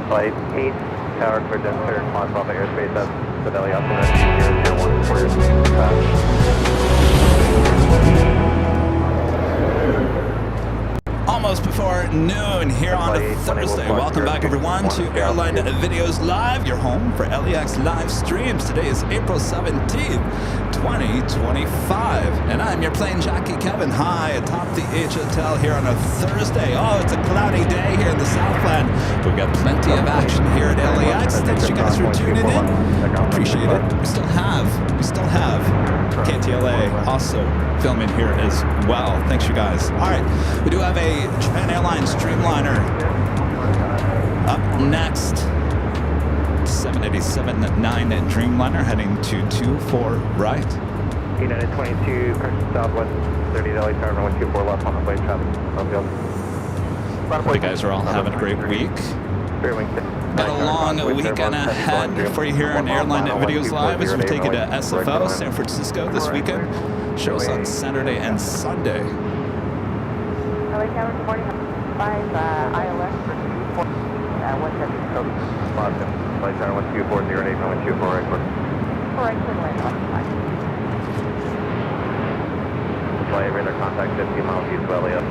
Flight 8, tower clear to enter Planespotting airspace at Fidelity Optimist 001 for your Almost before noon here on a Thursday. Welcome back everyone to Airline Videos Live, your home for LAX live streams. Today is April 17th, 2025. And I'm your Plane Jockey Kevin, high atop the H Hotel here on a Thursday. Oh, it's a cloudy day here in the Southland, but we've got plenty of action here at LAX. Thanks you guys for tuning in. Appreciate it. We still have KTLA also filming here as well. Thanks you guys. All right, we do have a Japan Airlines Streamliner up next. 787-9 Dreamliner heading to 24 right. United 22, Southwest 30 Delhi, tower 124 left on the flight traffic. Hope you guys are all having a great week. Got a long weekend ahead for you here on Airline Videos Live as we take you to SFO, San Francisco this weekend. Shows on Saturday and Sunday. LA Tower 45, ILS for 170. Flight tower 124, 08, 124, right course. Right, clear land occupied. Flight radar contact 50 miles east of LAS.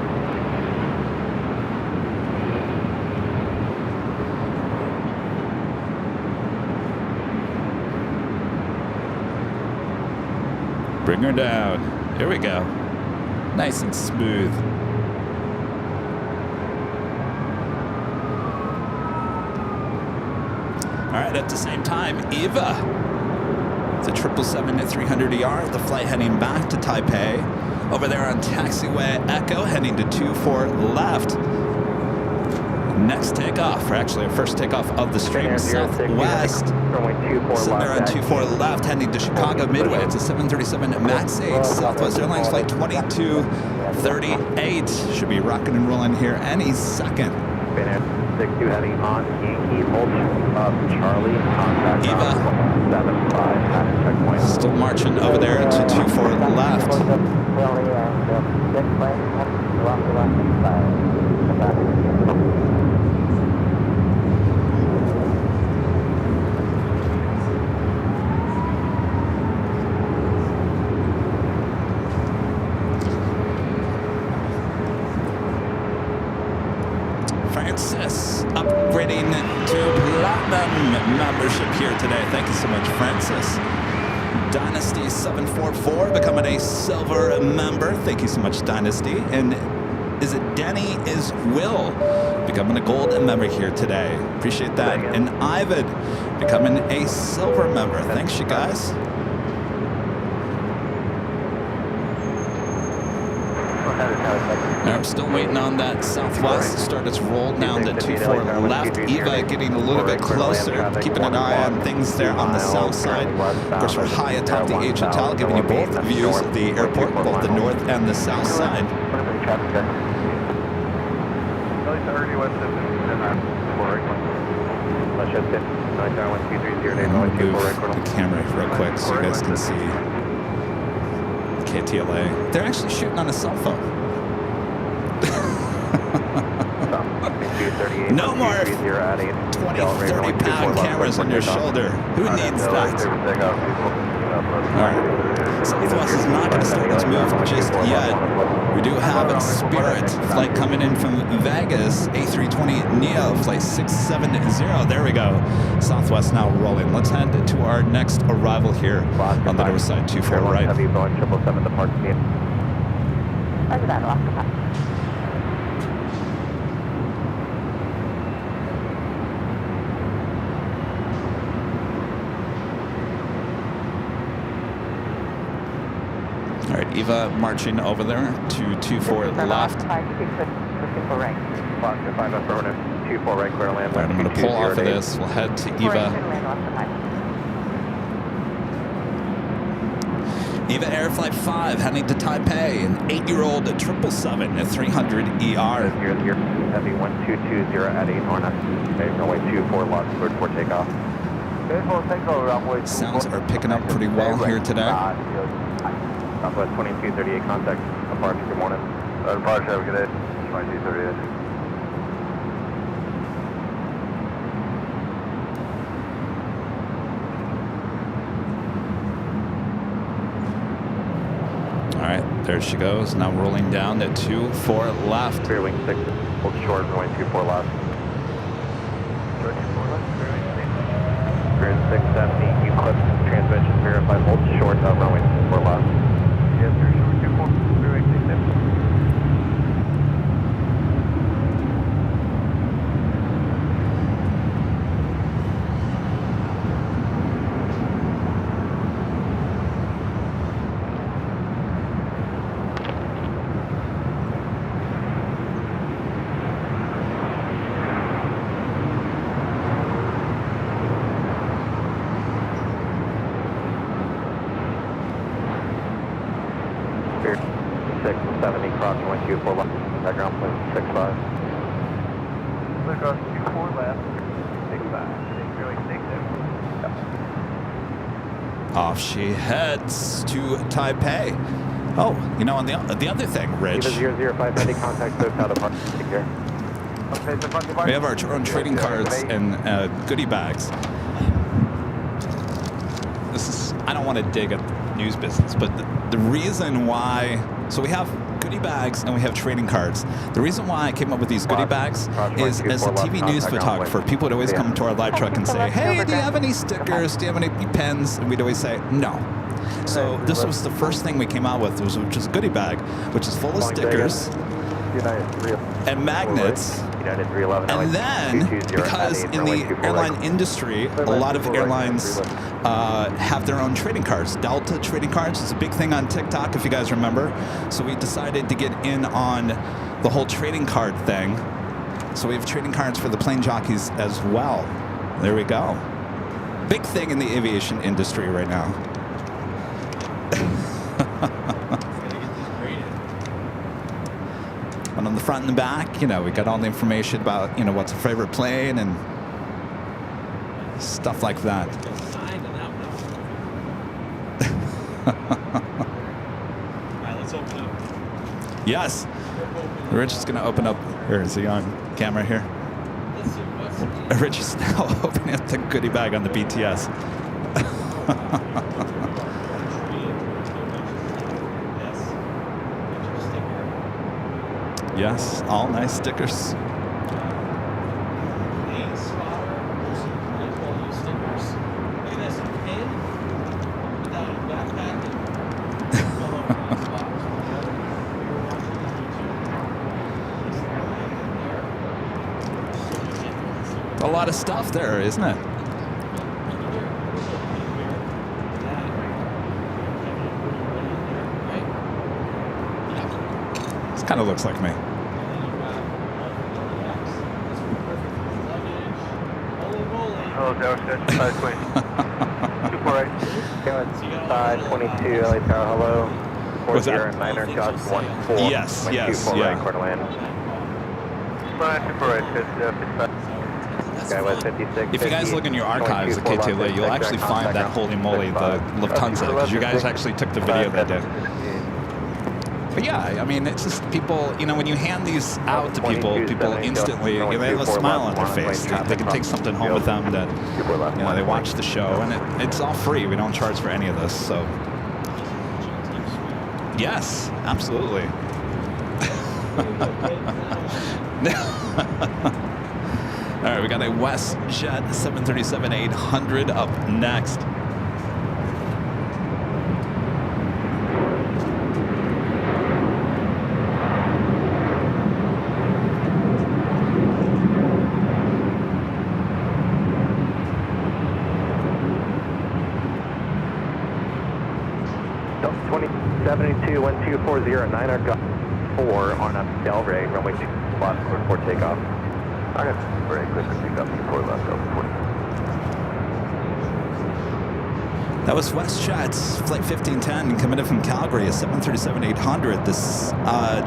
Bring her down. Here we go. Nice and smooth. All right, at the same time, Eva. It's a 777-300ER, the flight heading back to Taipei. Over there on taxiway Echo, heading to 24 left. Next takeoff, or actually a first takeoff of the stream, Southwest. Sitting there on 24 left, heading to Chicago Midway. It's a 737 MAX 8, Southwest Airlines flight 2238. Should be rocking and rolling here any second. 62 heading on Yankee, hold Charlie, contact Eva. 75, checkpoint. Still marching over there to 24 left. Francis upgrading to Platinum membership here today. Thank you so much, Francis. Dynasty 744 becoming a silver member. Thank you so much, Dynasty. And is it Denny is Will becoming a gold member here today. Appreciate that. And Ivan becoming a silver member. Thanks, you guys. I'm still waiting on that Southwest to start its roll down to 24 left. Eva getting a little bit closer, keeping an eye on things there on the south side. Of course, we're high atop the H Hotel, giving you both views of the airport, both the north and the south side. I'm going to move the camera real quick so you guys can see KTLA. They're actually shooting on a cell phone. No more 20, 30-pound cameras on your shoulder. Who needs that? Alright. Southwest is not going to start its move just yet. We do have a Spirit flight coming in from Vegas, A320neo, flight 670. There we go. Southwest now rolling. Let's head to our next arrival here on the north side, 24 right. Heavy Boeing 777 depart speed. Roger that, occupied. All right, Eva marching over there to 24 left. All right, I'm going to pull off of this. We'll head to Eva. Eva Air Flight 5 heading to Taipei, an 8-year-old 777-300ER. Heavy 1220 at 8 Hornet. Okay, runway 24 lots, cleared for takeoff. Sounds are picking up pretty well here today. Southwest 2238 contact. Departure, good morning. Departure, have a good day. 2238. There she goes. Now rolling down at 24 left. Clear wing 6, hold short, runway 24 left. Short 24 left, clear wing 6. Clear 670, eclipse, transmission verified, hold short, runway 24 left. Yes, sir, short 24, clear wing 670. Clear 670, crossing 124 left, background plane 65. Clear cross 24 left, 65, clear wing 670. Off she heads to Taipei. Oh, you know, on the other thing, Rich, Eva 005, heading contact SoCal departure. Take care. we have our own trading cards and goodie bags. This is, I don't want to dig at the news business, but the reason why, so we have goodie bags and we have trading cards. The reason why I came up with these goodie bags is, as a TV news photographer, people would always come to our live truck and say, hey, do you have any stickers? Do you have any pens? And we'd always say, no. So this was the first thing we came out with, which is a goodie bag, which is full of stickers and magnets. And then, because in the airline industry, a lot of airlines have their own trading cards. Delta trading cards is a big thing on TikTok, if you guys remember. So we decided to get in on the whole trading card thing. So we have trading cards for the plane jockeys as well. There we go. Big thing in the aviation industry right now. And on the front and the back, you know, we got all the information about, you know, what's a favorite plane and stuff like that. Alright, let's open up. Yes. Rich is going to open up. Here, is he on camera here? Let's see what's Rich is now opening up the goodie bag on the BTS. Yes, all nice stickers. A lot of stuff there, isn't it? This kind of looks like me. Oh, Tower Sketch, 520. 248. 522, LA Tower, hello. Was that? 40 9er, shots 14. Yes, yes, yeah. Right, quarter land. 248, okay, West 56. If you guys look in your archives at KTLA, you'll actually find that holy moly, the Lufthansa, because you guys actually took the video that day. But yeah, I mean, it's just people, you know, when you hand these out to people instantly, you know, they have a smile on their face. They can take something home with them that, you know, they watch the show, and it's all free. We don't charge for any of this, so. Yes, absolutely. All right, we got a WestJet 737-800 up next. Delta 2072, 1240, 9er, got 4 on up Delray, runway 2, spot, for takeoff. I got very quick to pick up before left over 40. That was WestJet's Flight 1510 coming from Calgary, a 737-800. This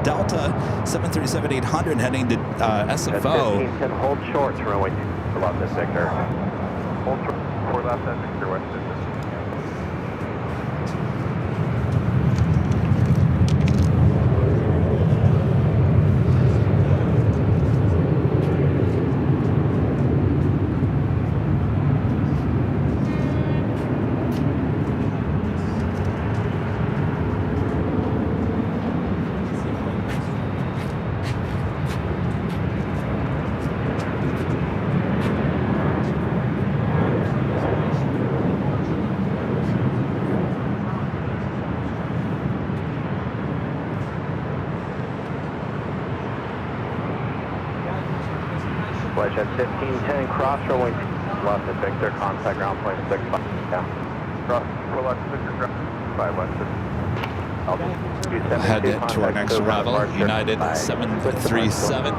Delta 737-800 heading to SFO. 1510, hold short to runway 2, left at Victor. Hold short, for left at Victor, West Victor. Wedge at 1510, cross runway left at Victor, contact ground point 65. Yeah. Cross, full left, Victor, 5 left. Head to our next arrival, United 737.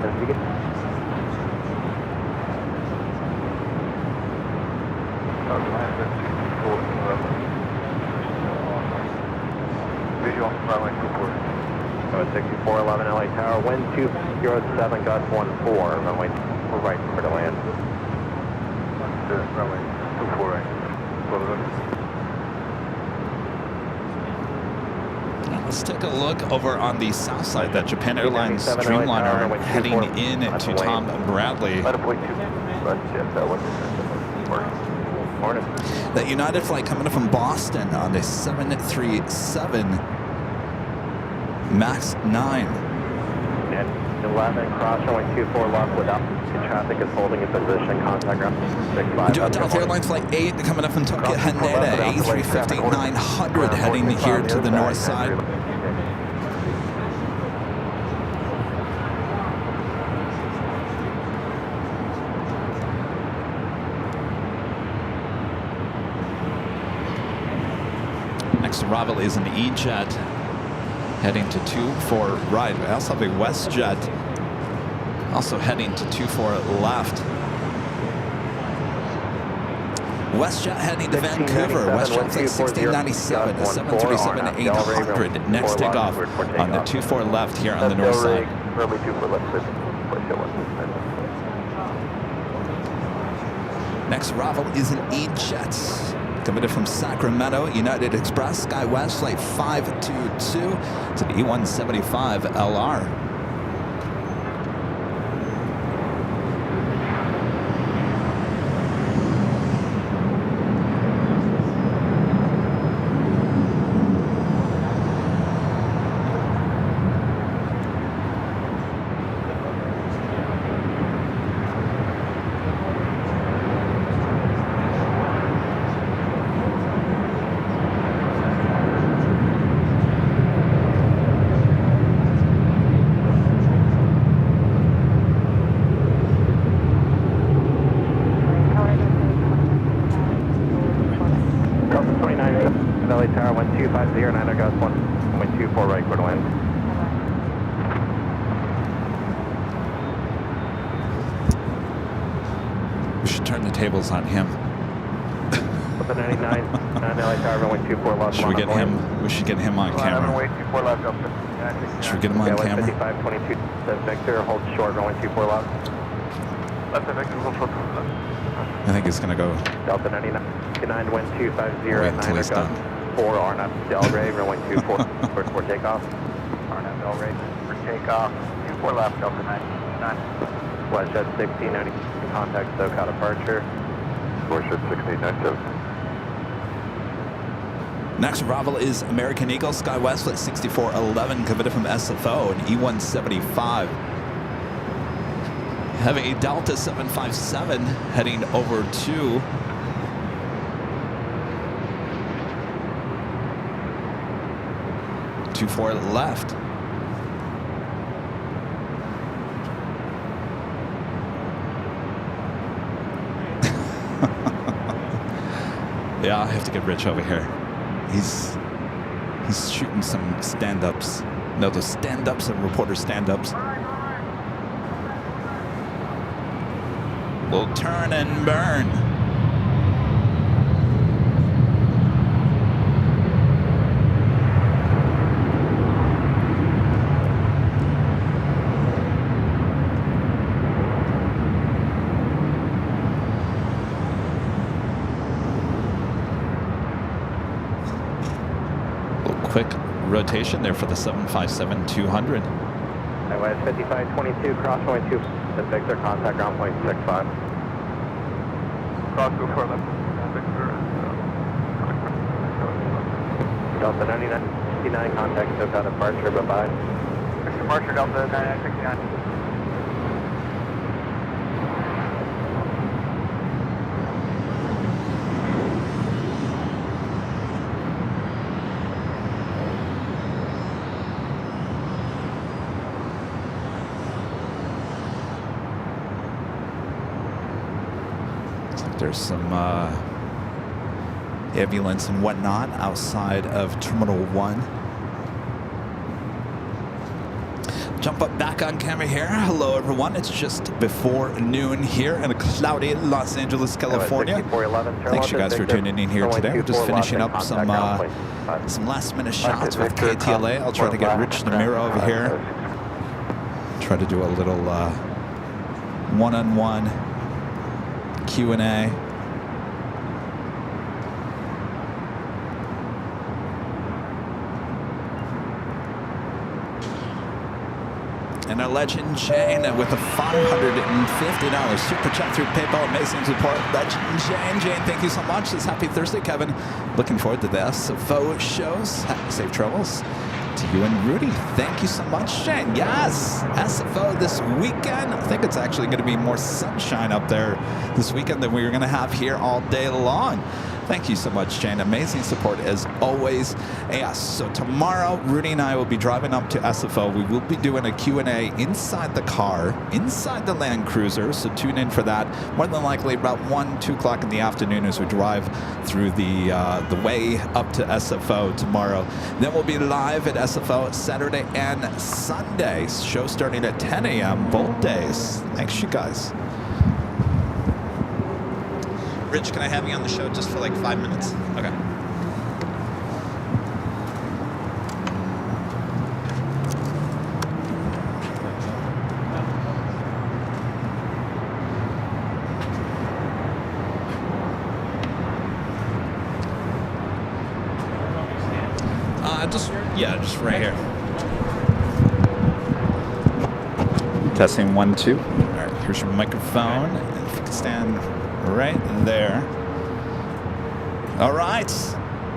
Visual, runway 24. 6411 LA Tower, wind 207, gust 14, runway right for the land. Runway 24 right. Let's take a look over on the south side, that Japan Airlines Streamliner heading in to Tom Bradley. That United flight coming in from Boston on the 737 MAX 9. At 11, cross runway 24 left without traffic is holding in position, contact ground 65. Delta Airlines flight 8 coming up from Tokyo Haneda, A350-900 heading here to the north side. Next arrival is an E-Jet heading to 24 right. We also have a WestJet also heading to 24 left. WestJet heading to Vancouver. WestJet flight 1697, a 737-800. Next takeoff on the 24 left here on the north side. Next arrival is an E-Jet coming from Sacramento, United Express, SkyWest flight 522 to the E175 LR. LA Tower 1250, 9 gust 1.24 right for the wind. We should turn the tables on him. The 99, 9 LA Tower 124 left. Should we get him? We should get him on camera. Should we get him on camera? 5522 Victor, hold short, runway 24 left. Left Victor, hold short. I think it's gonna go. Delta 99, wind 250 Wait at until 9 he's gust done. 4, RNAP Delray, runway 24 for takeoff. RNAP Delray for takeoff, 24 left, Delta 99. WestJet 1690, contact SoCal departure. WestJet 1697. Next arrival is American Eagle, SkyWest flight 6411, coming from SFO, an E175. Having a Delta 757 heading over to four left. Yeah, I have to get Rich over here. He's shooting some stand-ups. No, those stand-ups and reporter stand-ups. We'll turn and burn. Quick rotation there for the 757-200. West 5522, cross runway 2, Victor, contact ground point 65. Cross 24 left, Victor. Delta 99, contact SoCal departure, bye-bye. Departure, Delta 9969. There's some ambulance and whatnot outside of Terminal 1. Jump up back on camera here. Hello, everyone. It's just before noon here in cloudy Los Angeles, California. Thanks, you guys, for tuning in here today. We're just finishing up some last-minute shots with KTLA. I'll try to get Rich DeMiro over here. Try to do a little one-on-one Q&A. And our legend Jane with a $550 super chat through PayPal. Amazing support. Legend Jane, thank you so much. This happy Thursday, Kevin. Looking forward to the SFO shows. Safe travels to you and Rudy. Thank you so much, Jane. Yes, SFO this weekend. I think it's actually going to be more sunshine up there this weekend than we're going to have here all day long. Thank you so much, Jane. Amazing support as always. Yes, so tomorrow, Rudy and I will be driving up to SFO. We will be doing a Q&A inside the car, inside the Land Cruiser, so tune in for that. More than likely about 1, 2 o'clock in the afternoon as we drive through the way up to SFO tomorrow. Then we'll be live at SFO Saturday and Sunday. Show starting at 10 a.m. both days. Thanks, you guys. Rich, can I have you on the show just for like 5 minutes? Okay. Just right here. Testing 1, 2. All right, here's your microphone. If you can stand right there. All right.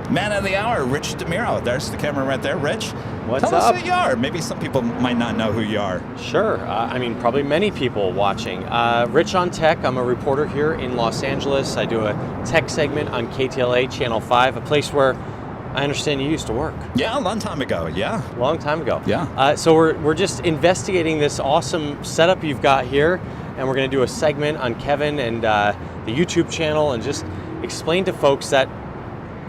Man of the hour, Rich DeMiro. There's the camera right there. Rich, what's tell up? us who you are. Maybe some people might not know who you are. Sure. I mean, probably many people watching. Rich on Tech. I'm a reporter here in Los Angeles. I do a tech segment on KTLA Channel 5, a place where I understand you used to work. Yeah, a long time ago. Yeah. Long time ago. Yeah. So we're just investigating this awesome setup you've got here, and we're going to do a segment on Kevin and the YouTube channel and just explain to folks that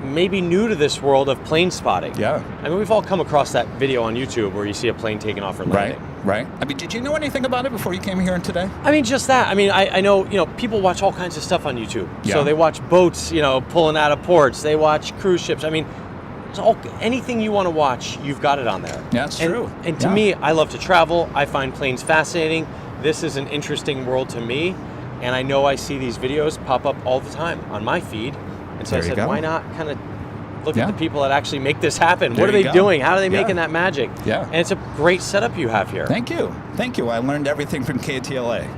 may be new to this world of plane spotting. Yeah. I mean, we've all come across that video on YouTube where you see a plane taking off or landing. Right. I mean, did you know anything about it before you came here today? I mean, just that. I mean, I know, people watch all kinds of stuff on YouTube. Yeah. So they watch boats, pulling out of ports. They watch cruise ships. I mean, anything you want to watch, you've got it on there. Yeah, that's true. And to me, I love to travel. I find planes fascinating. This is an interesting world to me. And I know I see these videos pop up all the time on my feed. And so I said, why not kind of look at the people that actually make this happen? What are they doing? How are they making that magic? Yeah. And it's a great setup you have here. Thank you. I learned everything from KTLA.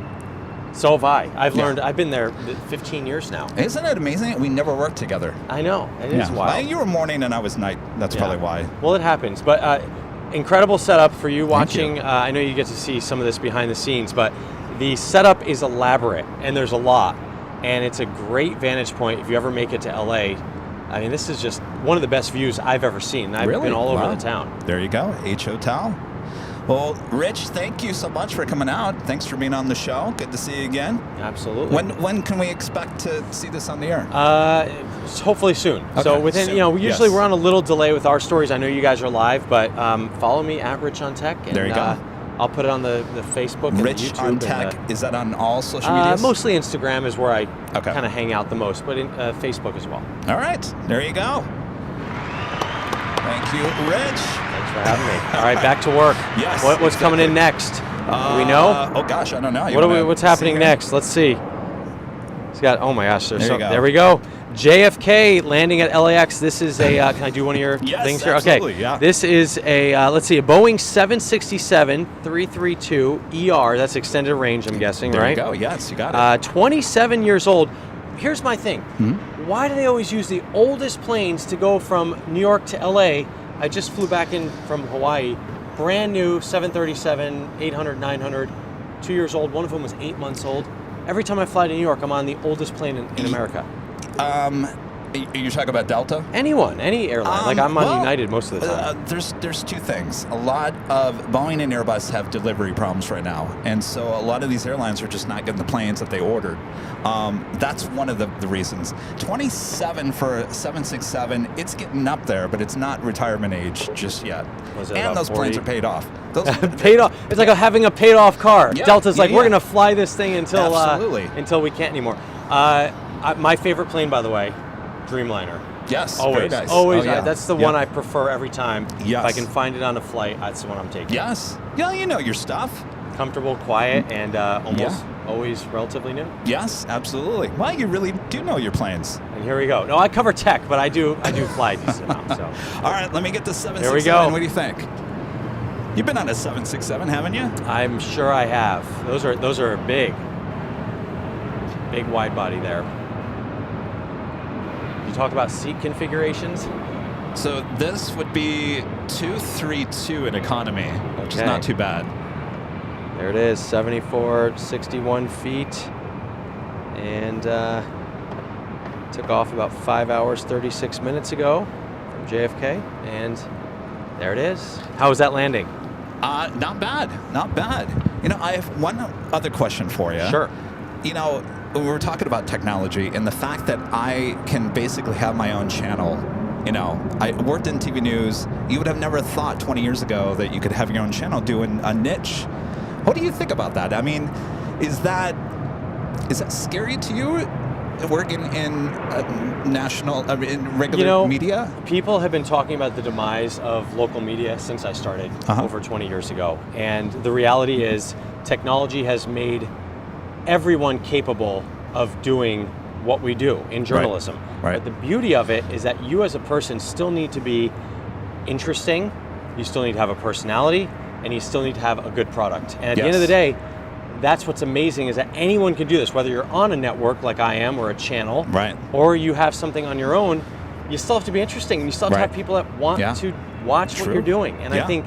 So have I. I've been there 15 years now. Isn't it amazing? We never worked together. I know. It is wild. You were morning and I was night. That's probably why. Well, it happens. But incredible setup for you watching. I know you get to see some of this behind the scenes, but the setup is elaborate and there's a lot. And it's a great vantage point if you ever make it to LA. I mean, this is just one of the best views I've ever seen. I've been all over the town. There you go. H Hotel. Well, Rich, thank you so much for coming out. Thanks for being on the show. Good to see you again. Absolutely. When can we expect to see this on the air? Hopefully soon. Okay, so within, soon. Usually we're on a little delay with our stories. I know you guys are live, but follow me at Rich on Tech. And, there you go. I'll put it on the Facebook and Rich the YouTube. on Tech, is that on all social media? Mostly Instagram is where I kind of hang out the most, but in Facebook as well. All right, there you go. Thank you, Rich. Thanks for having me. All right, back to work. Yes. What's coming in next? Do we know? Oh gosh, I don't know. What's happening next? Let's see. It's got. Oh my gosh, there we go. JFK landing at LAX. This is a. Can I do one of your things here? Absolutely, okay. Yeah. This is a. Let's see, a Boeing 767-332 ER. That's extended range, I'm guessing, there right? There you go. Yes, you got it. 27 years old. Here's my thing. Mm-hmm. Why do they always use the oldest planes to go from New York to LA? I just flew back in from Hawaii. Brand new 737, 800, 900, 2 years old. One of them was 8 months old. Every time I fly to New York, I'm on the oldest plane in America. You're talking about Delta? Anyone, any airline. Like I'm on well, United most of the time. There's two things. A lot of Boeing and Airbus have delivery problems right now, and so a lot of these airlines are just not getting the planes that they ordered. That's one of the reasons. 27 for 767. It's getting up there, but it's not retirement age just yet. And those 40? Planes are paid off. Those paid off. It's like having a paid off car. Yeah, Delta's like, we're gonna fly this thing until we can't anymore. My favorite plane, by the way, Dreamliner. Yes, always, very nice. always. Oh, yeah. That's the one I prefer every time. Yes. If I can find it on a flight, that's the one I'm taking. Yes. Yeah, you know your stuff. Comfortable, quiet, and always relatively new. Yes, absolutely. Well, you really do know your planes. And here we go. No, I cover tech, but I do fly a decent amount. So. All right, let me get the 767. Here we go. What do you think? You've been on a 767, haven't you? I'm sure I have. Those are big wide body there. You talk about seat configurations. So this would be 232 in economy, which is not too bad. There it is, 61 feet, and took off about 5 hours 36 minutes ago from JFK, and there it is. How was that landing? Not bad, not bad. You know, I have one other question for you. Sure. You know, we were talking about technology and the fact that I can basically have my own channel. You know, I worked in TV news. You would have never thought 20 years ago that you could have your own channel doing a niche. What do you think about that? I mean, is that scary to you, working in in regular media? People have been talking about the demise of local media since I started over 20 years ago. And the reality is technology has made everyone capable of doing what we do in journalism. Right. But the beauty of it is that you as a person still need to be interesting, you still need to have a personality, and you still need to have a good product. And at the end of the day, that's what's amazing is that anyone can do this, whether you're on a network like I am or a channel, or you have something on your own, you still have to be interesting and you still have to have people that want to watch what you're doing. And I think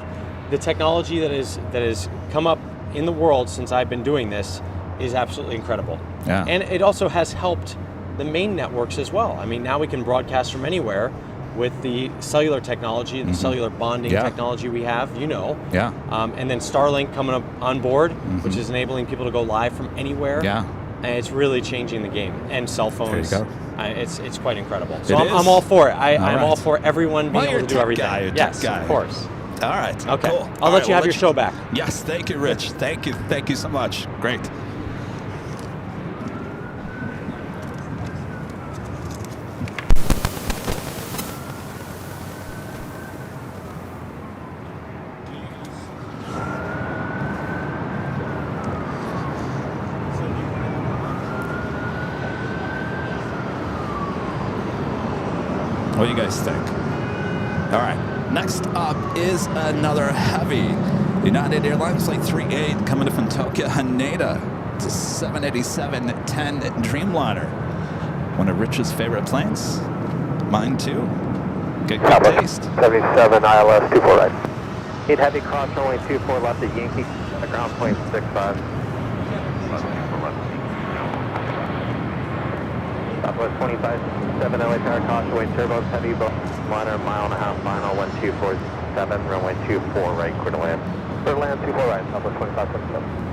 the technology that has come up in the world since I've been doing this is absolutely incredible. Yeah. And it also has helped the main networks as well. I mean, now we can broadcast from anywhere with the cellular technology, the cellular bonding technology we have, and then Starlink coming up on board, which is enabling people to go live from anywhere. Yeah. And it's really changing the game. And cell phones. There you go. It's quite incredible. So I'm all for it. I'm all for everyone being able to do everything. Yes, of course. All right. Okay. Cool. I'll let you have your show back. Yes. Thank you, Rich. Thank you. Thank you so much. Great. What do you guys think? All right, next up is another heavy United Airlines Flight 38 coming from Tokyo, Haneda. It's a 787-10 Dreamliner. One of Rich's favorite planes. Mine too. Good taste. 77 ILS 24 right. 8 heavy cross runway 24 left at Yankee. Ground point 65. Southwest 25, 7 LA tower, caution wing turbos, heavy liner, 1.5 miles, final, 1247, runway 24 right, clear to land. Clear to land, 24 right, Southwest 25, 77.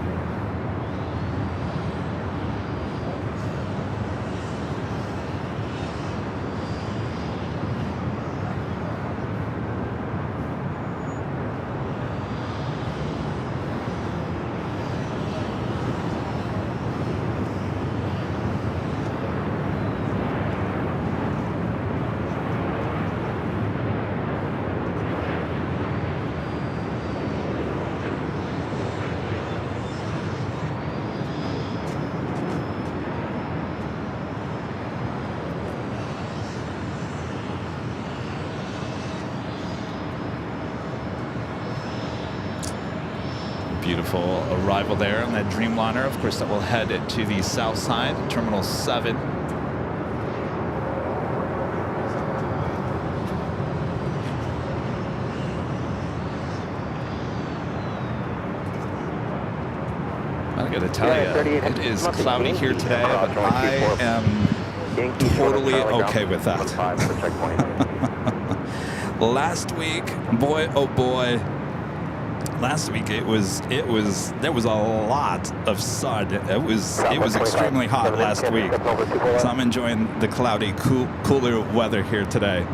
Beautiful arrival there on that Dreamliner. Of course, that will head to the south side, Terminal 7. I gotta tell you, it is cloudy here today, but I am totally okay with that. 5 for checkpoint. Last week, boy, oh boy. Last week there was a lot of sun. It was extremely hot last week. So I'm enjoying the cloudy, cooler weather here today.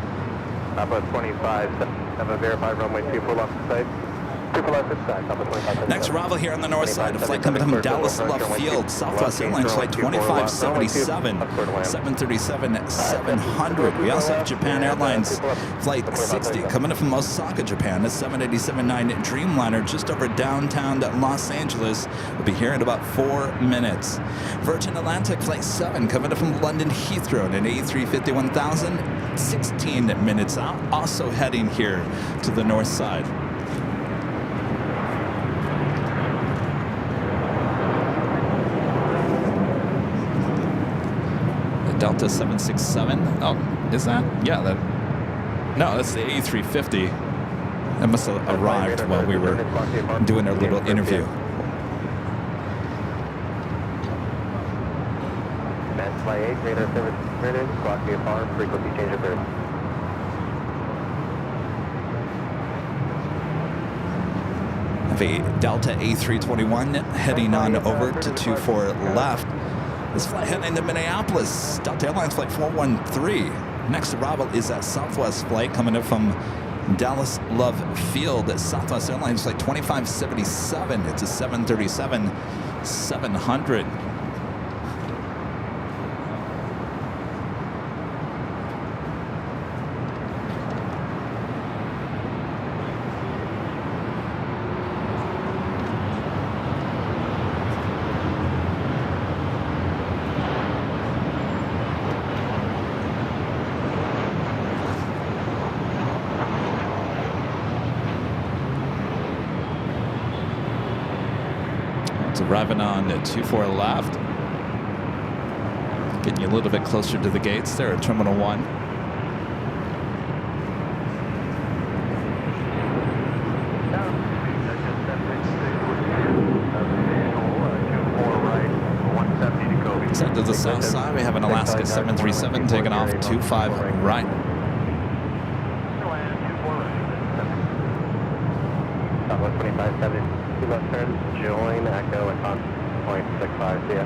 Southwest 25, have a verified runway 24 left side. 24 left side, Southwest 25. Next arrival here on the north side, a flight coming from Dallas Love Field, Southwest Airlines flight 2577, 737-700. We also have Japan Airlines flight 60 coming in from Osaka, Japan, a 787-9 Dreamliner just over downtown Los Angeles. We'll be here in about 4 minutes. Virgin Atlantic flight 7 coming in from London Heathrow, an A350-1000, 16 minutes out, also heading here to the north side. Delta 767. Oh, is that? Yeah, that. No, that's the A350. That must have arrived while we were doing our little interview. Fly 8, radar service rated, clock VFR, frequency change occurred. Have a Delta A321 heading on over to 24 left. This flight heading to Minneapolis, Delta Airlines flight 413. Next arrival is that Southwest flight coming in from Dallas Love Field. Southwest Airlines flight 2577. It's a 737-700. Arriving on 24 left. Getting you a little bit closer to the gates there at Terminal 1. Set to the south side, we have an Alaska 737 taking off 25 right. Southwest 2570. Two left turns, join, Echo, and on point 65, see ya.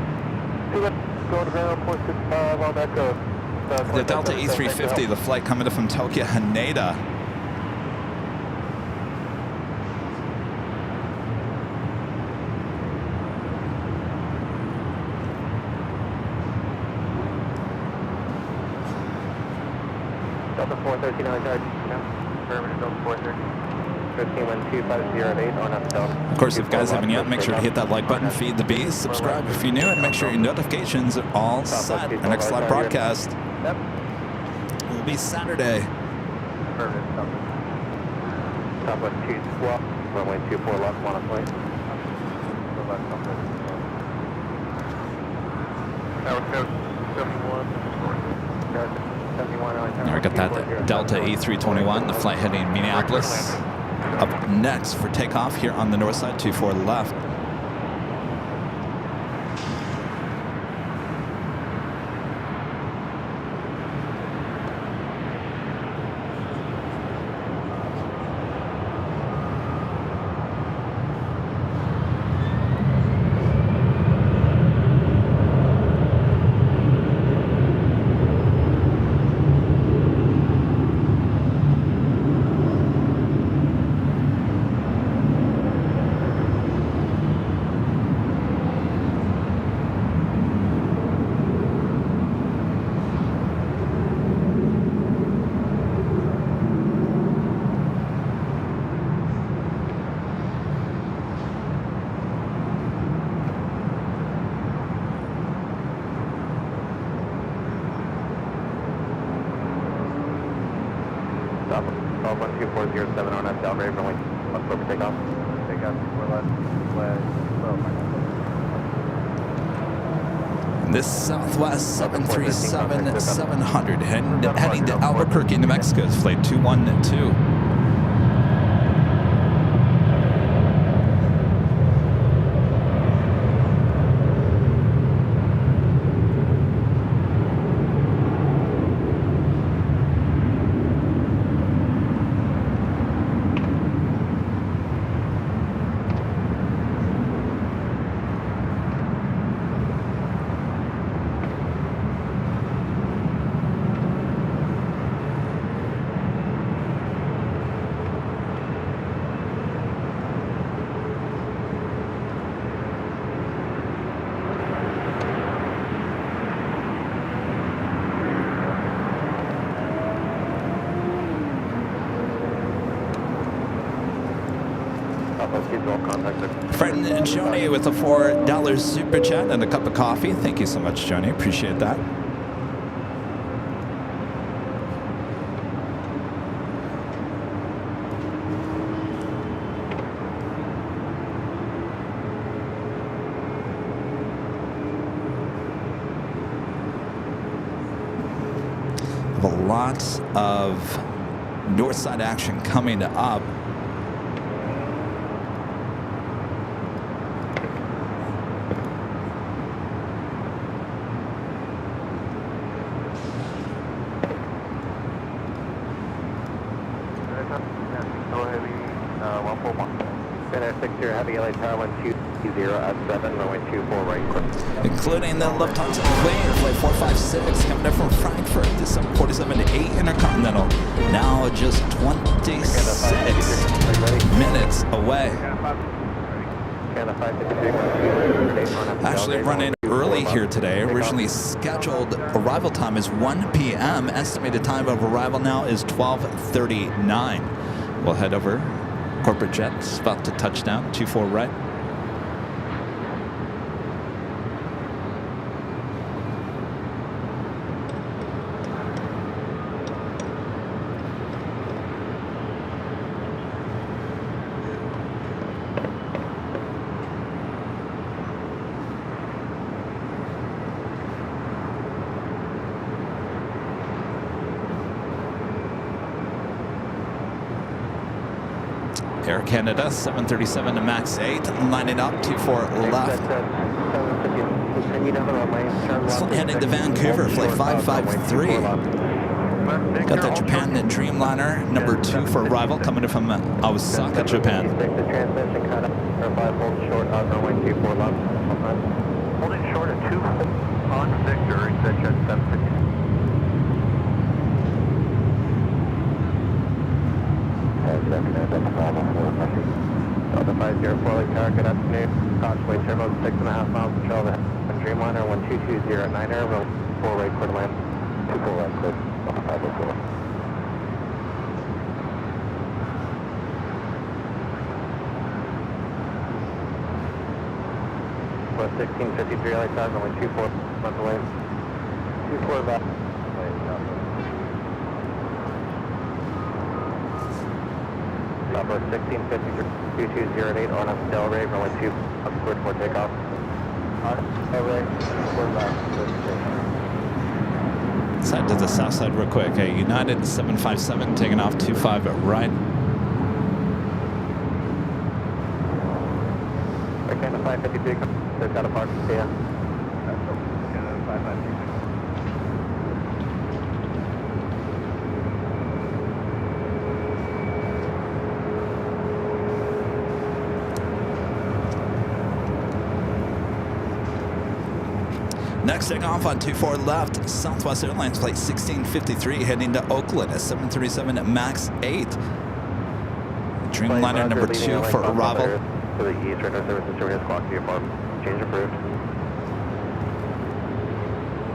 Two left, go to ground, point 65, on Echo. The Delta A350, the flight coming in from Tokyo, Haneda. Delta 413 on charge, affirmative, Delta 413. 151250 on up down. Of course, if you guys haven't yet, make sure to hit that like button, feed the bees, subscribe if you're new, and make sure your notifications are all set. Our next live broadcast will be Saturday. Southwest 212, runway 24 left, 1 up point. Now we got that Delta A321, the flight heading Minneapolis. Up next for takeoff here on the north side, 24 left. South 12407 on up, Delray, runway, left for takeoff. Takeoff, 4 left, flag, 12. This Southwest 737-700 heading to Albuquerque, New Mexico. It's flight 212. Friend Joni with a $4 super chat and a cup of coffee. Thank you so much, Joni. Appreciate that. A lot of north side action coming up. Heavy LA Tower 120 at 7, runway 24 right. Including the Lufthansa plane, flight 456 coming in from Frankfurt to 747-8 Intercontinental. Now just 26 minutes away. Actually running early here today. Originally scheduled arrival time is 1 p.m. Estimated time of arrival now is 12:39. We'll head over. Corporate jets about to touch down. 24 right. Air Canada 737 to max 8, lining up 24 left. Heading to Vancouver, flight 553. Got the Japan Dreamliner number 2 for arrival coming in from Osaka, Japan. Holding short at 2 on Victor, exit jet 750. Delta 504 Lake Tower, good afternoon. Causeway Terminal 6.5 miles control the Dreamliner 1220 at 9 air, 4 right quarter land, 24 right quarter, 504. West 1653 Lake Tower, runway 24 left away, 24 left. Number 1653-2208 on up Delray, runway 2, up squared for takeoff. On Delray, we're back. Side to the south side real quick. Okay, United 757 taking off 25 right. Okay, the 553, they've got a park to see ya. Canada 553. Next takeoff on 24 left, Southwest Airlines flight 1653 heading to Oakland at 737 MAX 8. Dreamliner number 2 for arrival. To the east, right now services to squawk to your farm. Change approved.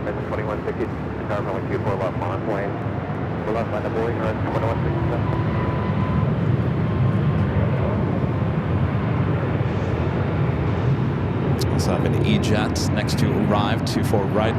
That's 2160, tower runway 24 left, on plane. We're left line of boarding, right, 2167. Also have an E-Jet next to arrive, 24 right.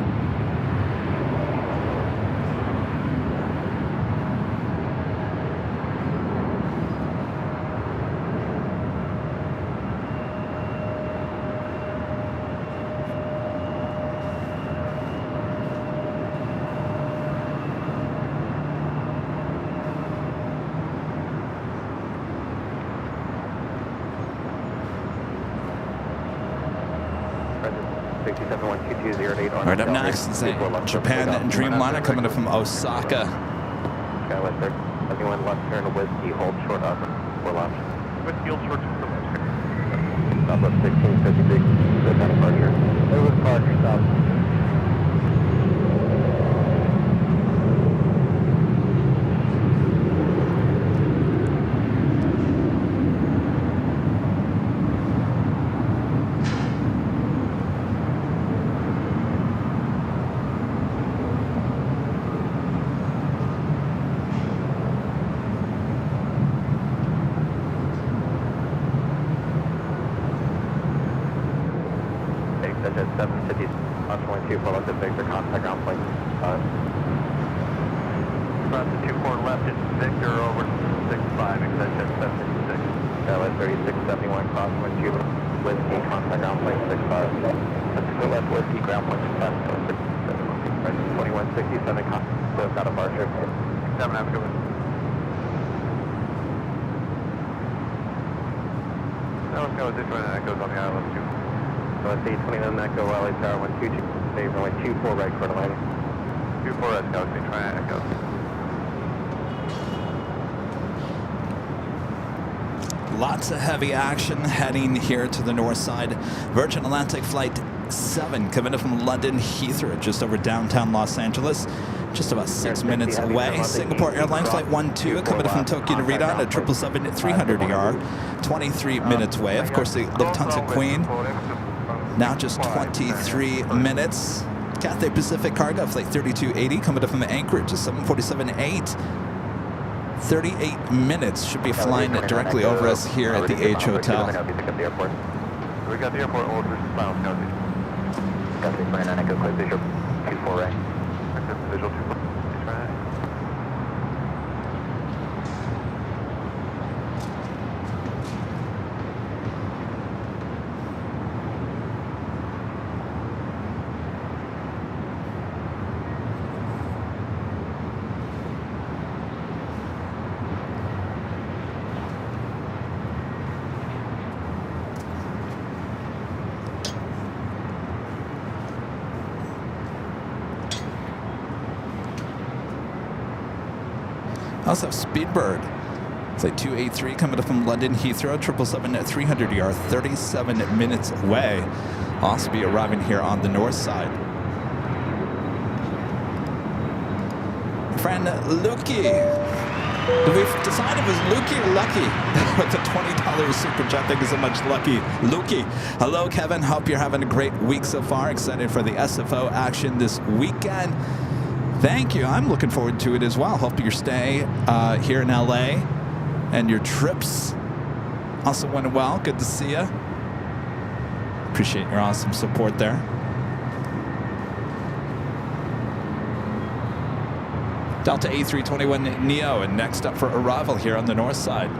Right up next is a Japan Dreamliner coming in from Osaka. Skywest there. Anyone left turn whiskey, hold short up. We're left. Whiskey, hold short to the left. Stop at 1650 big. Good kind of departure. It was departure, stop. 24 left at Victor, contact ground plane. Cross the 24 left at Victor over 65, extension 756. LS 3671, cross wind 2, whiskey, contact ground plane 65. That's left whiskey, ground plane 2167, so got a departure. 7 have a good one. Now let's go with this one, that goes on the island too. So let's see, 29 Echo, LA Tower 122, save runway 24 right for the landing. 24 Echo, see, try Echo. Lots of heavy action heading here to the north side. Virgin Atlantic Flight 7 coming in from London Heathrow, just over downtown Los Angeles, just about 6 minutes away. Singapore Airlines Flight 12 coming in from Tokyo to Riyadh at 777-300ER, 23 minutes away. Of course, the Lufthansa Queen, now just 23 minutes. Cathay Pacific Cargo Flight 3280 coming in from Anchorage at 747-8. 38 minutes should be flying directly over us here at the H Hotel. We got the airport orders, final county. Got the 29 Echo, clear visual 24 right. Visual 24 right. Also Speedbird, Flight 283 coming up from London Heathrow, 777-300ER, 37 minutes away. Also be arriving here on the north side. Friend Lukey. Did we decide it was Lukey or Lucky? With the $20 super chat, thank you so much, Lucky. Lukey. Hello, Kevin. Hope you're having a great week so far. Excited for the SFO action this weekend. Thank you. I'm looking forward to it as well. Hope your stay here in LA and your trips also went well. Good to see you. Appreciate your awesome support there. Delta A321 Neo, and next up for arrival here on the north side.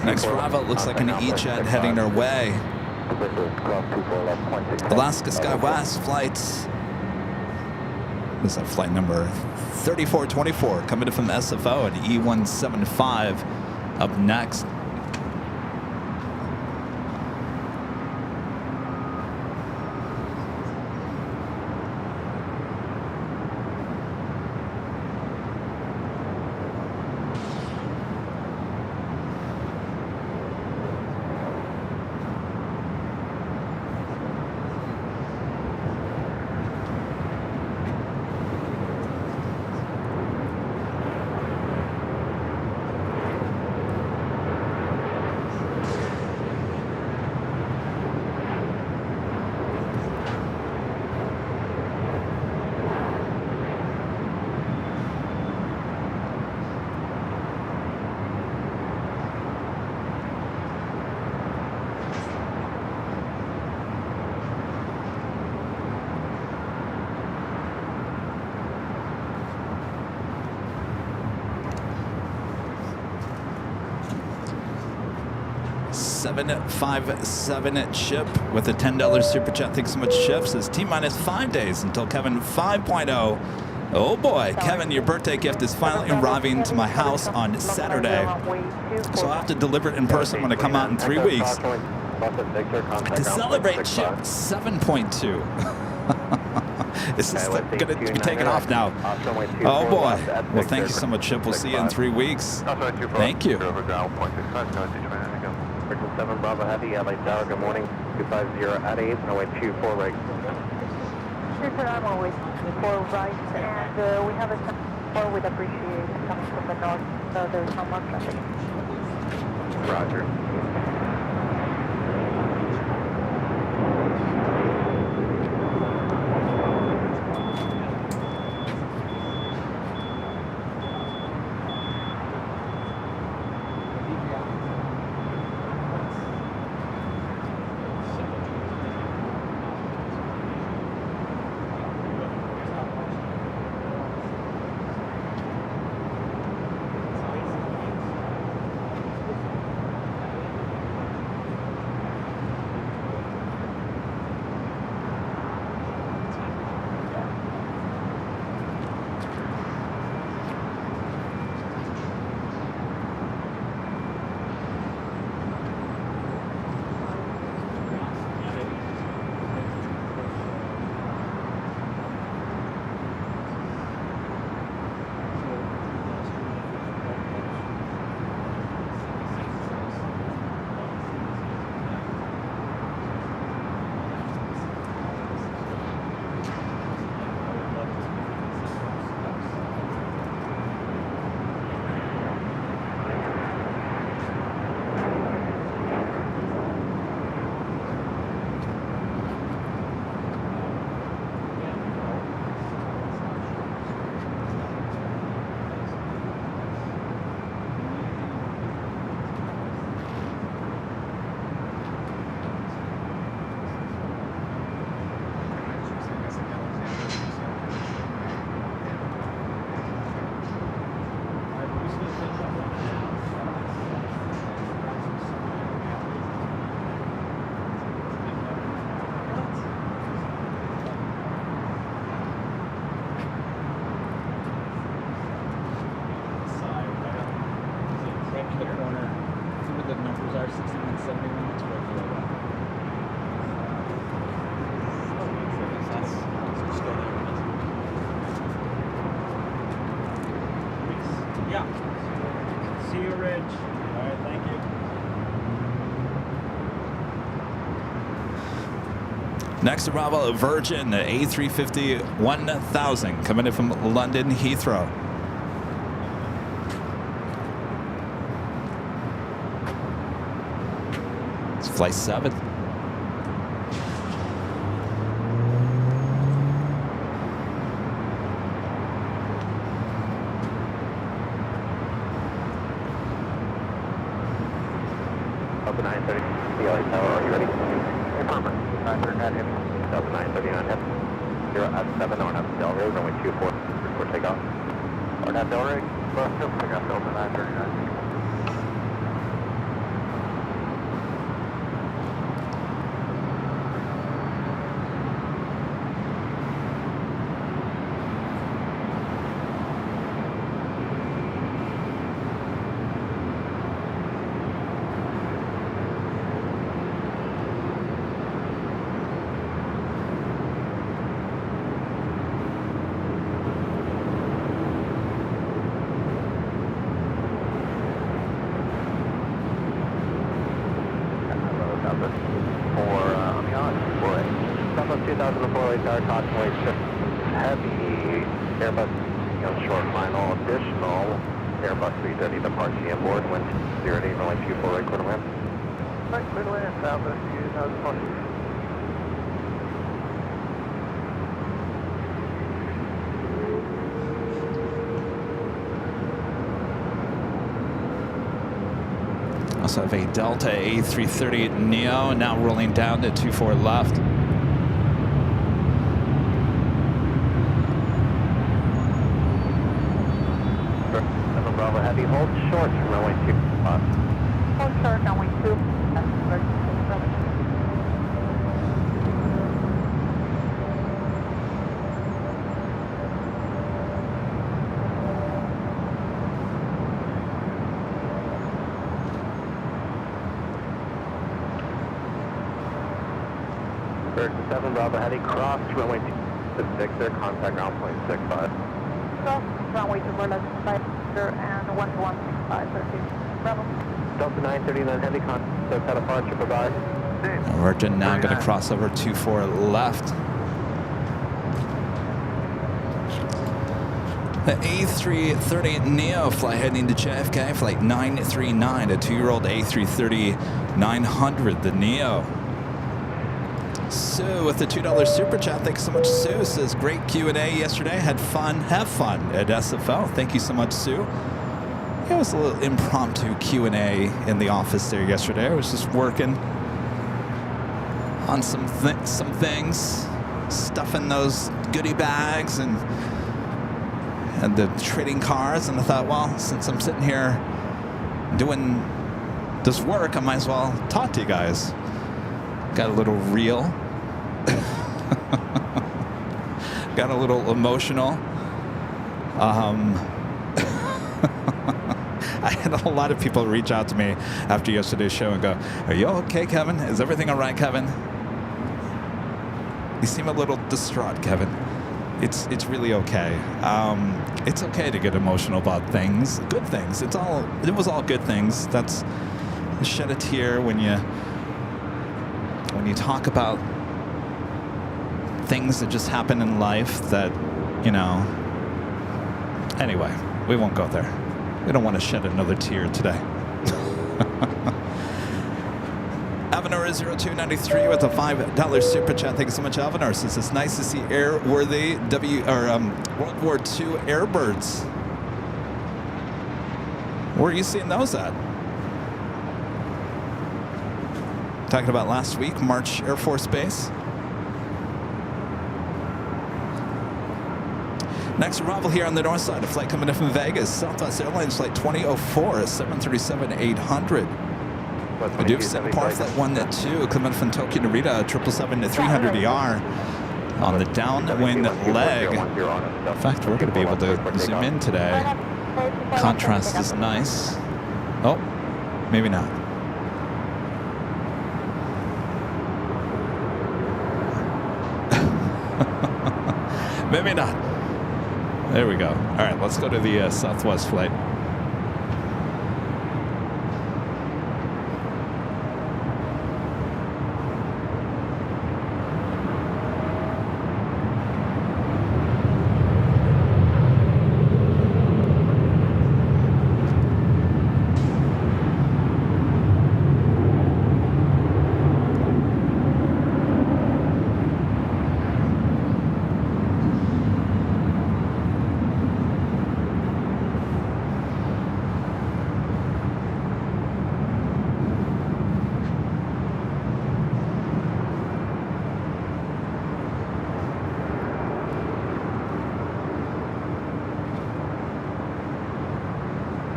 Next arrival looks like an E-Jet heading our way. Alaska SkyWest flight. This is flight number 3424 coming in from SFO at E175 up next. $757 Chip with a $10 super chat. Thanks so much, Chip. Says T-minus 5 days until Kevin 5.0 Oh boy, Kevin, your birthday gift is finally arriving to my house on Saturday. So I'll have to deliver it in person when I come out in 3 weeks. To celebrate ship 7.2. This is going to be taken off now. Oh boy. Well, thank you so much, Chip. We'll see you in 3 weeks. Thank you. 7 Bravo Heavy, LA Tower, good morning. 250 at 8, no way 24 right. Super, I'm always 4 right, and we have a 4 with appreciate coming from the north, so there's no more traffic. Roger. Next arrival, Virgin A350 1000 coming in from London Heathrow. It's flight 7. Delta 930, LA Tower, are you ready? Confirm. 930 at him. Delta 939 head. 0 at 7, Ornat Del Rey, runway 24, for takeoff. Ornat Del Rey, bus, pick up Delta 939. Heavy Airbus, short final additional Airbus 330 departure aboard, wind 0 to 8, runway 24 right quarter land. Right quarter land, Southwest 2020. Also have a Delta A330 Neo now rolling down to 24 left. Bravo Heavy, hold short from runway 2. Hold short, runway 2. 7 Bravo heading cross runway 26 there, contact ground point 65. Cross runway 25 and 1165, 13. Bravo. Delta 939 heavy contact set departure, bye-bye. Virgin now going to cross over 24 left. The A330neo flight heading to JFK, flight 939, a 2-year-old A330-900, the Neo. Sue with the $2 super chat. Thanks so much, Sue. Says great Q&A yesterday. Had fun. Have fun at SFL. Thank you so much, Sue. It was a little impromptu Q&A in the office there yesterday. I was just working on some things, stuffing those goodie bags and the trading cards, and I thought, well, since I'm sitting here doing this work, I might as well talk to you guys. Got a little real. Got a little emotional. I had a lot of people reach out to me after yesterday's show and go, "Are you okay, Kevin? Is everything all right, Kevin?" You seem a little distraught, Kevin. It's really okay. It's okay to get emotional about things, good things. It was all good things. That's shed a tear when you talk about things that just happen in life that, you know. Anyway, we won't go there. We don't want to shed another tear today. Avenor 0293 with a $5 super chat. Thank you so much, Avenor. Says it's nice to see airworthy World War II airbirds. Where are you seeing those at? Talking about last week, March Air Force Base. Next arrival here on the north side, a flight coming in from Vegas, Southwest Airlines flight 2004, a 737-800. I do have Singapore flight 1-2 coming from Tokyo Narita, 777-300ER on the downwind leg. In fact, we're going to be able to zoom in today. Contrast is nice. Oh, maybe not. Maybe not. There we go. All right, let's go to the Southwest flight.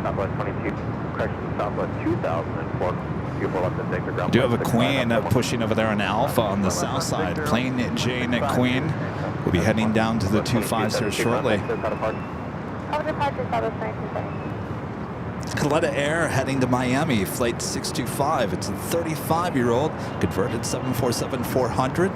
Southwest 22, correction, Southwest 2004. I do have a Queen pushing over there on Alpha on the south side. Plane Jane and Queen will be heading down to the 25s here shortly. Coletta Air heading to Miami, flight 625. It's a 35-year-old converted 747-400.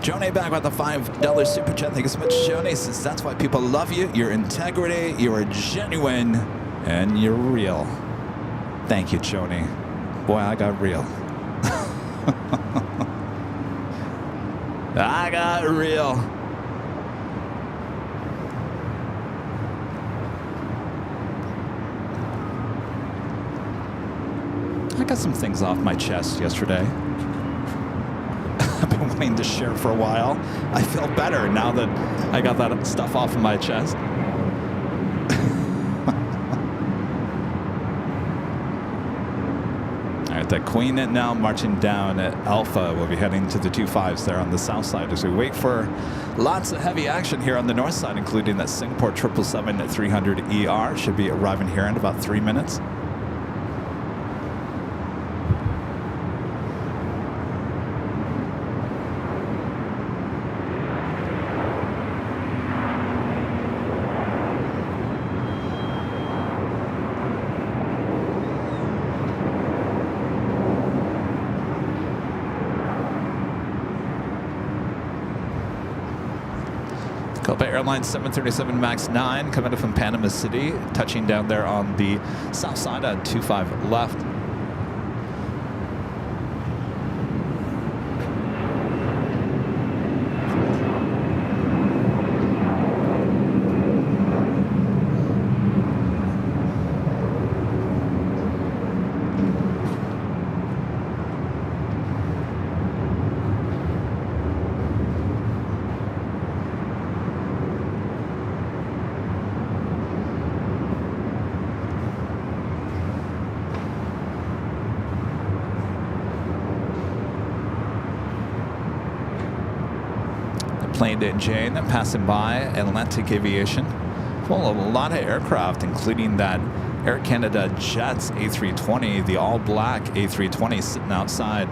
Joni back with the $5 super chat. Thank you so much, Joni. Says that's why people love you. Your integrity, you are genuine, and you're real. Thank you, Joni. Boy, I got real. I got real. I got some things off my chest yesterday. I've been wanting to share for a while. I feel better now that I got that stuff off of my chest. All right, the Queen now marching down at Alpha. We'll be heading to the 25s there on the south side as we wait for lots of heavy action here on the north side, including that Singapore 777-300ER. Should be arriving here in about 3 minutes. Delta Airlines 737 MAX 9 coming up from Panama City, touching down there on the south side at 25 left. Plane Jane passing by Atlantic Aviation. Well, a lot of aircraft, including that Air Canada Jets A320, the all-black A320 sitting outside.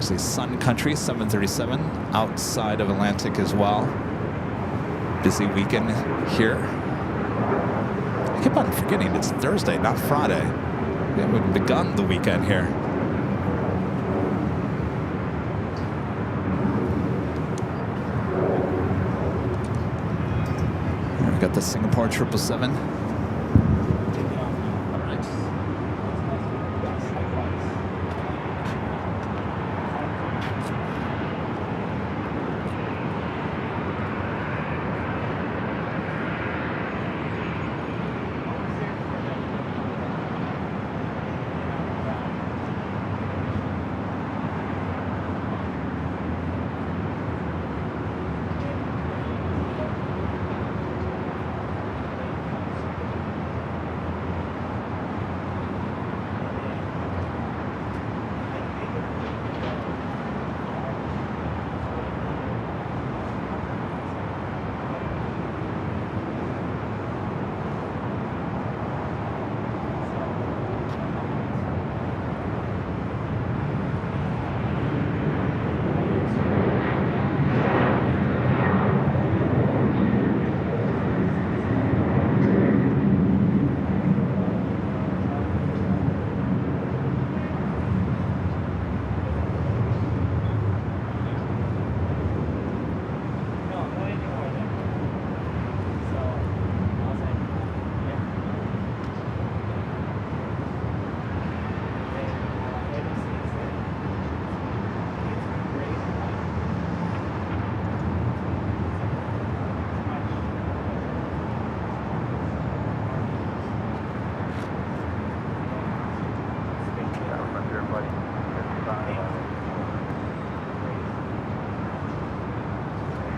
See Sun Country 737 outside of Atlantic as well. Busy weekend here. I keep on forgetting it's Thursday, not Friday. We haven't begun the weekend here. Got the Singapore 777.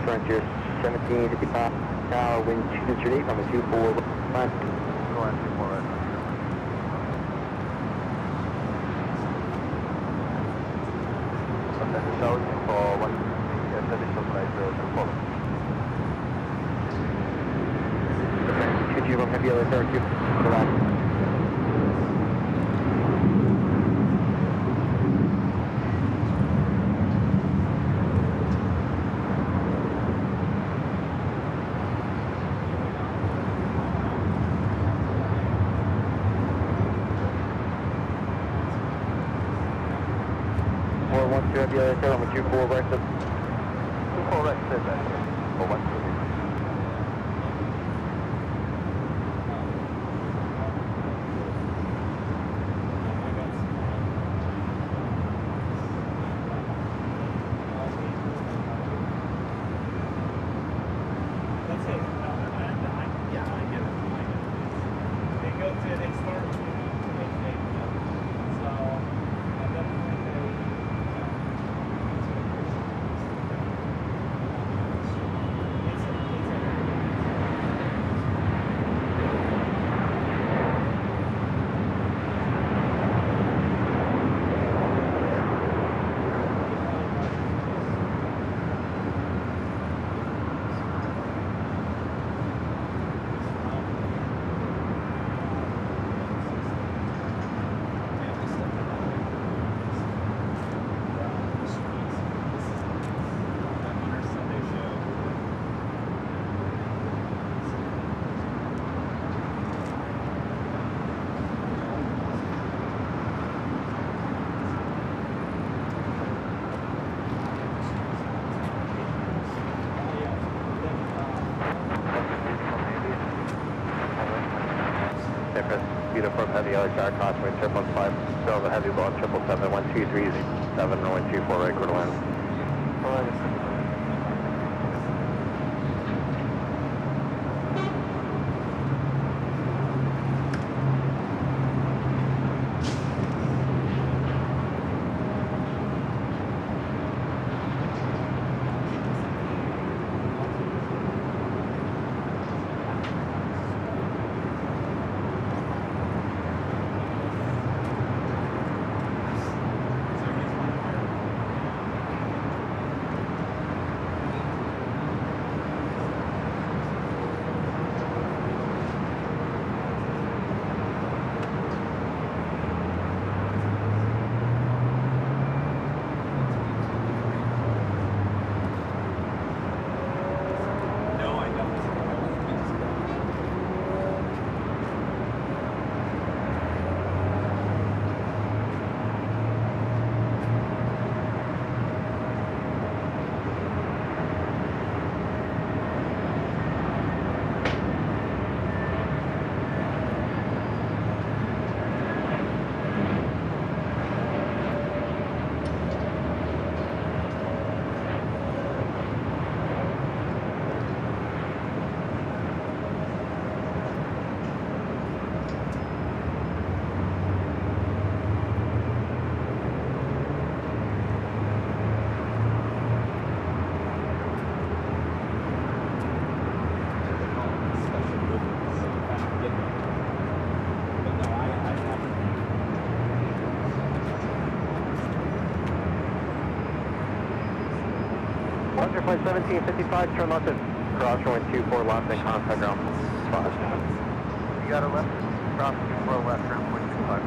Frontier 1755, now wind 238 on the 24 left. Go on, 24 left. Contact the south for 1 additional flight to follow. Could you have the other 32 to the left? The other tail on 24 right of 24 right said that. Or 1 uniform heavy LHR crosswind 115. Still the heavy blow 777, 1237, runway 24 right, quarter line. Flight 1755, turn left at cross runway 24 left and contact ground 5. You got a left, cross 24 left, ground point 25.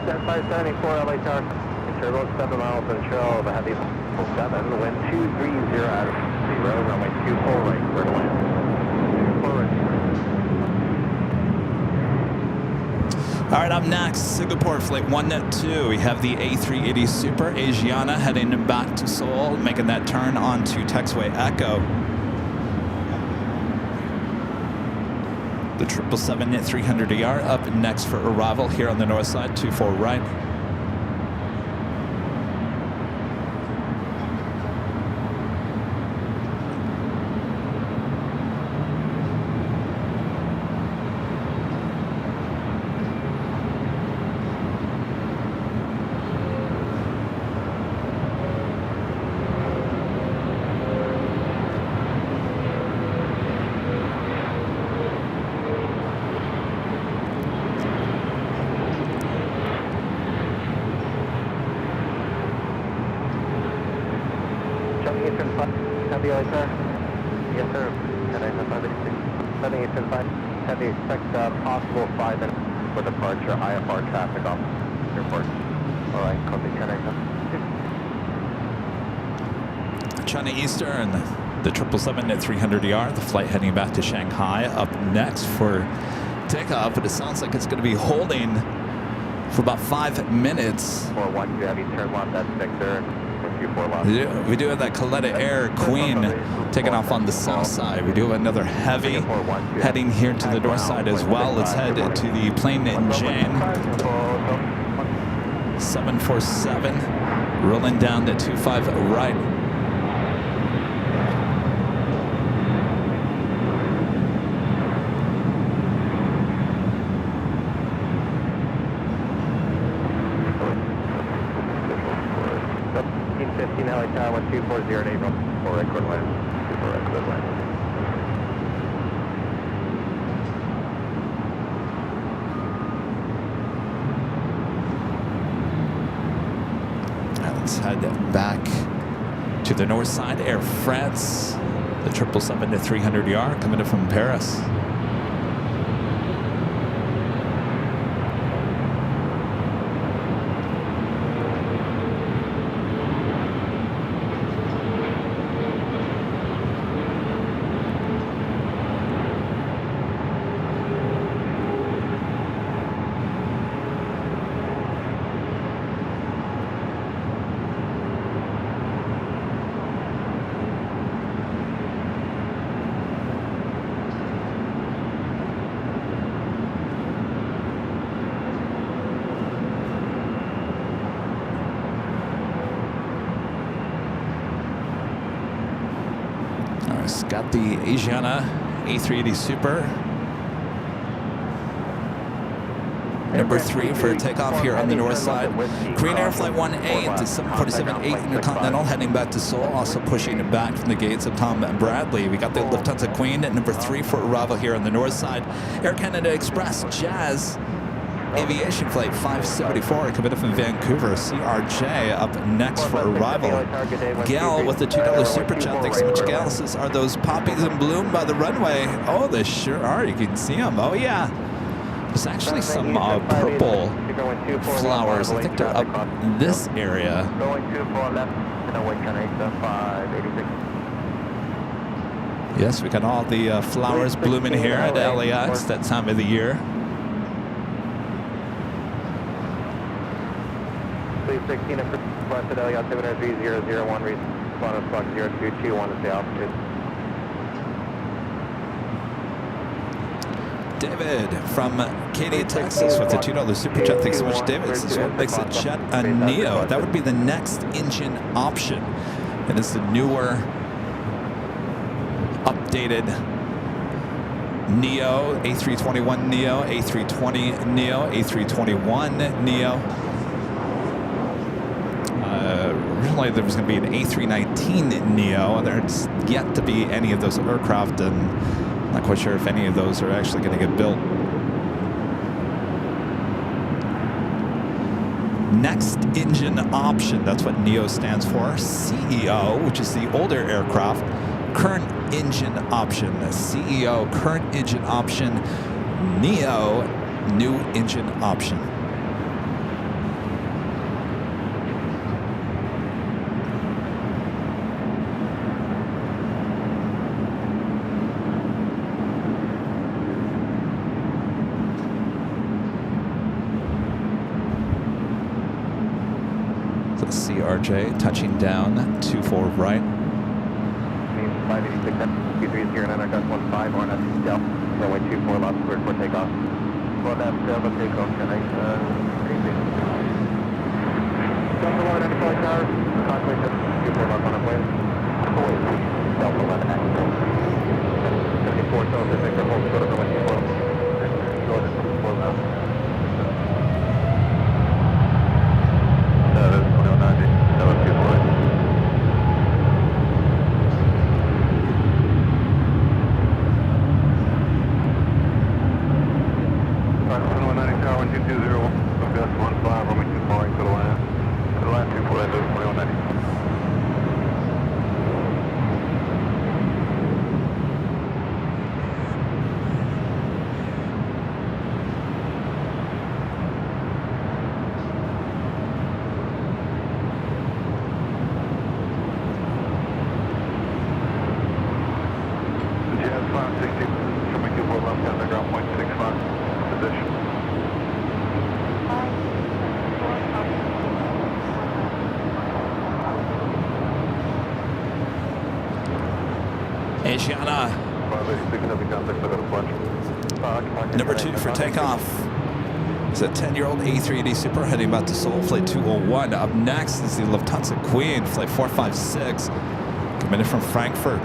Stand 574 LA Tower, turbo 7 miles in trail of a heavy 7, wind 230 out of 0, runway 24 right, clear to land. 24 right. All right, up next, Singapore Flight 192. We have the A380 Super Asiana heading back to Seoul, making that turn onto Taxiway Echo. The 777-300ER up next for arrival here on the north side, 24 right. Heavy LHR. Yes, sir. 7875. Heavy, expect possible 5 minutes for departure. IFR traffic off airport. All right, copy 10 China Eastern, the 777-300ER, the flight heading back to Shanghai, up next for takeoff, but it sounds like it's going to be holding for about 5 minutes. 41, you have you turn left, that's Victor. We do have that Coletta Air Queen taking off on the south side. We do have another heavy heading here to the north side as well. Let's head to the Plane Jane 747, rolling down to 25 right. LA Tower 1240 at April 4 right, quarter line. 24 right, quarter line. Let's head back to the north side. Air France, the 777-300ER coming in from Paris. got the Asiana A380 Super. Number 3 for a takeoff here on the north side. Korean Air Flight 1A to 747-8 Intercontinental heading back to Seoul, also pushing it back from the gates of Tom Bradley. We got the Lufthansa Queen at number 3 for arrival here on the north side. Air Canada Express Jazz Aviation Flight 574 coming up from Vancouver. CRJ up next for arrival. Gail with the $2 super chat. Thanks so much, Gail. Says, are those poppies in bloom by the runway? Oh, they sure are. You can see them. Oh, yeah. There's actually some purple flowers. I think they're up this area. Yes, we got all the flowers blooming here at LAX that time of the year. Please 16 and requested Elliott 703-001, respond to Squawk 0221 to the altitude. David from Katy, Texas with a $2 super chat. Thanks so much, David. This is what makes a jet a Neo. That would be the next engine option. And it's the newer, updated Neo, A321 Neo, A320 Neo, A321 Neo. Originally there was going to be an A319 Neo, and there's yet to be any of those aircraft, and I'm not quite sure if any of those are actually going to get built. Next engine option, that's what NEO stands for. CEO, which is the older aircraft. Current engine option. CEO, current engine option. NEO, new engine option. CRJ touching down 24 right. 586 Q30 9 15 on a Delta runway 24 left cleared for takeoff. For that Delta takeoff, can I Delta 11 and flight tower, contact 24 left on a plane. Delta 11 active. 74 Delta Victor, hold short of runway 24. Short of 24 left. That is 2090. That was 2 flight. Asiana. Number 2 for takeoff. It's a 10-year-old A380 Super heading back to Seoul, flight 201. Up next is the Lufthansa Queen, flight 456, coming in from Frankfurt.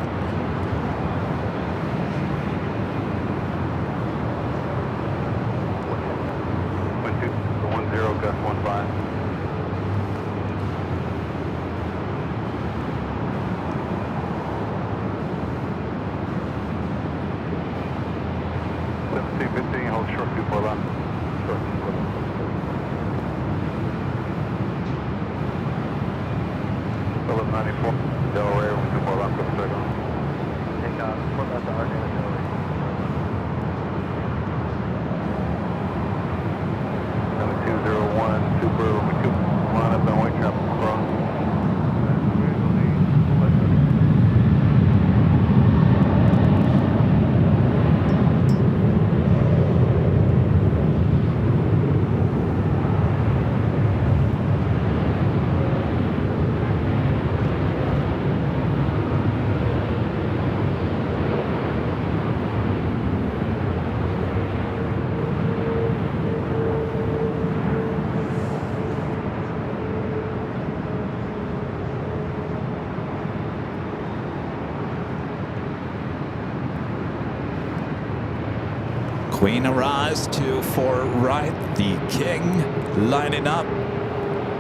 Queen arrives, 24 right. The King lining up,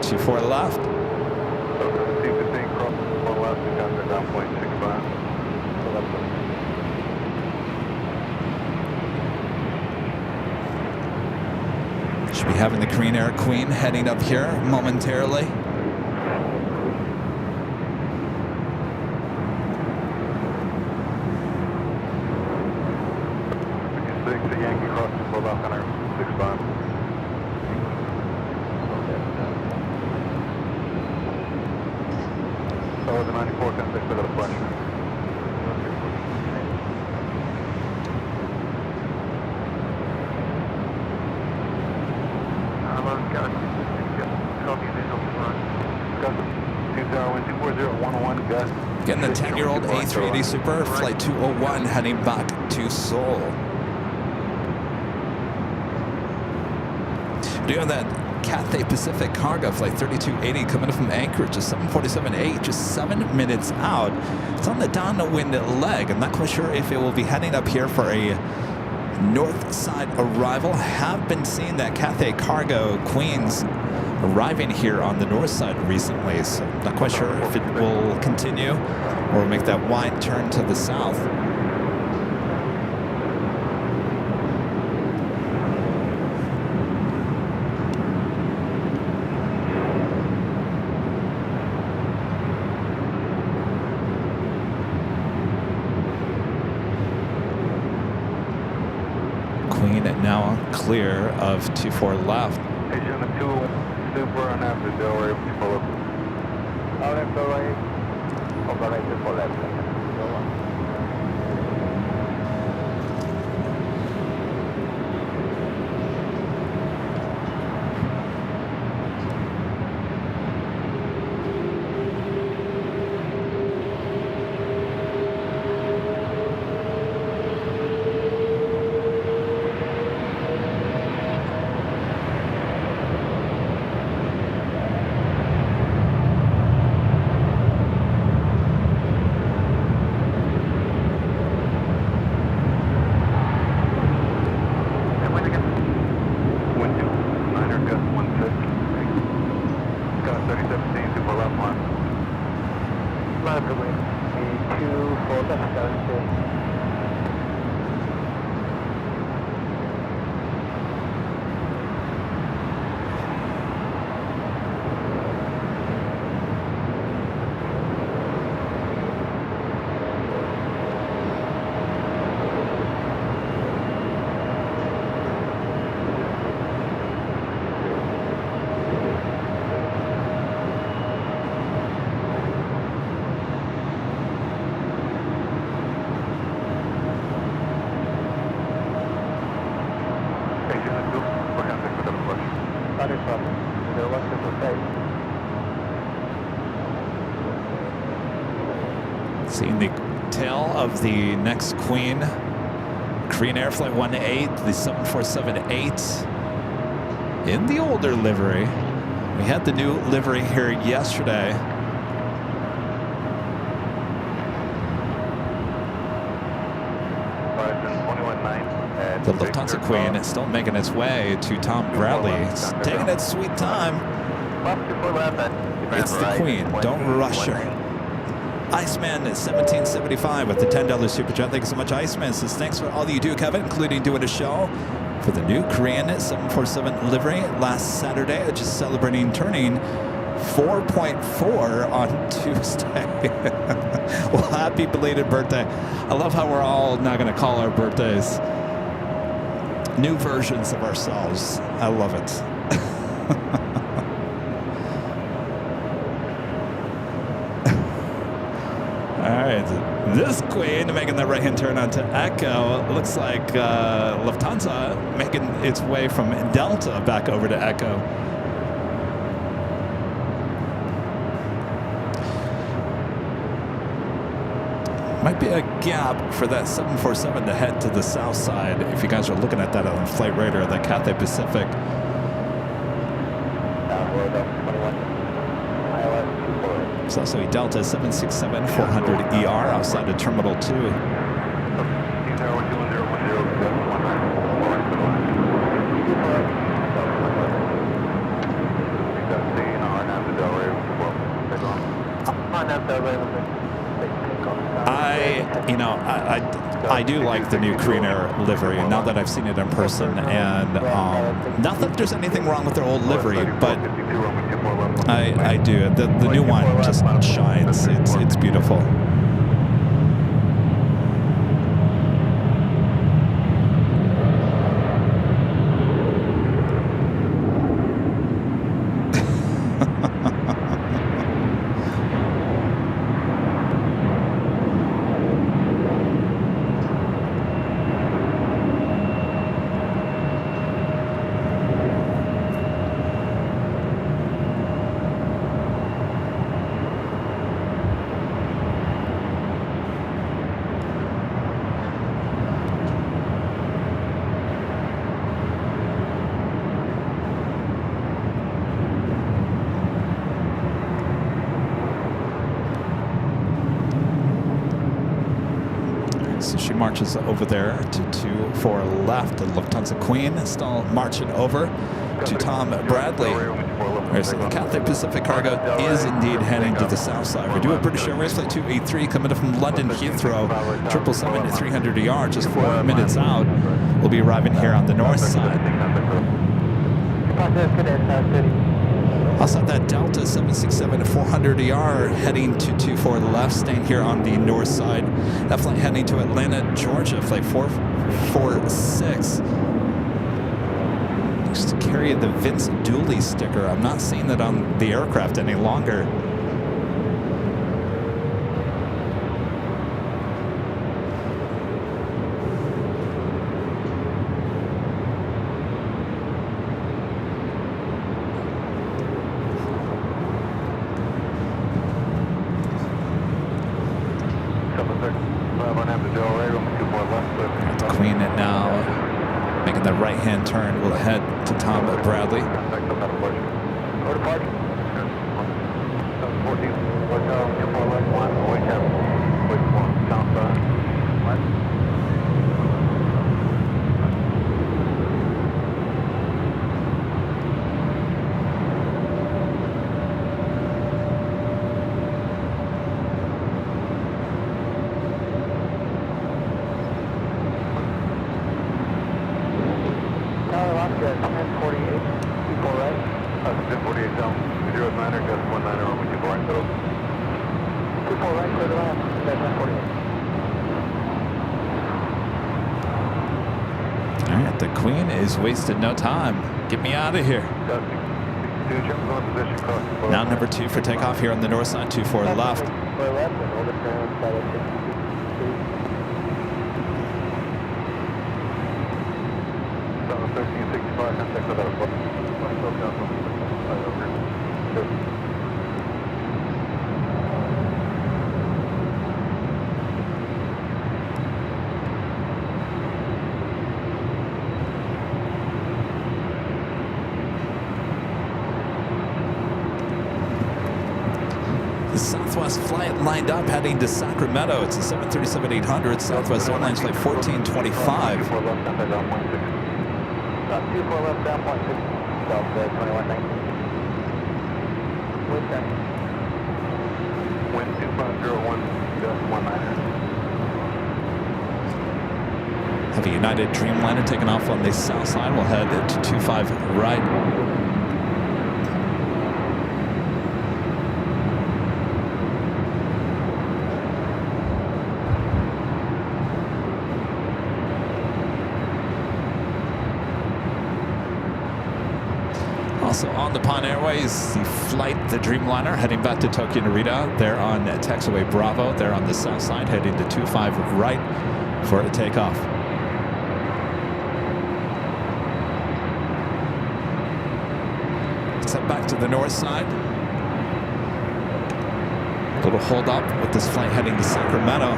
24 left. Should be having the Korean Air Queen heading up here momentarily. Getting the 10-year-old A380 Super, Flight 201, heading back to Seoul. Doing that Cathay Pacific Cargo Flight 3280 coming up from Anchorage, just 747-8, just 7 minutes out. It's on the downwind leg. I'm not quite sure if it will be heading up here for a north side arrival. I have been seeing that Cathay Cargo Queens arriving here on the north side recently, so I'm not quite sure if it will continue or make that wide turn to the south. Queen now clear of 24 left. Super on after Delaware, pull up. Out after right. Over right before left. Seeing the tail of the next Queen, Korean Air Flight 18, the 747-8 in the older livery. We had the new livery here yesterday. The Lufthansa Queen is still making its way to Tom Bradley. It's taking its sweet time. It's the Queen. Don't rush her. Iceman is 1775 with the $10 super chat. Thank you so much, Iceman. Says thanks for all that you do, Kevin, including doing a show for the new Korean 747 livery last Saturday, just celebrating turning 4.4 on Tuesday. Well, happy belated birthday. I love how we're all now going to call our birthdays new versions of ourselves. I love it. All right, this Queen making the right-hand turn onto Echo. It looks like Lufthansa making its way from Delta back over to Echo. Might be a gap for that 747 to head to the south side. If you guys are looking at that on Flight Radar, the Cathay Pacific. It's also a Delta 767-400ER outside of Terminal 2. I do like the new Korean Air livery, and now that I've seen it in person, and not that there's anything wrong with their old livery, but I do. The new one just shines. It's beautiful. So she marches over there to 24 left. The Lufthansa Queen still marching over to Tom Bradley. There's Cathay Pacific Cargo is indeed heading to the south side. We do have British Airways Flight 283 coming up from London Heathrow, 777-300ER, just 4 minutes out. We'll be arriving here on the north side. Also, that Delta 767-400ER heading to 24 left, staying here on the north side. That flight heading to Atlanta, Georgia, flight 446. Used to carry the Vince Dooley sticker. I'm not seeing that on the aircraft any longer. The Queen now making the right-hand turn. We'll head to Tom Bradley. Alright, the Queen is wasting no time. Get me out of here. Now number 2 for takeoff here on the north side, 24 left. Southwest flight lined up heading to Sacramento. It's a 737-800 Southwest Airlines flight 1425. Have a United Dreamliner taking off on the south side. We'll head to 25 right. Also on the Pan Airways, the flight, the Dreamliner, heading back to Tokyo Narita. They're on taxiway Bravo. They're on the south side, heading to 25 right for a takeoff. Let's head back to the north side. A little hold up with this flight heading to Sacramento.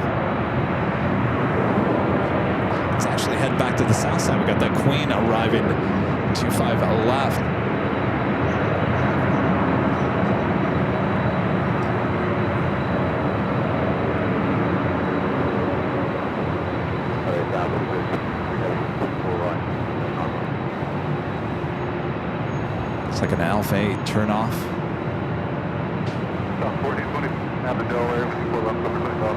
Let's actually head back to the south side. We got that Queen arriving 25 left. It's like an Alpha 8 turn off. have the Delaware, 24 left, over 25.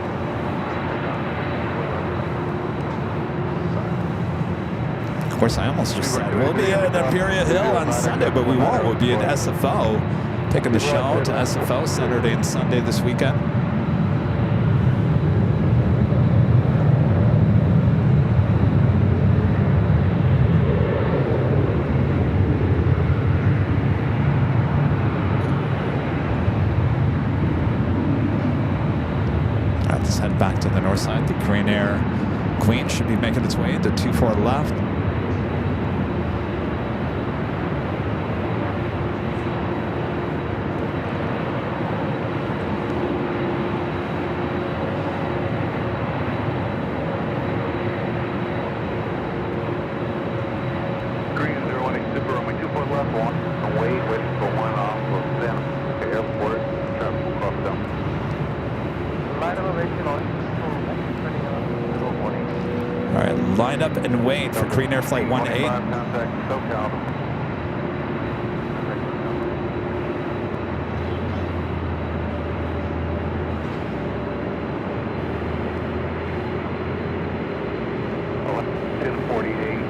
Of course, I almost just said we'll be at Imperial Hill on Sunday, but we won't. We'll be at SFO, taking the show to SFO Saturday and Sunday this weekend. All right, let's head back to the north side. The Korean Air Queen should be making its way into 24 left. Line up and wait for Korean Air Flight 18. Contact SoCal.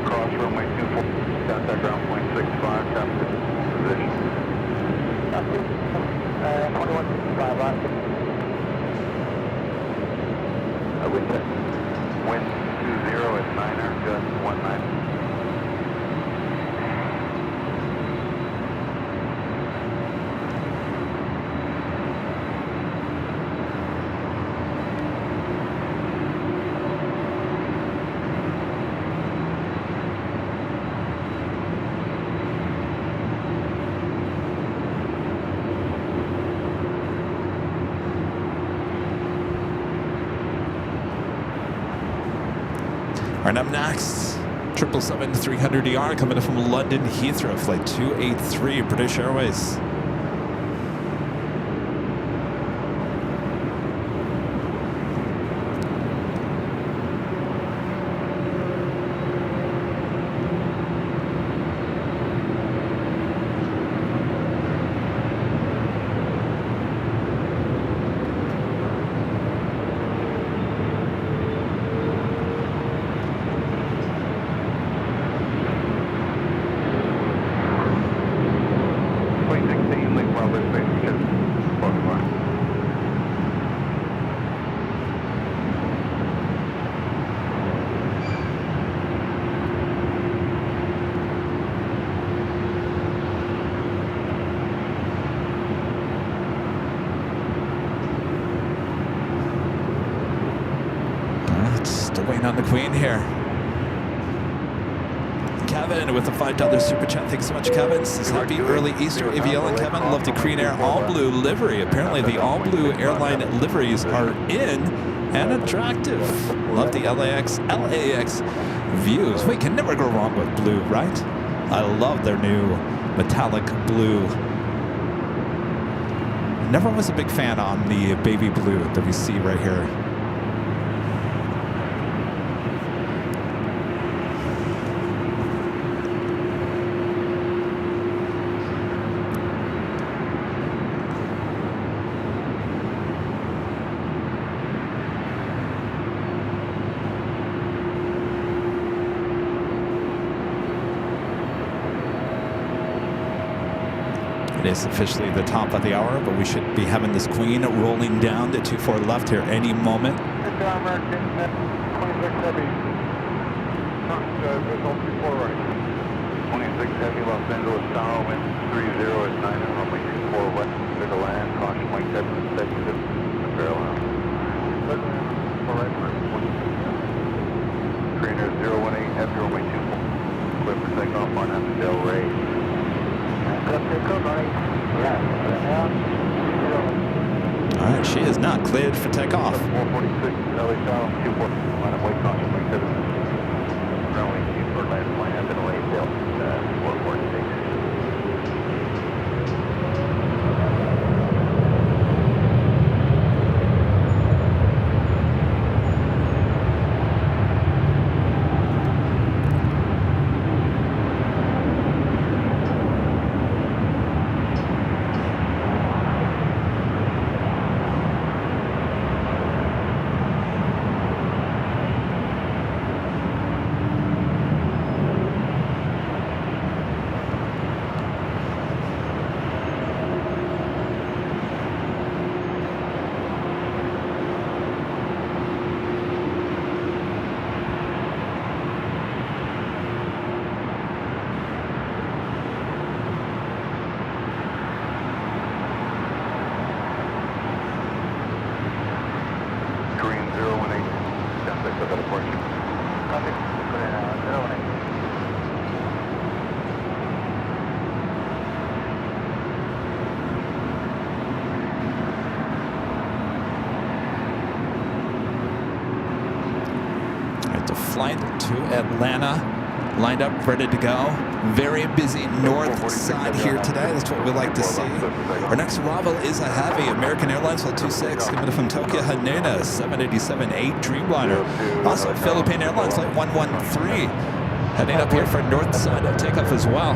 Cross runway 24, contact ground point 65, traffic position. 2165, wind check. Wind 20 at 9er, gust 19. All right, up next, 777-300ER coming in from London Heathrow, flight 283, British Airways. Still waiting on the Queen here. Kevin with the $5 super chat. Thanks so much, Kevin. Says happy early Easter, AVL and Kevin. Love the Korean Air all blue livery. Apparently the all blue airline liveries are in and attractive. Love the LAX views. We can never go wrong with blue, right? I love their new metallic blue. Never was a big fan on the baby blue that we see right here. It is officially the top of the hour, but we should be having this Queen rolling down to 24 left here any moment. 26 Heavy. Result 24 right. 26 Heavy, Los Angeles Tower, wind 30 at 9, runway 24 west, clear to land, caution Mike 7, executive, barrel out. Korean Air 018, Heavy, runway 24, clear for takeoff, Barnett, Del Rey. All right, she is not cleared for takeoff. 446, LA Tower, 24, line of weight caution, Mike 7, runway 24, land plane, up in Laydale, 446. The flight to Atlanta, lined up, ready to go. Very busy north side here today. That's what we like to see. Our next arrival is a heavy American Airlines Flight 26 coming from Tokyo Haneda 787-8 Dreamliner. Also Philippine Airlines Flight 113 heading up here for north side of takeoff as well.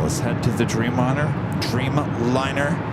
Let's head to the Dreamliner. Dreamliner.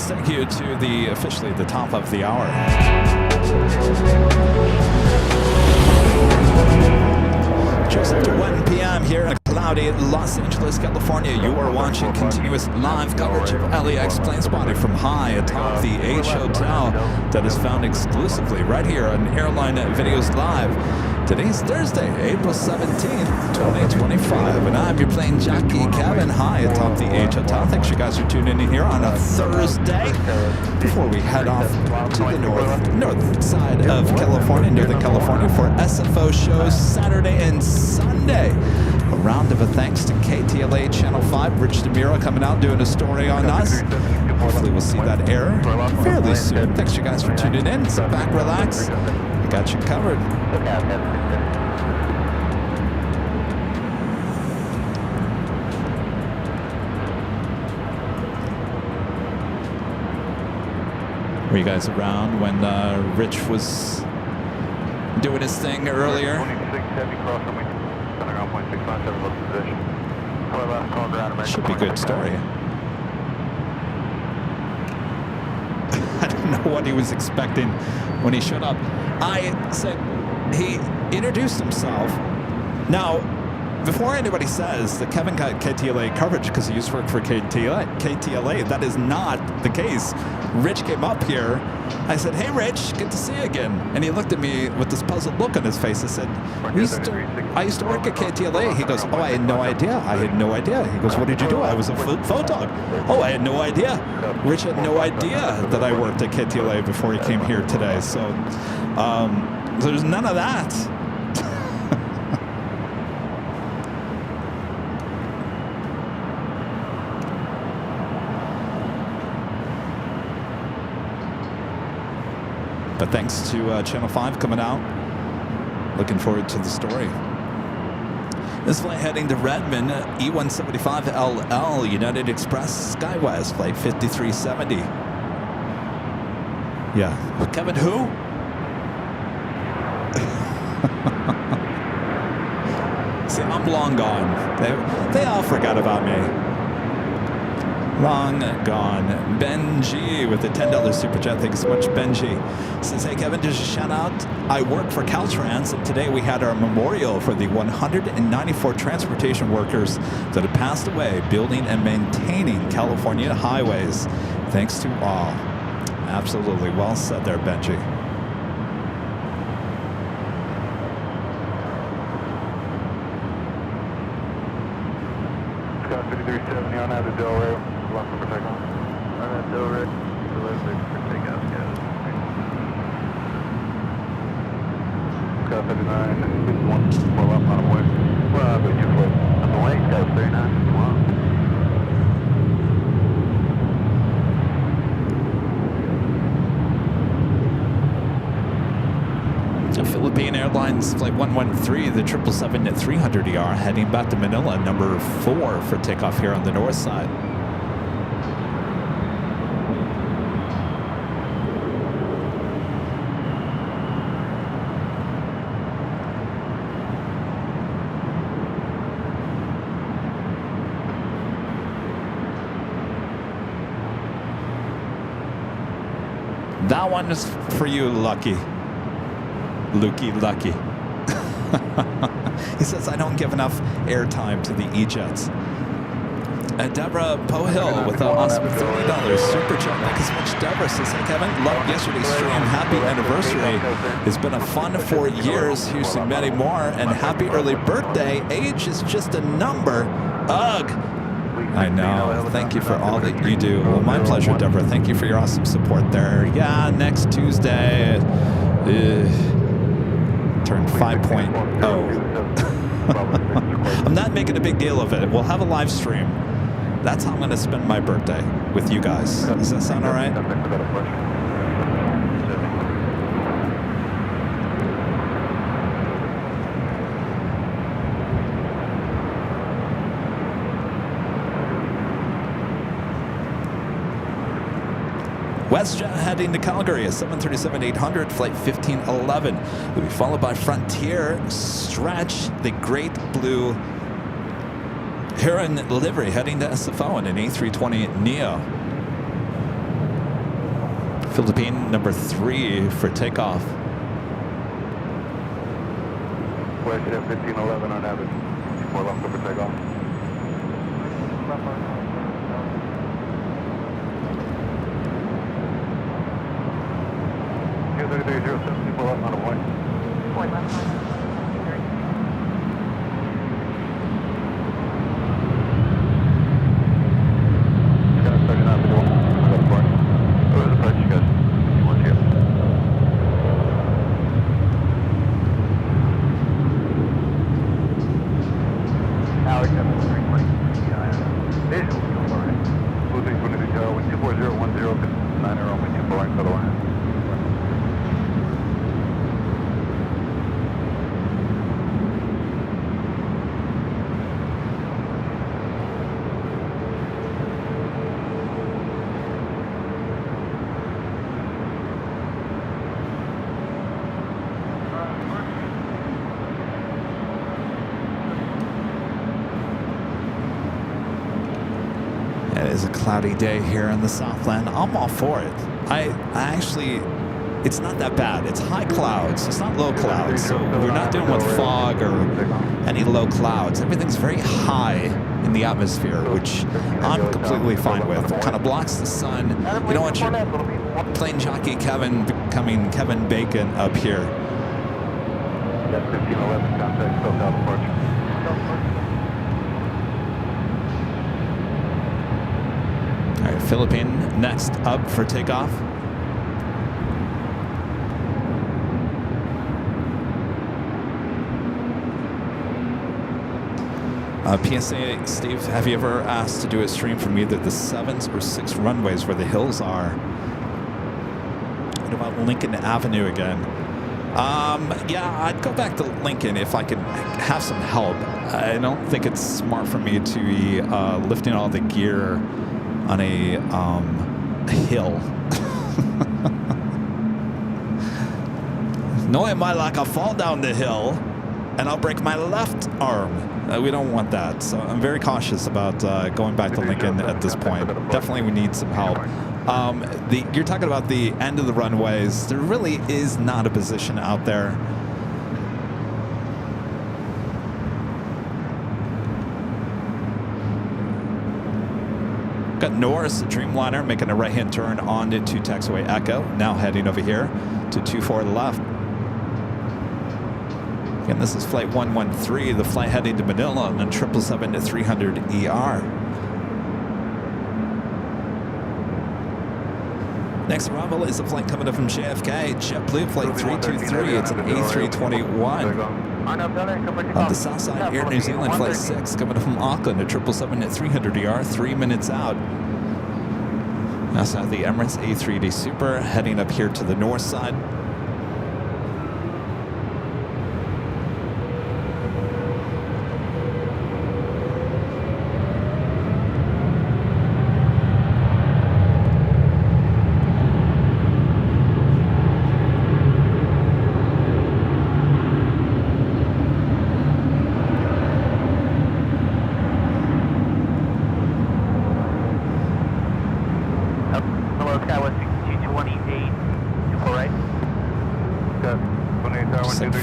Thank you to the officially the top of the hour. Just after 1 p.m. here in cloudy Los Angeles, California, you are watching continuous live coverage of LAX plane spotting from high atop the H Hotel that is found exclusively right here on Airline Videos Live. Today's Thursday, April 17th, 2025, and I'm your plane jockey, Kevin, high atop the H Hotel. Thanks you guys for tuning in here on a Thursday. Before we head off to the north side of California, Northern California, for SFO shows Saturday and Sunday. A round of a thanks to KTLA Channel 5, Rich DeMiro coming out doing a story on us. Hopefully we'll see that air fairly soon. Thanks you guys for tuning in. Sit back, relax. We got you covered. Were you guys around when Rich was doing his thing earlier? Should be a good story. I don't know what he was expecting when he showed up. I said he introduced himself. Now, before anybody says that Kevin got KTLA coverage because he used to work for KTLA, that is not the case. Rich came up here. I said, "Hey, Rich, good to see you again." And he looked at me with this puzzled look on his face. I said, I used to work at KTLA. He goes, "Oh, I had no idea. I had no idea." He goes, "What did you do?" "I was a photog." "Oh, I had no idea." Rich had no idea that I worked at KTLA before he came here today. So there's none of that. But thanks to Channel 5 coming out. Looking forward to the story. This flight heading to Redmond, E175LL, United Express SkyWest, flight 5370. Yeah. Kevin who? See, I'm long gone. They all forgot about me. Long gone. Benji with the $10 super chat. Thanks so much, Benji. Says, "Hey Kevin, just a shout out. I work for Caltrans, and today we had our memorial for the 194 transportation workers that have passed away building and maintaining California highways. Thanks to all." Absolutely. Well said there, Benji. Scott 5370 on out of Delray. Left for takeoff. On that Delray. Delivery for takeoff, Scott 59, 1 pull up on the way. Well, I'll go 2 foot. On the way, Scott 39. Wow. Philippine Airlines Flight 113, the 777-300ER, heading back to Manila, number 4 for takeoff here on the north side. That one is for you, Lucky. Lucky. He says, "I don't give enough airtime to the E-Jets." Deborah Pohill with an awesome $30 super chat. Thank you so much, Deborah. Says, "Hey Kevin, loved yesterday's stream. Happy anniversary. It's been a fun 4 years. Here's to many more. And happy early birthday. Age is just a number. Ugh." I know. Thank you for all that you do. Well, my pleasure, Deborah. Thank you for your awesome support there. Yeah, next Tuesday. Turn 5.0. I'm not making a big deal of it. We'll have a live stream. That's how I'm going to spend my birthday with you guys. Does that sound all right? WestJet heading to Calgary, a 737-800, flight 1511. Will be followed by Frontier Stretch, the Great Blue Heron livery, heading to SFO in an A320neo. Philippine number 3 for takeoff. WestJet 1511 on average. 4 left for takeoff. People up on a way. Point left line. Scott 39 for the 1. What was the approach, you guys? 1-2. Alex, 320. Visual, you're fine. Blue 320 to go. 24010, 9 air runway 24 right for the line. It is a cloudy day here in the Southland. I'm all for it. I actually it's not that bad. It's high clouds. It's not low clouds. So we're not dealing with fog or any low clouds. Everything's very high in the atmosphere, which I'm completely fine with. It kind of blocks the sun. You don't want your plane jockey Kevin becoming Kevin Bacon up here. That's 1511, contact SoCal departure. All right, Philippine next up for takeoff. PSA, Steve, have you ever asked to do a stream from either the 7s or 6 runways where the hills are? What about Lincoln Avenue again? Yeah, I'd go back to Lincoln if I could have some help. I don't think it's smart for me to be lifting all the gear on a hill. Knowing my luck, I'll fall down the hill and I'll break my left arm. We don't want that, so I'm very cautious about going back to Lincoln at this point. Definitely we need some help. You're talking about the end of the runways. There really is not a position out there. Got Norris, the Dreamliner, making a right-hand turn on into taxiway Echo. Now heading over here to 24 left. Again, this is flight 113, the flight heading to Manila on 777-300ER. Next arrival is a flight coming up from JFK, JetBlue flight 323. It's an A321. On the south side, Air New Zealand flight 6 coming up from Auckland at 777-300ER, 3 minutes out. We also have the Emirates A380 Super heading up here to the north side.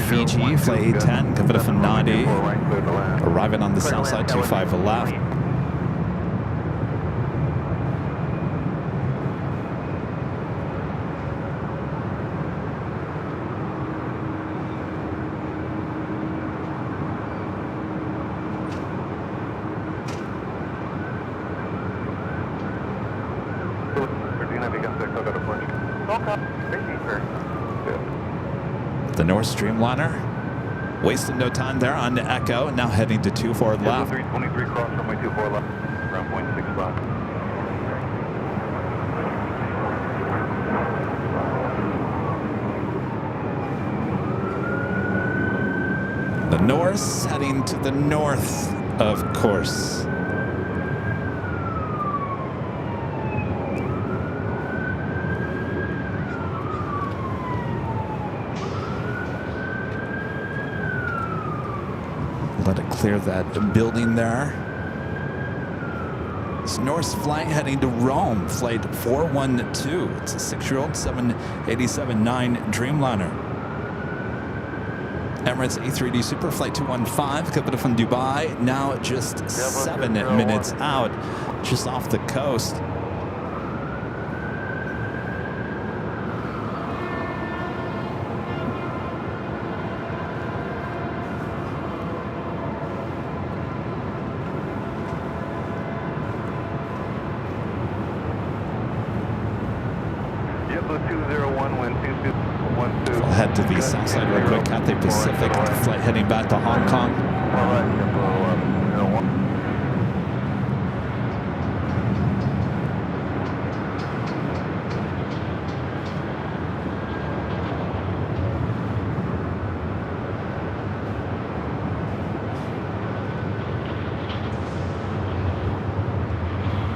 Fiji, flight 810, coming up from Nadi, arriving on the south side, 25 left. The North Streamliner, wasting no time there on the Echo, now heading to 24 left. 323 cross runway 24 left, ground point 65. The Norse heading to the north, of course. Let it clear that building there. It's Norse flight heading to Rome, flight 412. It's a 6-year-old 787-9 Dreamliner. Emirates A380 Super flight 215, coming from Dubai, now just 7 minutes out, just off the coast. Head to the south side real quick, Cathay Pacific flight heading back to Hong Kong.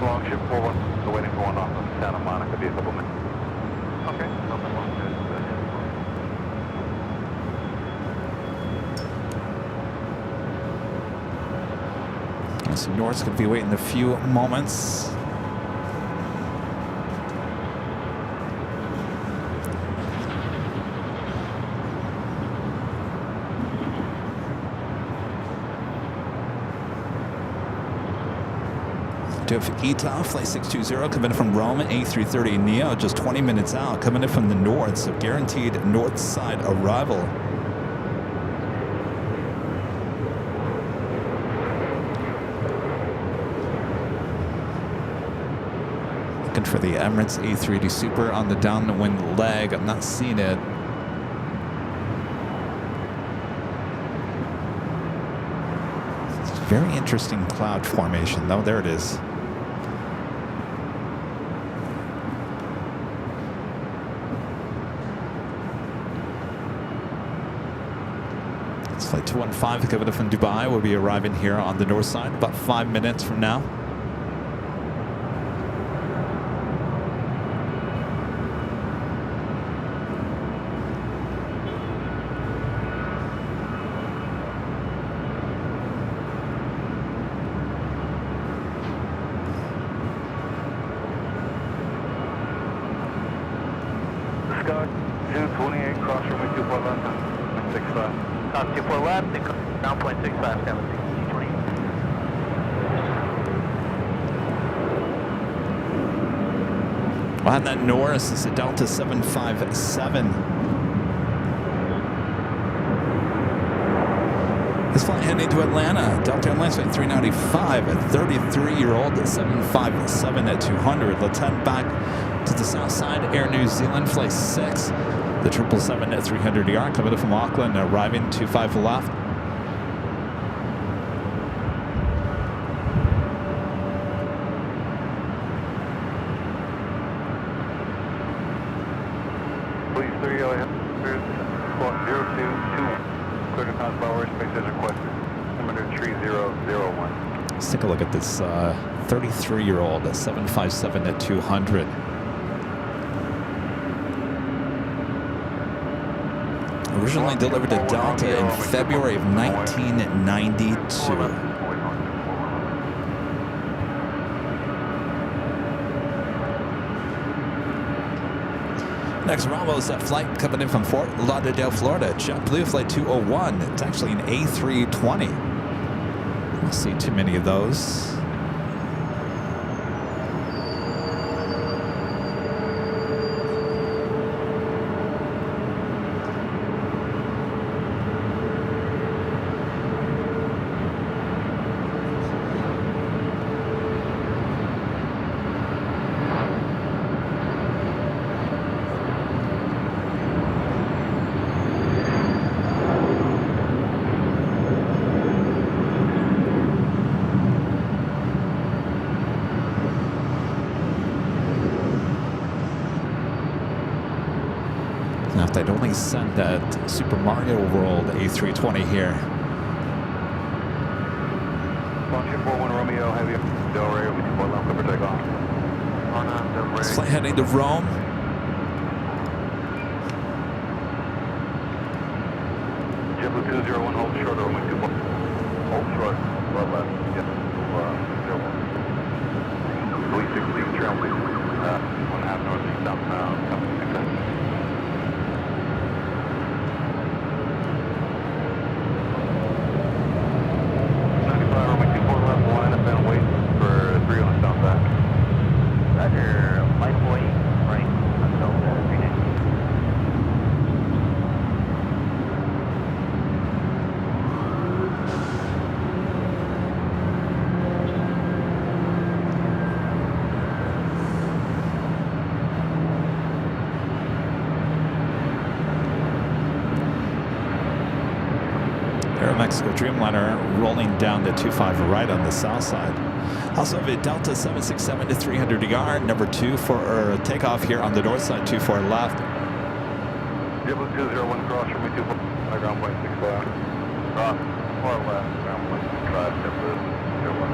Longship 41, so waiting for one off of Santa Monica, be a couple minutes. Okay, nothing wrong. So North's going to be waiting a few moments. Do have ETA, flight 620, coming in from Rome, A330 Neo, just 20 minutes out, coming in from the north, so guaranteed north side arrival. Looking for the Emirates A380 Super on the downwind leg. I'm not seeing it. Very interesting cloud formation, though. There it is. It's flight 215 coming from Dubai. We'll be arriving here on the north side about 5 minutes from now. Scott, 228, cross runway 24 left, 0.65. 24 left, now 0.65, down to 228. Behind that Norris is a Delta 757. This flight heading to Atlanta. Delta Airlines flight 395, a 33-year-old 757 at 200. Let's head back to the south side, Air New Zealand, flight 6. The 777 at 300 ER, coming in from Auckland, arriving 25 left. Please 3 squawk 022, clear to pass power space as requested. Number 3001. Let's take a look at this 33-year-old 757 at 200. Originally delivered to Delta in February of 1992. Next arrival is that flight coming in from Fort Lauderdale, Florida. JetBlue flight 201. It's actually an A320. I don't see too many of those. Now, if they'd only send that Super Mario World A320 here. Launch 41 Romeo, heavy Del Rey, with 4 left, cover takeoff. This flight heading to Rome. JetBlue 201, hold short, runway 24. Hold short, left, yes, 01. Fleet 16, trim, 1.5 northeast, southbound, coming 6. Mexico Dreamliner rolling down to 25 right on the south side. Also have a Delta 767 to 300 ER, number 2 for takeoff here on the north side, 24 left. JetBlue 201 cross from me 24, ground point 65. Cross 4 left, ground point 65, JetBlue 01.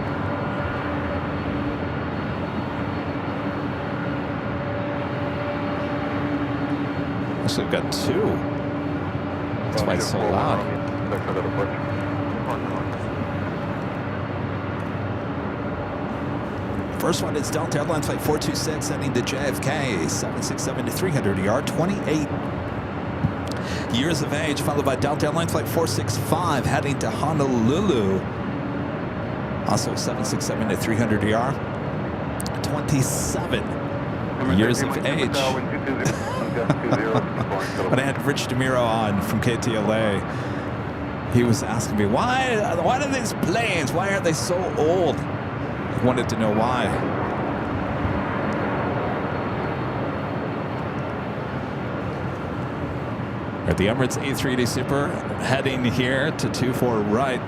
Actually, we've got 2. That's why it's so loud. First one is Delta Airlines flight 426 heading to JFK, 767 to 300 ER, 28 years of age, followed by Delta Airlines flight 465 heading to Honolulu, also 767 to 300 ER. 27 years of age. When I had Rich DeMiro on from KTLA, he was asking me, why are these planes, why are they so old? I wanted to know why. At the Emirates A380 Super, heading here to 24 right.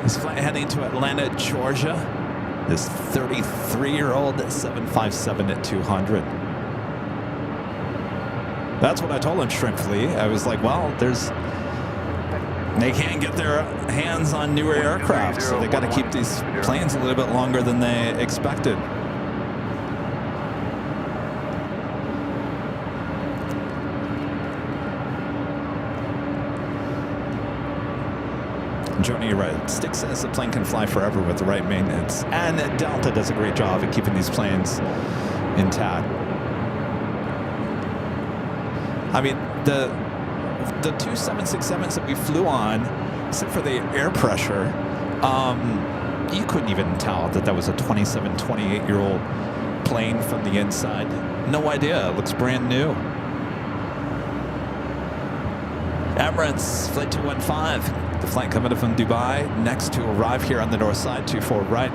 This flight heading to Atlanta, Georgia. This 33-year-old 757 at 200. That's what I told him, Shrimpfully. I was like, well, they can't get their hands on newer aircraft, so they got to keep these planes a little bit longer than they expected. Joni, you're right. Stick says the plane can fly forever with the right maintenance. And Delta does a great job at keeping these planes intact. I mean, the two 767s that we flew on, except for the air pressure, you couldn't even tell that was a 27, 28-year-old plane from the inside. No idea. It looks brand new. Emirates, Flight 215. The flight coming in from Dubai, next to arrive here on the north side, 24 right.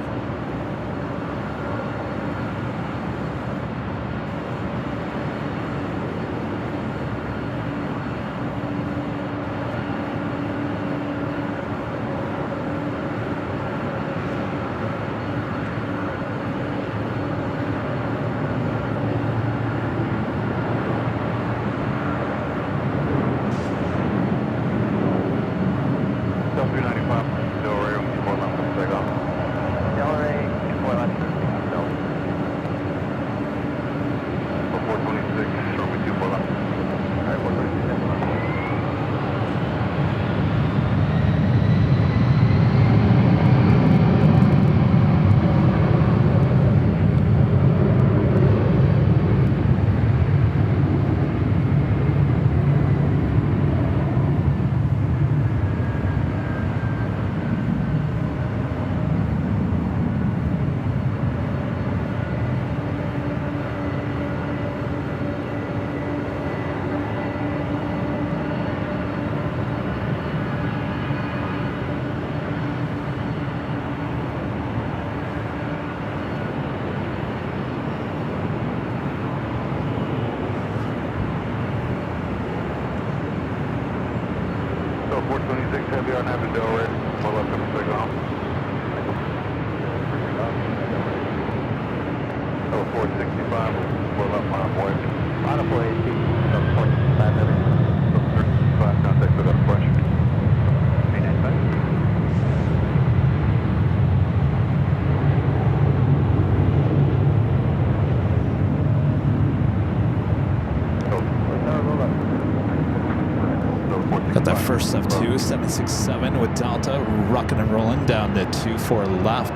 Got that first of two, 767 with Delta, rocking and rolling down to 24 left.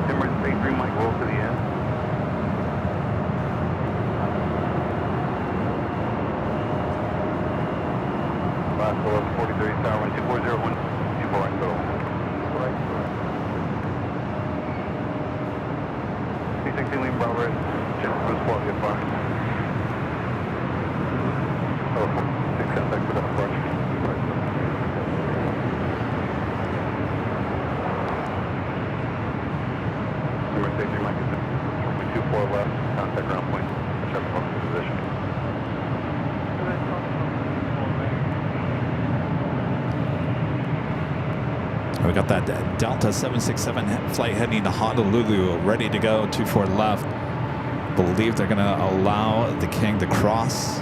Emirates A3 might roll to the end. Last 11:43, tower 2401, 24 right, go. C16 lean Bravo, General Cruise quality of fire. Oh, 6 contact with that approach. Emirates A3 might get 24 left, contact ground point, check the position. We got that Delta 767 flight heading to Honolulu, ready to go, 24 left. Believe they're going to allow the King to cross.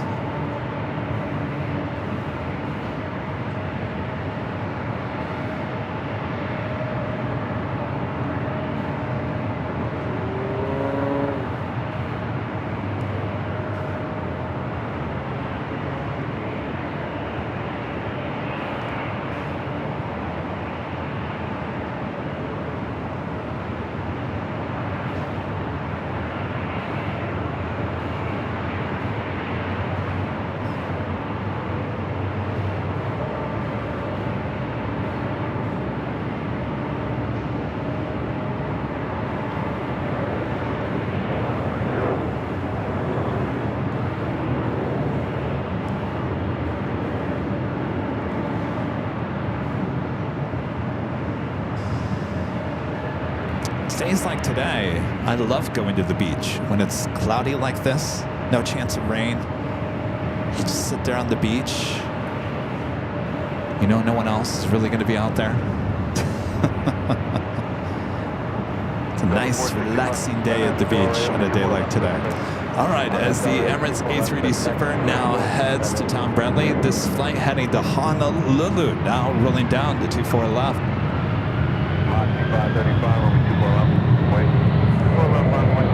days like today, I love going to the beach. When it's cloudy like this, no chance of rain, you just sit there on the beach. You know no one else is really going to be out there. It's a nice, relaxing day at the beach on a day like today. All right, as the Emirates A380 Super now heads to Tom Bradley, this flight heading to Honolulu, now rolling down to 24 left. 535, over 24 left. Wait. 24 left, wait.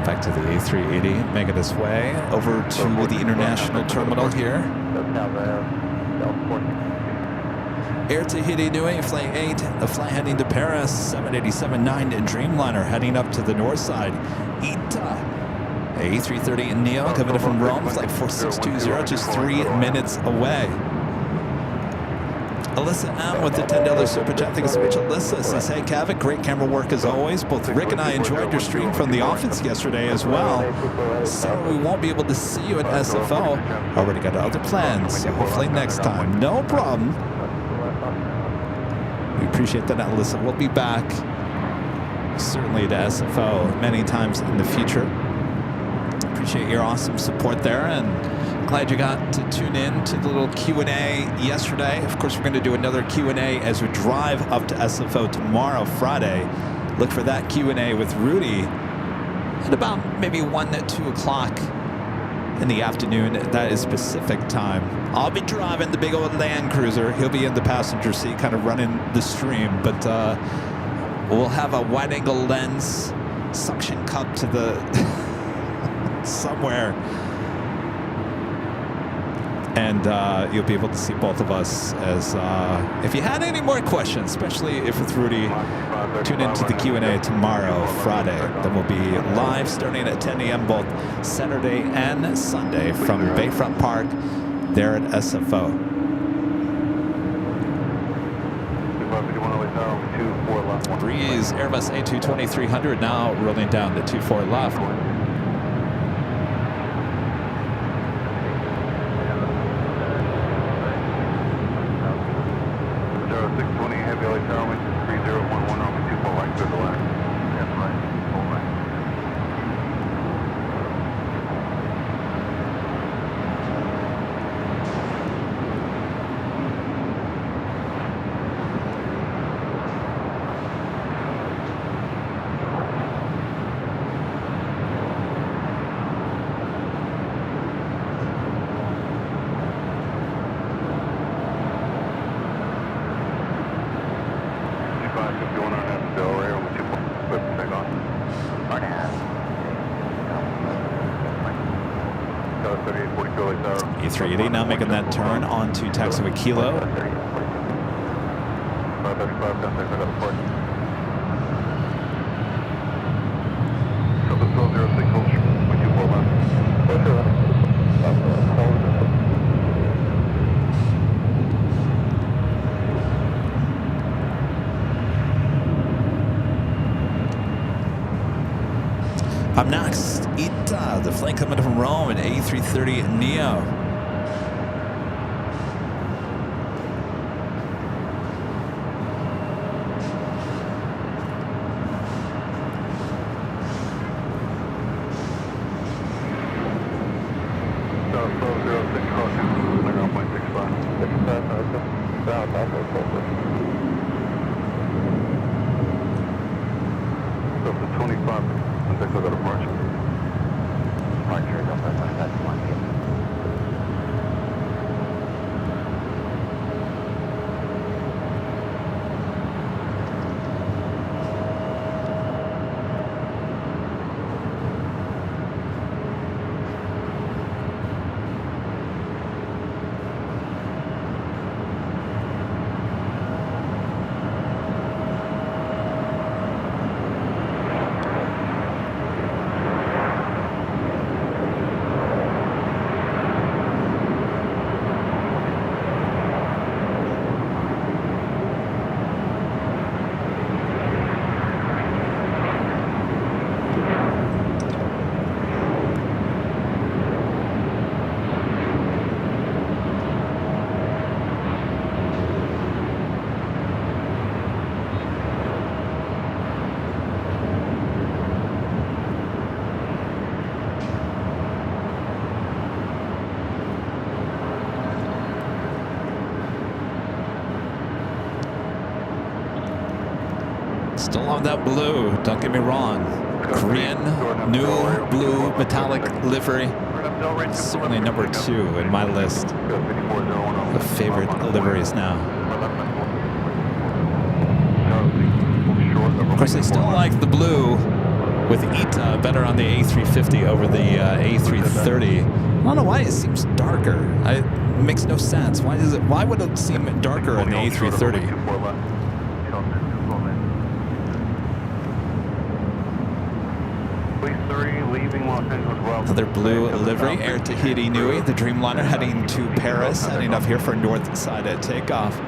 Back to the A380, making its way over to the international terminal here. Air Tahiti Nui, Flight 8, a flight heading to Paris, 787-9 Dreamliner heading up to the north side. ITA, A330 Neo coming in from Rome, Flight 4620, just 3 minutes away. Alyssa M with the $10 super chat. Thank you so much, Alyssa. Says, hey, Kevin, great camera work as always. Both Rick and I enjoyed your stream from the office yesterday as well. Sorry we won't be able to see you at SFO. Already got other plans, so hopefully next time. No problem. We appreciate that, Alyssa. We'll be back certainly to SFO many times in the future. Appreciate your awesome support there, and glad you got to tune in to the little Q&A yesterday. Of course, we're going to do another Q&A as we drive up to SFO tomorrow, Friday. Look for that Q&A with Rudy at about maybe 1 to 2 o'clock in the afternoon. That is Pacific time. I'll be driving the big old Land Cruiser. He'll be in the passenger seat, kind of running the stream. But we'll have a wide-angle lens suction cup to the somewhere. And you'll be able to see both of us as if you had any more questions, especially if with Rudy, tune into the Q&A tomorrow, Friday. Then we'll be live starting at 10 a.m. both Saturday and Sunday from Bayfront Park there at SFO. Breeze Airbus A220-300 now rolling down to 24 left. 620 heavy LA tower, wind 3011, runway 24 right to the left. That's right, hold right. A380 now making that turn onto taxiway Kilo. Up next, ITA, the flight coming from Rome, an A330 Neo. Still on that blue, don't get me wrong. Korean, new blue metallic livery. Certainly number 2 in my list of favorite liveries now. Of course, I still like the blue with ETA better on the A350 over the A330. I don't know why it seems darker. It makes no sense. Why would it seem darker on the A330? Another blue livery, Air Tahiti Nui, the Dreamliner heading to Paris, heading up here for north side at takeoff.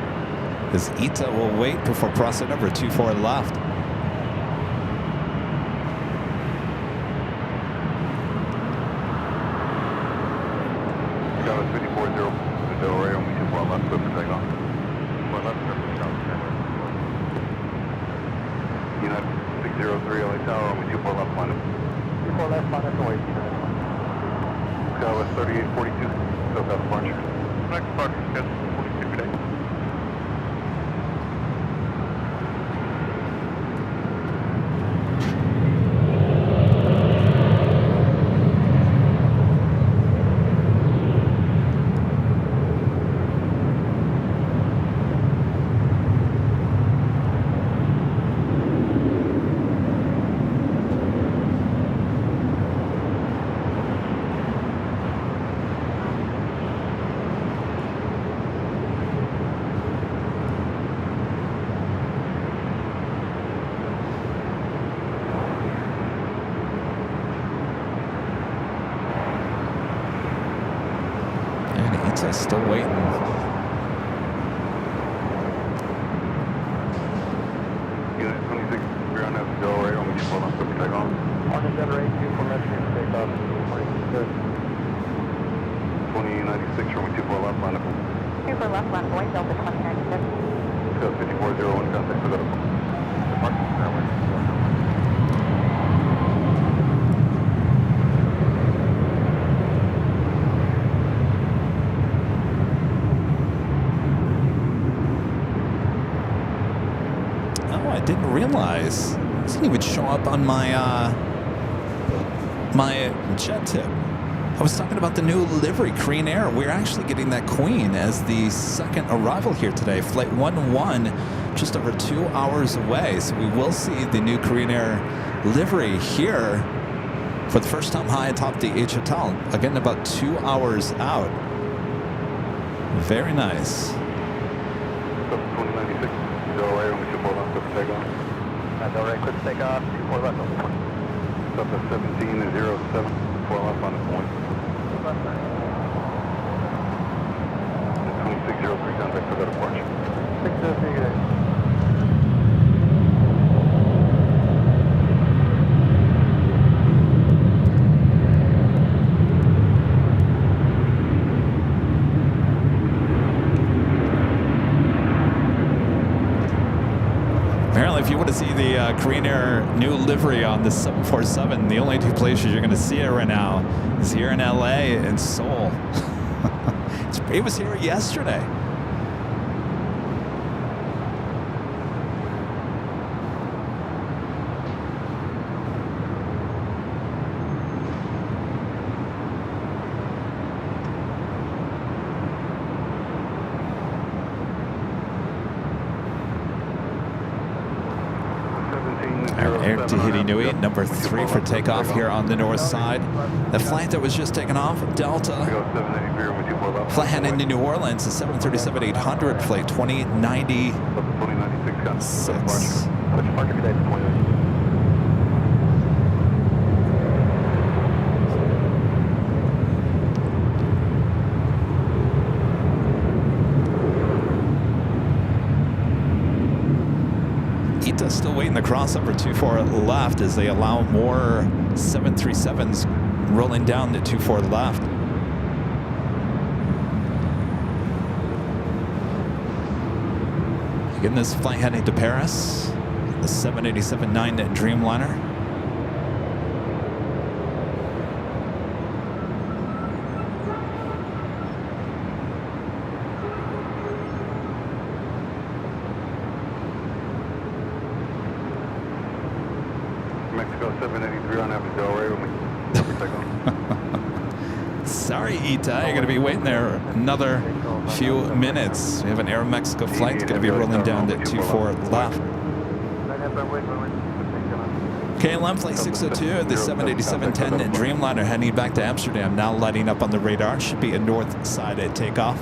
As ETA will wait before crossing over 24 left. Still waiting. Unit 26, we're on Delaware, on which pull up to take off. On the Delaware, 2 for rescue, take off. 2096, from which pull up on the 2 for left, left, Boeing, Delta 2096. 5401, contact for the departure. Didn't realize it didn't even show up on my my jet tip. I was talking about the new livery, Korean Air. We're actually getting that Queen as the second arrival here today. Flight 11, just over 2 hours away. So we will see the new Korean Air livery here for the first time high atop the H Hotel. Again, about 2 hours out. Very nice. 2096, Delaware, on which pull up to take off. Delaware, quick take off, 24 left on the point. Up to 1707, 4 left on the point. 2603, contact for the departure. 603. If you want to see the Korean Air new livery on the 747, the only 2 places you're going to see it right now is here in LA and Seoul. It was here yesterday. Air Tahiti Nui, number 3 for takeoff here on the north side. The flight that was just taken off, Delta, flight heading to New Orleans, the 737-800, flight 2096. Still waiting the crossover 24 left as they allow more 737s rolling down the 24 left. Again, this flight heading to Paris, the 787-9 Dreamliner. 783 on Avenue Delray when we take off. Sorry, Ita, you're going to be waiting there another few minutes. We have an Aeromexico flight going to be rolling down to 24 left. KLM Flight 602, the 787-10 Dreamliner heading back to Amsterdam, now lighting up on the radar. Should be a north side at takeoff.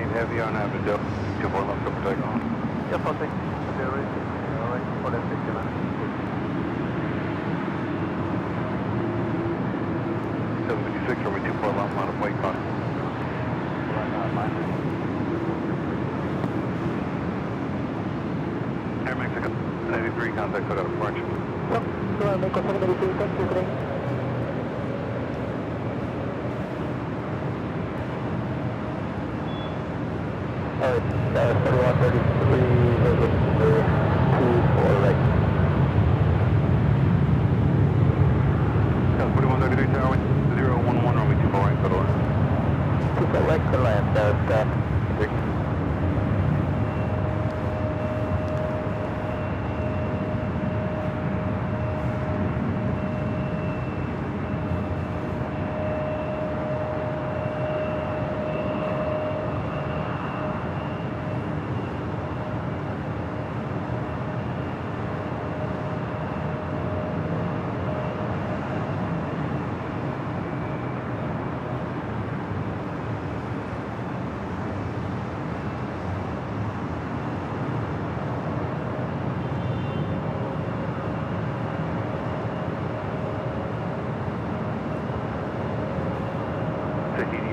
Heavy on Avenue Delray, 24 left up for takeoff. Yes, I'll take it. All right, for that 69. 756, runway 24 left, line of flight caution. Air Mexico 93, contact, I got a French. Yep, so I'll make a 783, thank you, today. Alright, 3133, 24 right. 4133, tower, 011, runway 24 right, for the land. 24 right, for the land,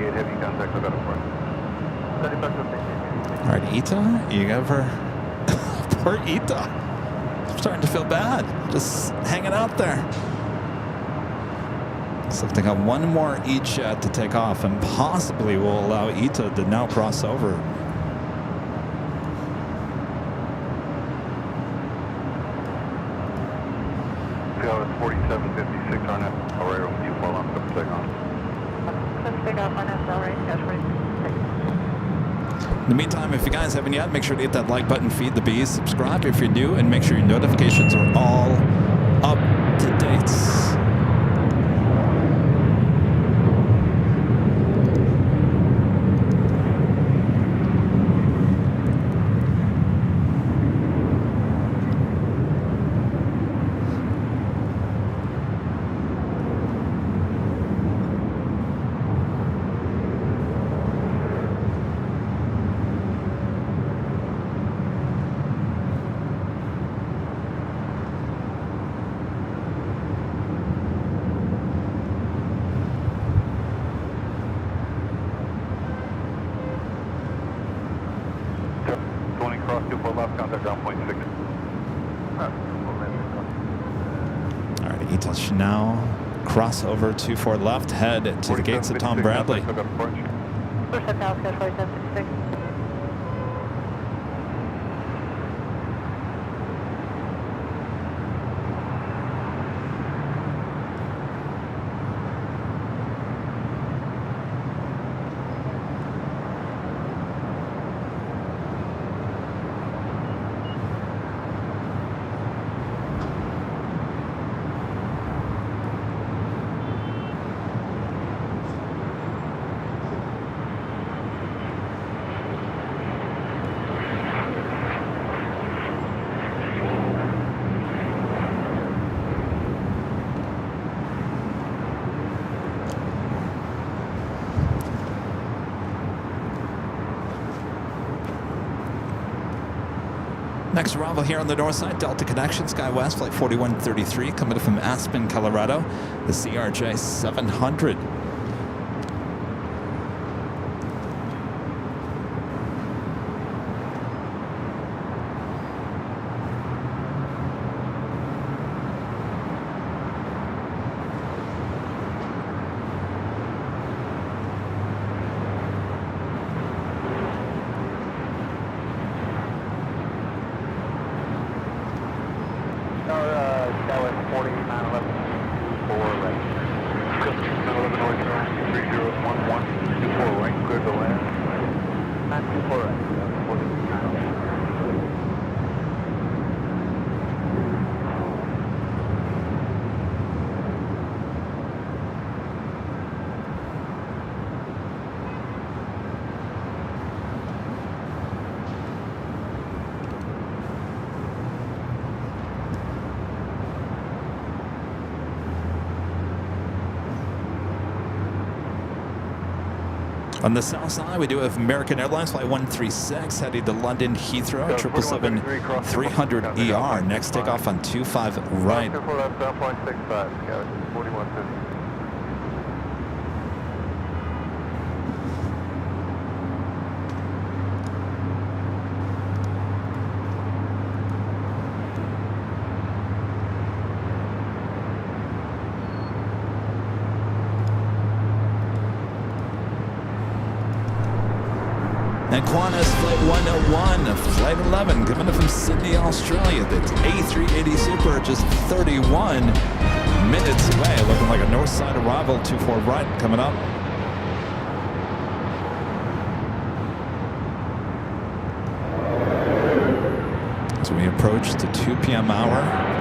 Heavy contact, I got a French. All right, Ita, you ever... Poor Ita. I'm starting to feel bad. Just hanging out there. So they got one more E-jet to take off and possibly will allow Ita to now cross over. Go at 4756 on that. All right, runway 24 left up for takeoff. In the meantime, if you guys haven't yet, make sure to hit that like button, feed the bees, subscribe if you're new, and make sure your notifications are all up to date. Now cross over 24 left, head to the gates of Tom Bradley. First at Dallas, 4756. Next arrival here on the north side, Delta Connection, SkyWest, flight 4133, coming from Aspen, Colorado, the CRJ 700. That was 4911 for right. 911 north, 3011, 24 right, clear to land. 924 right. 4911. On the south side, we do have American Airlines flight 136 heading to London Heathrow, 777-300ER. Next takeoff on 25 right. 7.65, 4150. And Qantas flight 101, flight 11, coming up from Sydney, Australia. That's A380 Super, just 31 minutes away. Looking like a north side arrival, 24 right, coming up. As we approach the 2 p.m. hour.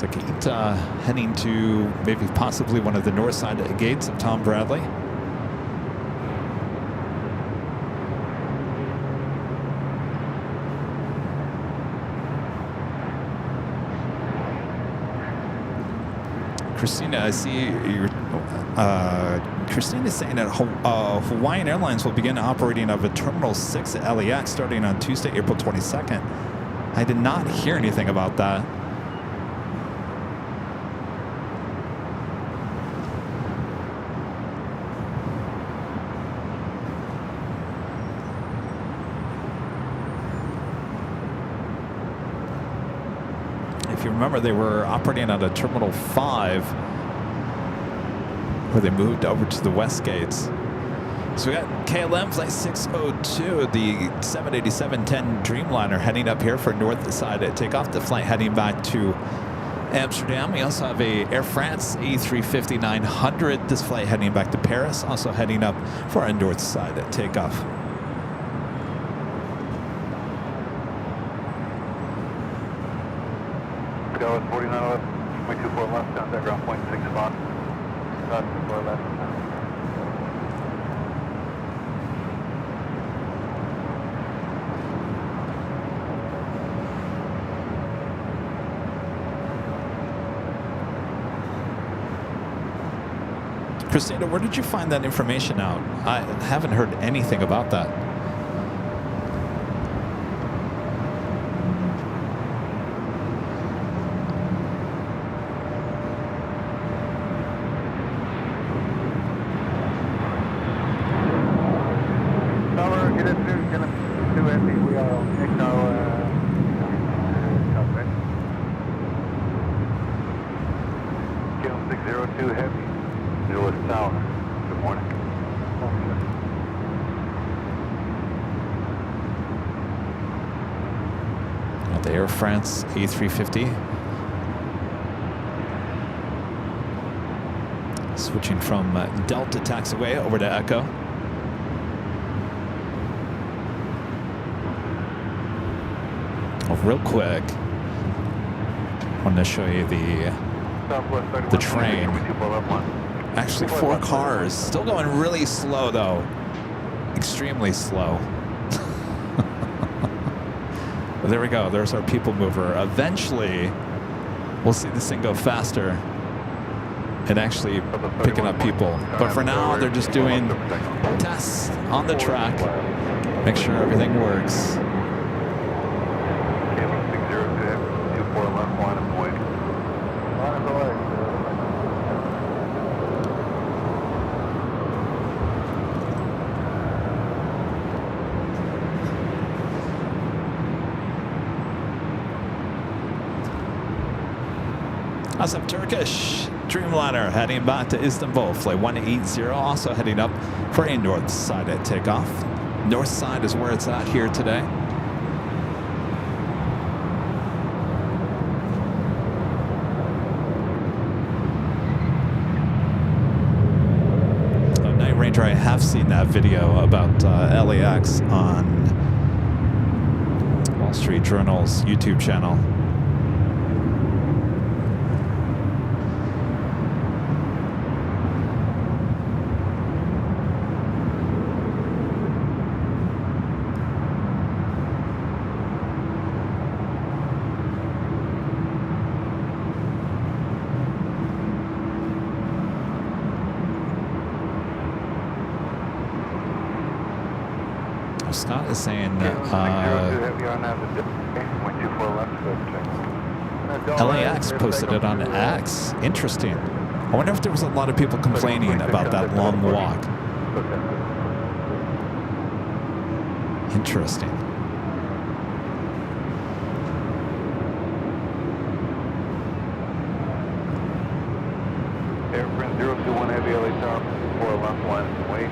Looks like it's heading to maybe possibly one of the north side gates of Tom Bradley. Christina, I see you're. Christina is saying that Hawaiian Airlines will begin operating out of Terminal 6 at LAX starting on Tuesday, April 22nd. I did not hear anything about that. If you remember, they were operating out of Terminal 5, where they moved over to the west gates. So we got KLM Flight 602, the 787-10 Dreamliner heading up here for north side at takeoff. The flight heading back to Amsterdam. We also have a Air France A350-900. This flight heading back to Paris, also heading up for our north side at takeoff. Go with 4911, 24 left, contact ground point 6 spot. 24 left. Christina, where did you find that information out? I haven't heard anything about that. The Air France A350. Switching from Delta taxiway over to Echo. Oh, real quick. wanted to show you the train. Actually, 4 cars. Still going really slow, though. Extremely slow. But there we go. There's our people mover. Eventually, we'll see this thing go faster and actually picking up people. But for now, they're just doing tests on the track. Make sure everything works. Awesome. Turkish Dreamliner heading back to Istanbul. Flight 180 also heading up for a north side at takeoff. North side is where it's at here today. Night Ranger, I have seen that video about LAX on Wall Street Journal's YouTube channel. Scott is saying LAX posted it on X. Interesting. I wonder if there was a lot of people complaining about that long walk. Interesting. Airframe 021 Heavy LA Tower, 4 left line, wait.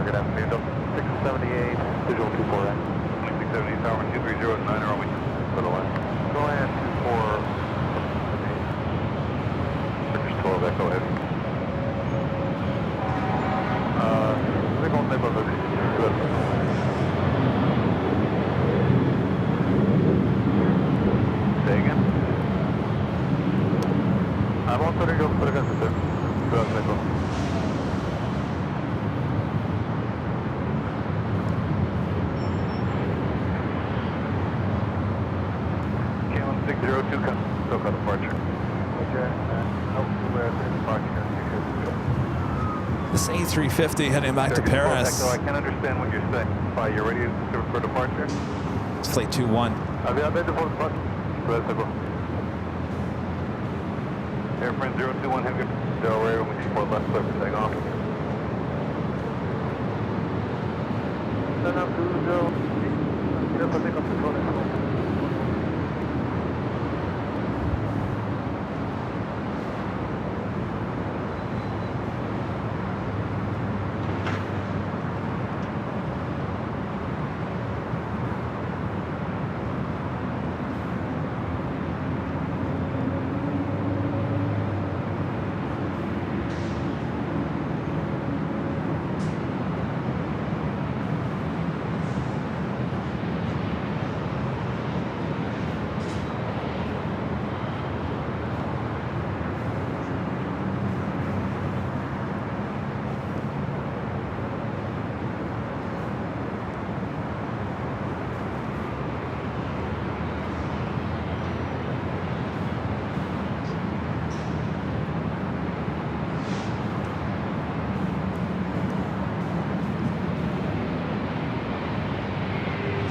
Good afternoon, 678, visual 24X. 678, tower 230, 9 are we for the line. Go ahead, 24. Turkish 12, Echo Heavy. They're going neighborhood. Say again? I'm on Twitter, go for the gun, sir. This A350 heading back to Paris. I can understand what you're saying. You're ready for departure? It's flight 21. Airframe 021 Heavy Delaware, when you left, clear for takeoff.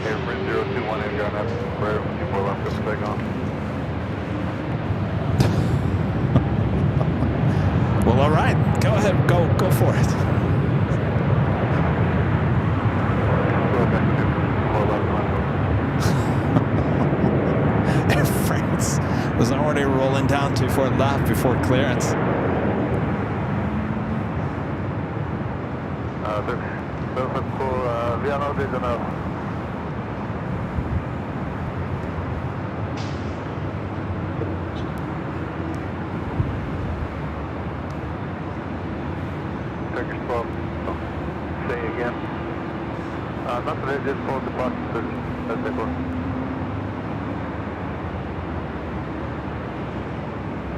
Airframe 021 Heavy on that, right, when you left, clear for takeoff. Well, all right. Go ahead. Go for it. Was already rolling down 24 left before clearance. Turkish 12, say again. Not that I did pull the bus, that's it.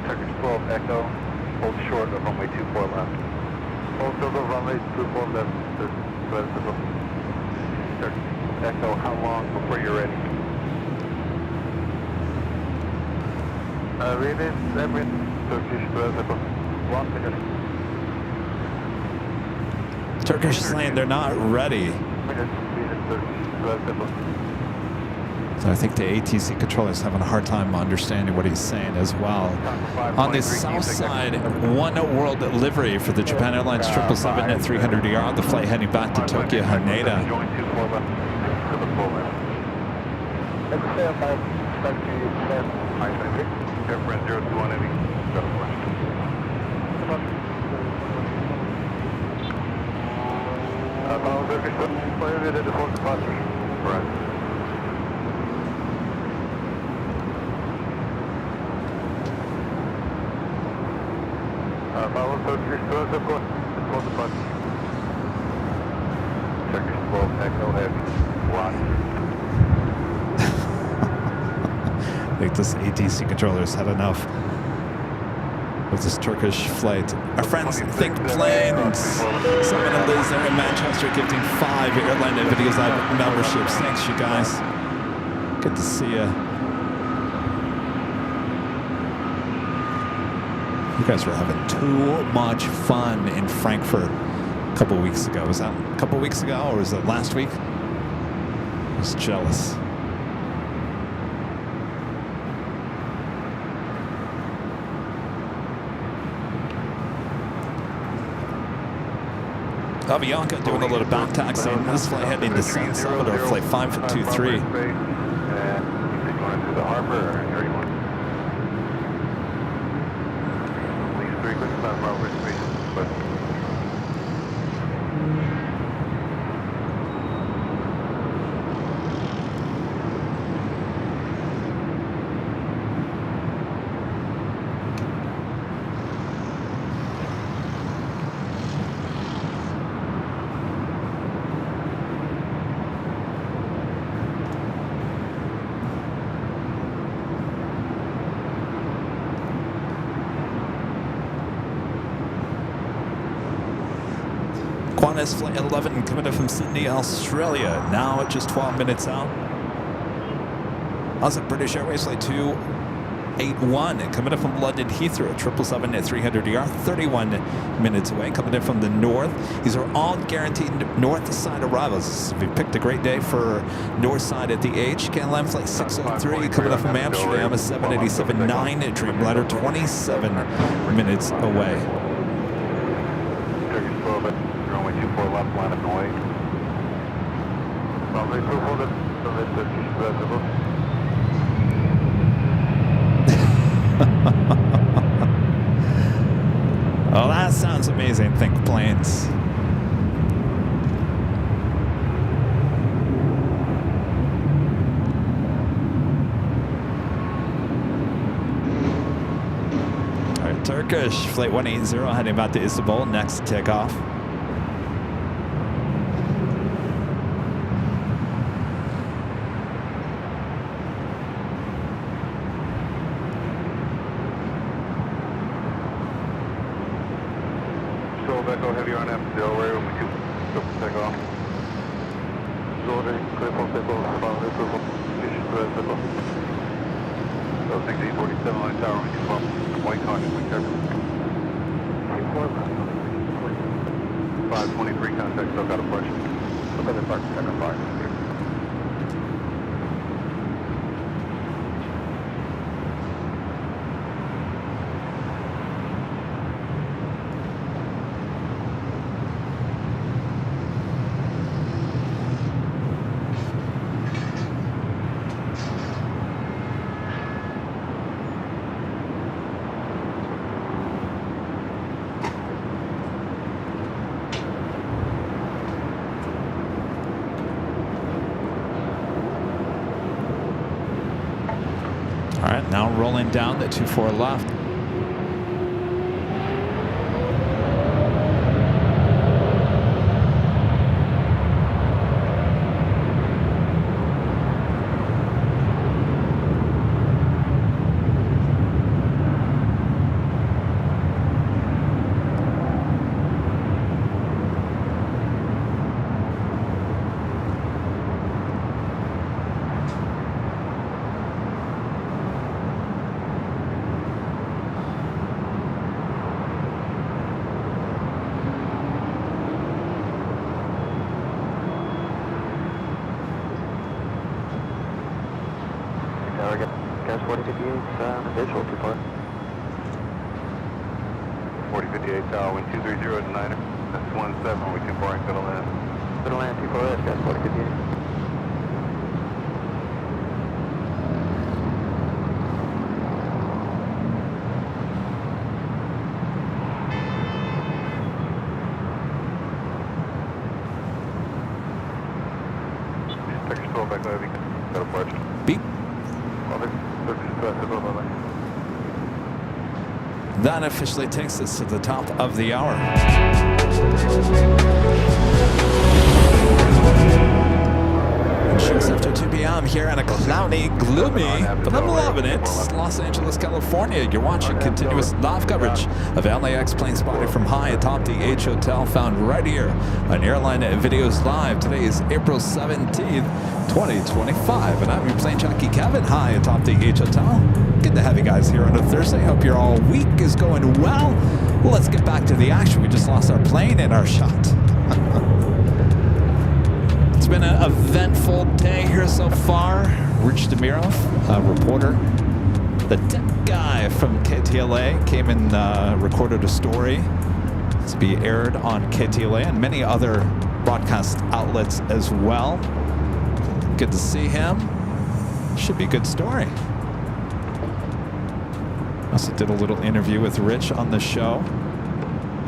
Turkish 12, Echo, hold short of runway 24 left. Hold short of runway 24 left, Turkish Echo, how long before you're ready? Read every Turkish 12, 1 minute. Turkish is saying they're not ready. So I think the ATC controller is having a hard time understanding what he's saying as well. On the south side, One World livery for the Japan Airlines 777 at 300ER on the flight heading back to Tokyo Haneda. I think this ATC controller's had enough of this Turkish flight. Our friends Think Planes, Simon and Liz there in Manchester gifting 5 Airline and Videos Live memberships. Thanks, you guys. Good to see you. You guys were having too much fun in Frankfurt a couple weeks ago. Was that a couple weeks ago or was it last week? I was jealous. Avianca doing a little back taxiing. This flight heading to San Salvador, flight 523. And going to the harbor, or you want? Please frequent, not harbor space, but. Qantas Flight 11 coming from Sydney, Australia. Now at just 12 minutes out. Also British Airways Flight 281 coming in from London Heathrow, 777 at 300ER, 31 minutes away. Coming in from the north. These are all guaranteed north side arrivals. We picked a great day for north side at the H. KLM Flight 603 coming up from Amsterdam, a 787-9 Dreamliner, 27 minutes away. Turkish 12 at runway 24 left, line of noise. Runway 24 left, Turkish 12. Oh, that sounds amazing. Think Planes. All right, Turkish Flight 180 heading back to Istanbul. Next takeoff. Echo heavy on M, Delaware, we can take off. Zolder, clear full circle, follow the circle, finish the circle. So 1647 line tower, we can bump, white caution, we check. 523 contact, still got a push. Look at the park, second park. All right, now rolling down the 24 left. Gas 4058, visual, 2 far. 4058, tower, wind 230 to 9er. That's 17, we 2 far, and gonna land. Gonna land, 2 far, gas 4058. Back over, got a porch. Beep. That officially takes us to the top of the hour. Just after 2 p.m. here on a cloudy, gloomy, but I'm loving it, Los Angeles, California. You're watching continuous live coverage of LAX plane spotting from high atop the H Hotel, found right here on Airline Videos Live. Today is April 17th, 2025, and I'm your Plane Jockey Kevin, high atop the H Hotel. Good to have you guys here on a Thursday. Hope your all week is going well. Well, let's get back to the action. We just lost our plane and our shot. It's been an eventful day here so far. Rich Demirov, reporter, the tech guy from KTLA, came and recorded a story to be aired on KTLA and many other broadcast outlets as well. Good to see him. Should be a good story. Also did a little interview with Rich on the show.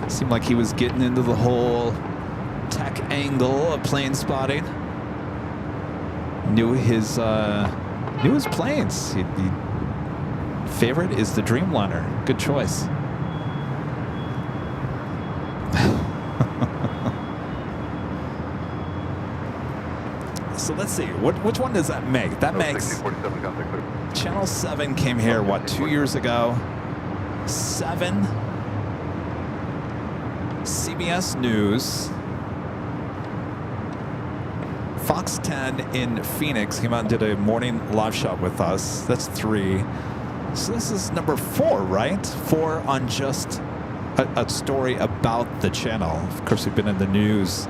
Seemed like he was getting into the whole tech angle of plane spotting. Knew his planes. He favorite is the Dreamliner. Good choice. So let's see. Which one does that make? That makes Channel 7 came here, what, 2 years ago? 7. CBS News. Fox 10 in Phoenix came out and did a morning live shot with us. That's 3. So this is number 4, right? 4 on just a story about the channel. Of course, we've been in the news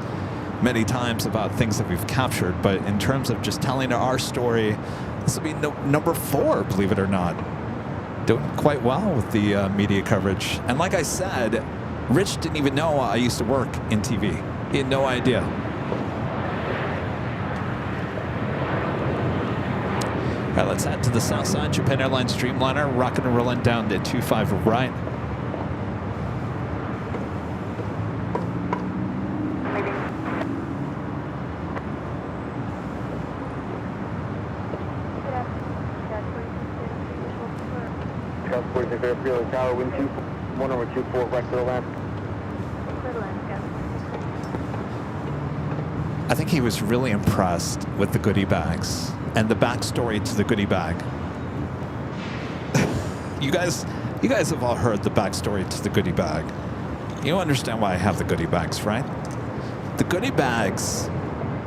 many times about things that we've captured, but in terms of just telling our story, this will be number 4, believe it or not. Doing quite well with the media coverage. And like I said, Rich didn't even know I used to work in TV. He had no idea. All right, let's head to the south side. Japan Airlines Dreamliner, rocking and rolling down to 25 right. Tower, wind 1 over 24, right to the left. I think he was really impressed with the goodie bags and the backstory to the goodie bag. You guys have all heard the backstory to the goodie bag. You understand why I have the goodie bags, right? The goodie bags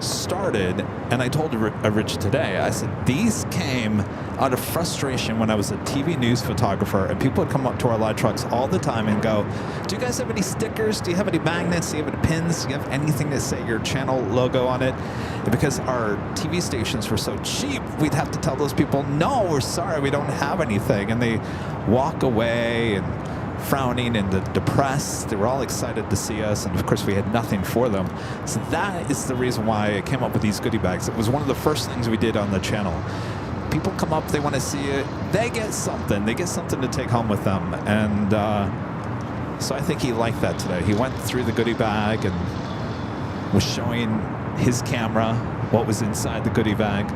started, and I told Rich today, I said, these came out of frustration when I was a TV news photographer, and people would come up to our live trucks all the time and go, do you guys have any stickers? Do you have any magnets? Do you have any pins? Do you have anything to say your channel logo on it? And because our TV stations were so cheap, we'd have to tell those people, no, we're sorry, we don't have anything. And they walk away and frowning and depressed. They were all excited to see us, and of course we had nothing for them. So that is the reason why I came up with these goodie bags. It was one of the first things we did on the channel. People come up, they want to see it, they get something to take home with them. And so I think he liked that today. He went through the goodie bag and was showing his camera what was inside the goodie bag.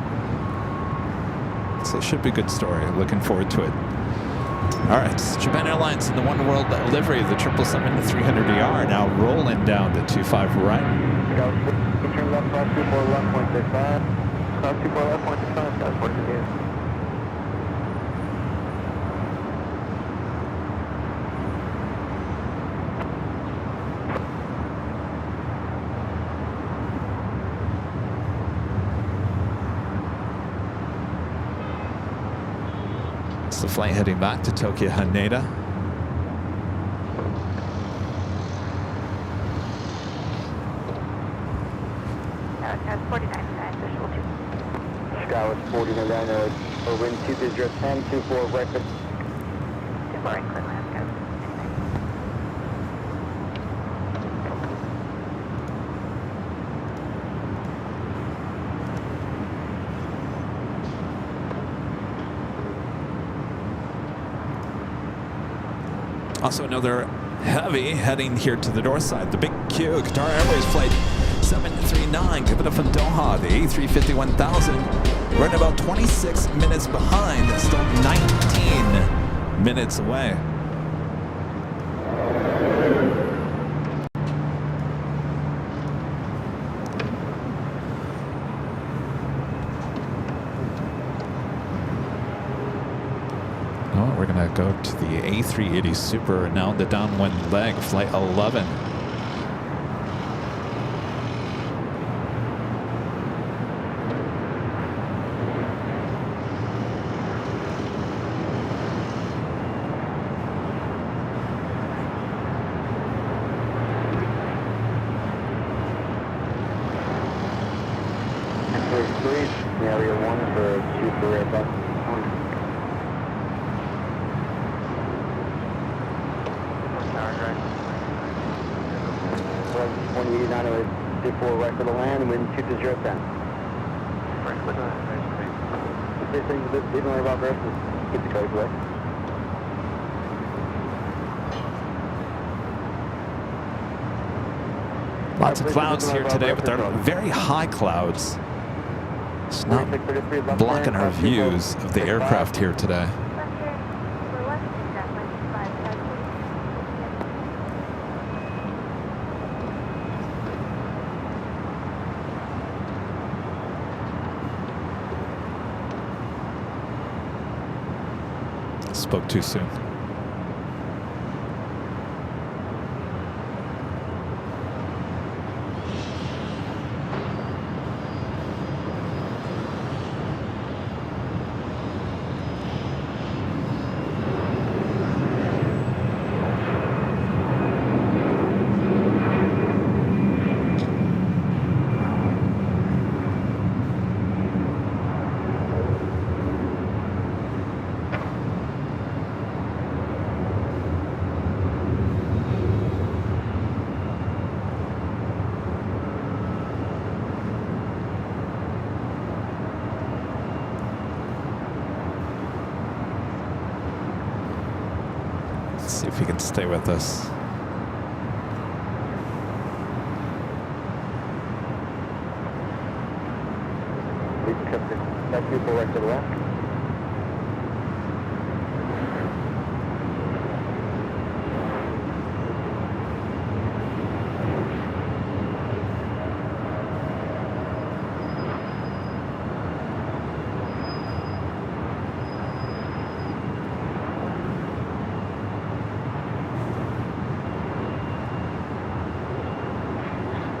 So it should be a good story. Looking forward to it. All right, Japan Airlines in the One World livery, the 777-300ER now rolling down to 25 right. Turn left, cross 24 left, 0.65. Cross 24 left, 0.65, guys, 42. The flight heading back to Tokyo Haneda. That's 49 visual 2. Sky was 49 or wind 210, 24 record. 24 right, clear land, go. Also another heavy heading here to the north side. The big Q, Qatar Airways flight 739 coming up from Doha, the A350-1000. Running about 26 minutes behind, still 19 minutes away. Oh, we're gonna go to the A380 Super, now the downwind leg, flight 11. Area 1 for Super Airbus. 2089 24 right for the land, wind 2010. Right for the land, They think they don't worry about versus keep the code away. Lots of clouds here today, but they're very high clouds. It's not blocking our views of the aircraft here today. Spoke too soon. See if you can stay with us. We kept it. That's people right to the left.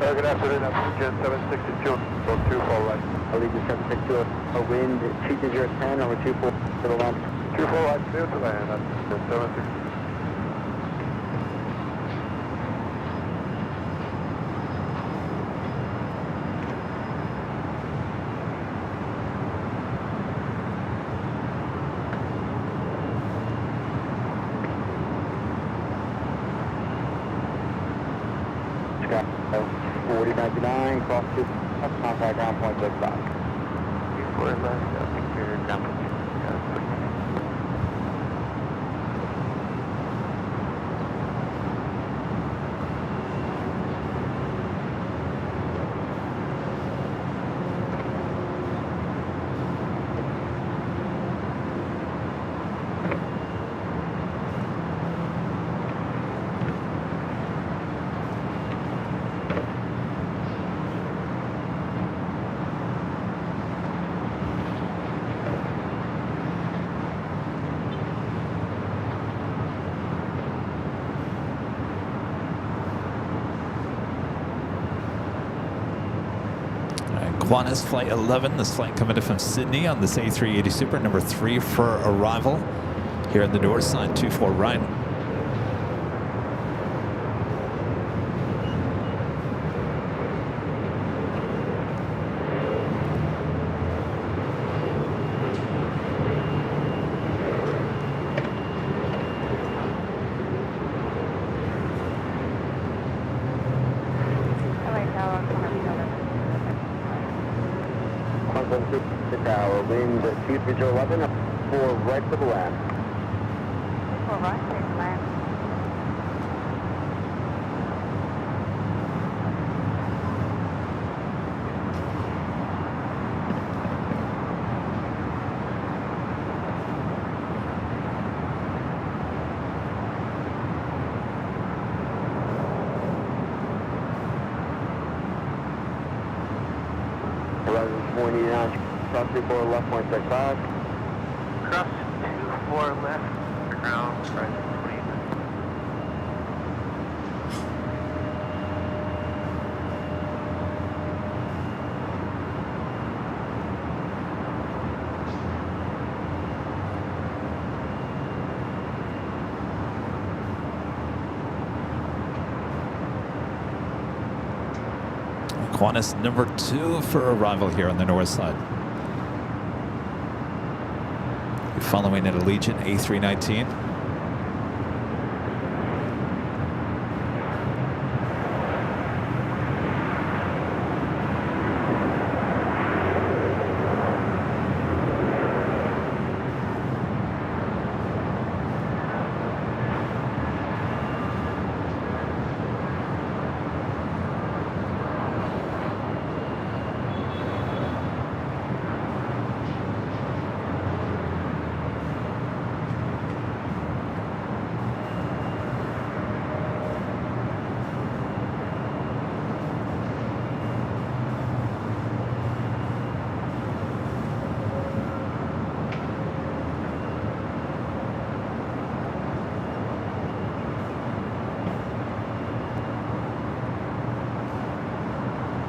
Good afternoon, I'm Jet 762, go 24 right. Allegiant 762, a wind 210 over 24 to the land. 24 right, clear to land, that's Jet 762. Sky 4099, cross to contact ground point 65. 24 left, clear ground point. Qantas Flight 11, this flight coming in from Sydney on this A380 Super, number 3 for arrival here at the north side, 24 right. Tower, wind 23011, 4 right for the left. 4 right, take left. Cross 24 left, 165. Cross 24 left, ground, right 20. Qantas number 2 for arrival here on the north side. Following at Allegiant A319.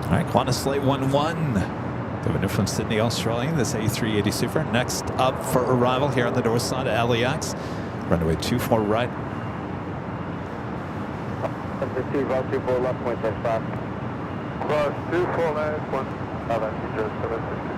All right, Qantas Flight 11, coming in from Sydney, Australia, this A380 Super. Next up for arrival here on the north side of LAX, runway 24 right. 2 cross 24 left, 165. Cross 24 left, 1. Just 750.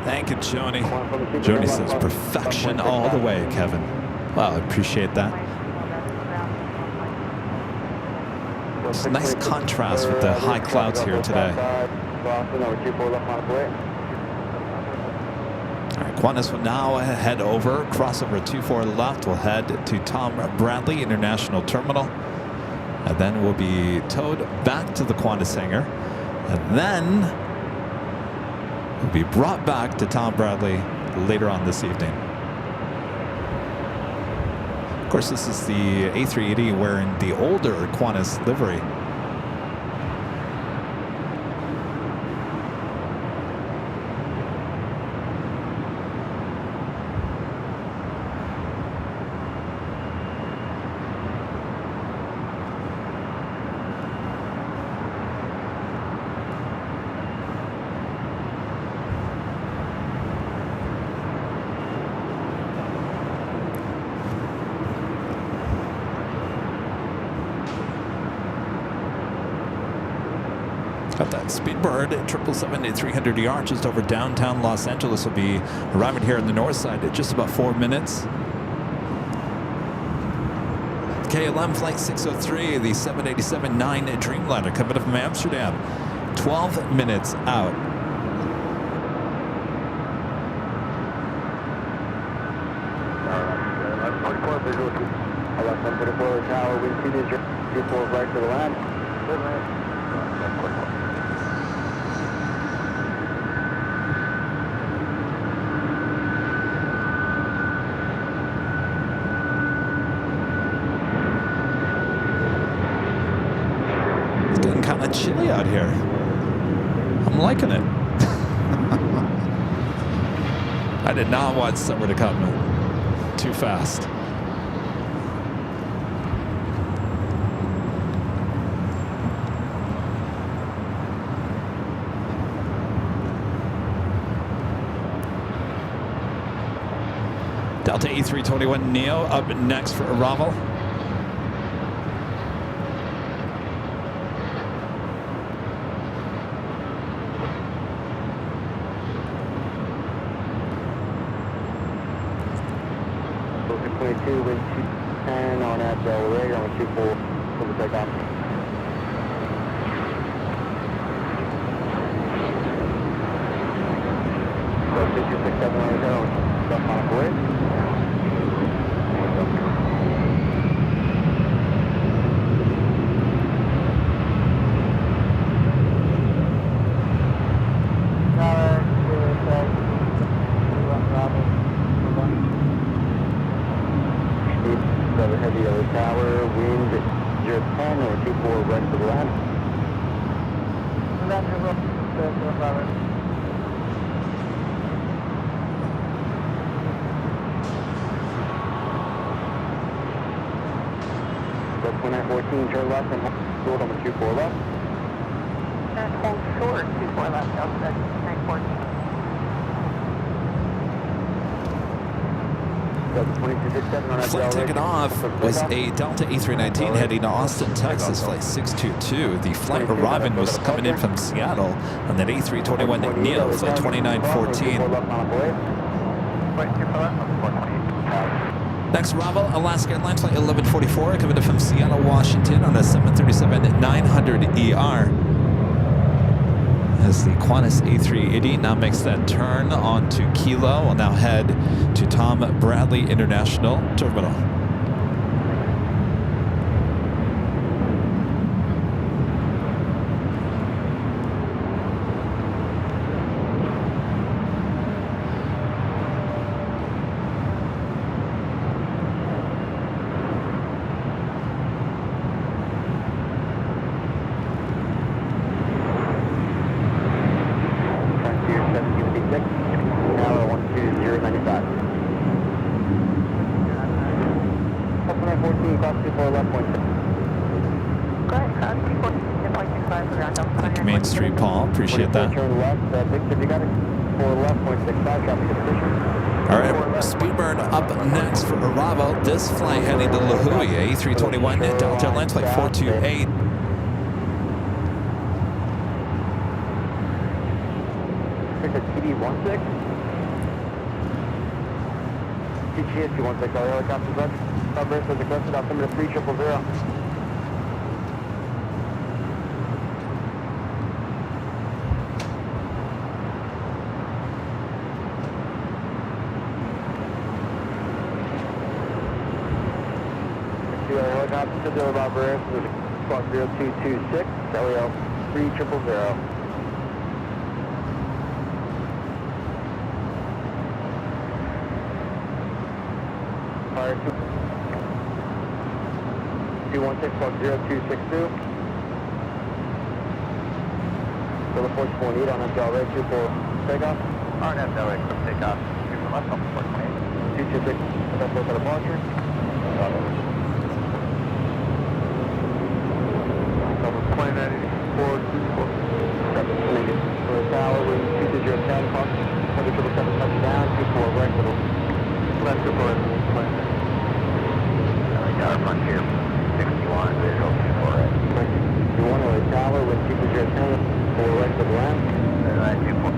Thank you, Joni. Joni says perfection all the way, Kevin. Wow, I appreciate that. It's a nice contrast with the high clouds here today. All right, Qantas will now head over, crossover 24 left. We'll head to Tom Bradley International Terminal. And then we'll be towed back to the Qantas hangar. And then will be brought back to Tom Bradley later on this evening. course, this is the A380 wearing the older Qantas livery. Got that Speedbird 777-300ER just over downtown Los Angeles. Will be arriving here on the north side at just about 4 minutes. KLM Flight 603, the 787-9 Dreamliner coming up from Amsterdam. 12 minutes out. Tower, wind 2 digit, 24 right to the land. Good land. It's getting kind of chilly out here. I'm liking it. I did not want summer to come too fast. Delta A321neo up next for arrival. Boeing 22, wind 210 on at Delaware, on 24, over takeoff. Boeing 267 on the zone, stuff on the way. Heavy over tower, wind 010 or 24 right to the land. That's 2914, turn left and hold short on the 24 left. And hold short, 24 left, Delta 914. Flight taken off was a Delta A319 heading to Austin, Texas, flight 622. The flight arriving was coming in from Seattle on that A321neo, flight 2914. Next arrival, Alaska Airlines flight 1144, coming in from Seattle, Washington on a 737-900ER. As the Qantas A380 now makes that turn onto Kilo, will now head to Tom Bradley International Terminal. Thank you, Main Street Paul. Appreciate that. Turn left, Victor, you got it? 4 left, 0.65, traffic position. All right, Speedbird up next for arrival. This flight heading to La Jolla, A321 Delta Airlines flight 428. TD16. TGS 216, all helicopters left. Southwest has requested altimeter 3000. Helicopter to Dillard Barbaros, squawk 0226, LEL 3000. Fire 16.0262. For the 428 on FL Red 24 takeoff. On FL Red takeoff. 2 left on 428. 226, that's for departure. Plane ready for 24. 7 for the tower, wind 22010, clock 777 touchdown, 24 right for the Left to plane. We got our frontier 61, visual 24 right. 21 over the tower, wind 22010, 4 right for the land. And I 24.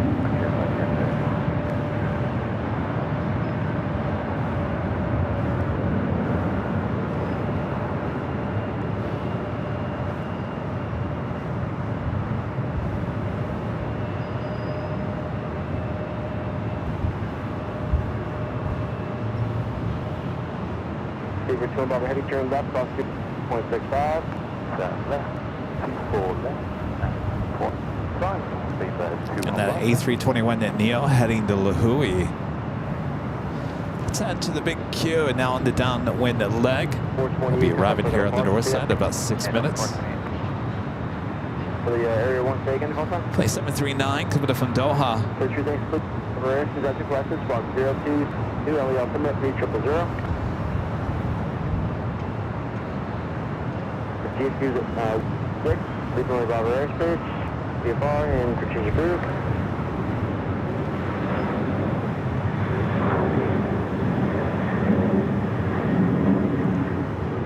Receiver 2 above heavy turn left, cross 2.65. Left. 4 left. 4. Fine. And that A321 Neo heading to Lahui. Let's head to the big Q and now on the downwind leg. We'll be arriving here on the north side in about 6 minutes. For the area 1 taken, call sign. Plane 739 coming up from Doha. Picture things, split over air, 2 got 2 classes, box 022, LE ultimate, 3000. GFQ's at 6, leaving about airspace, VFR and strategic group.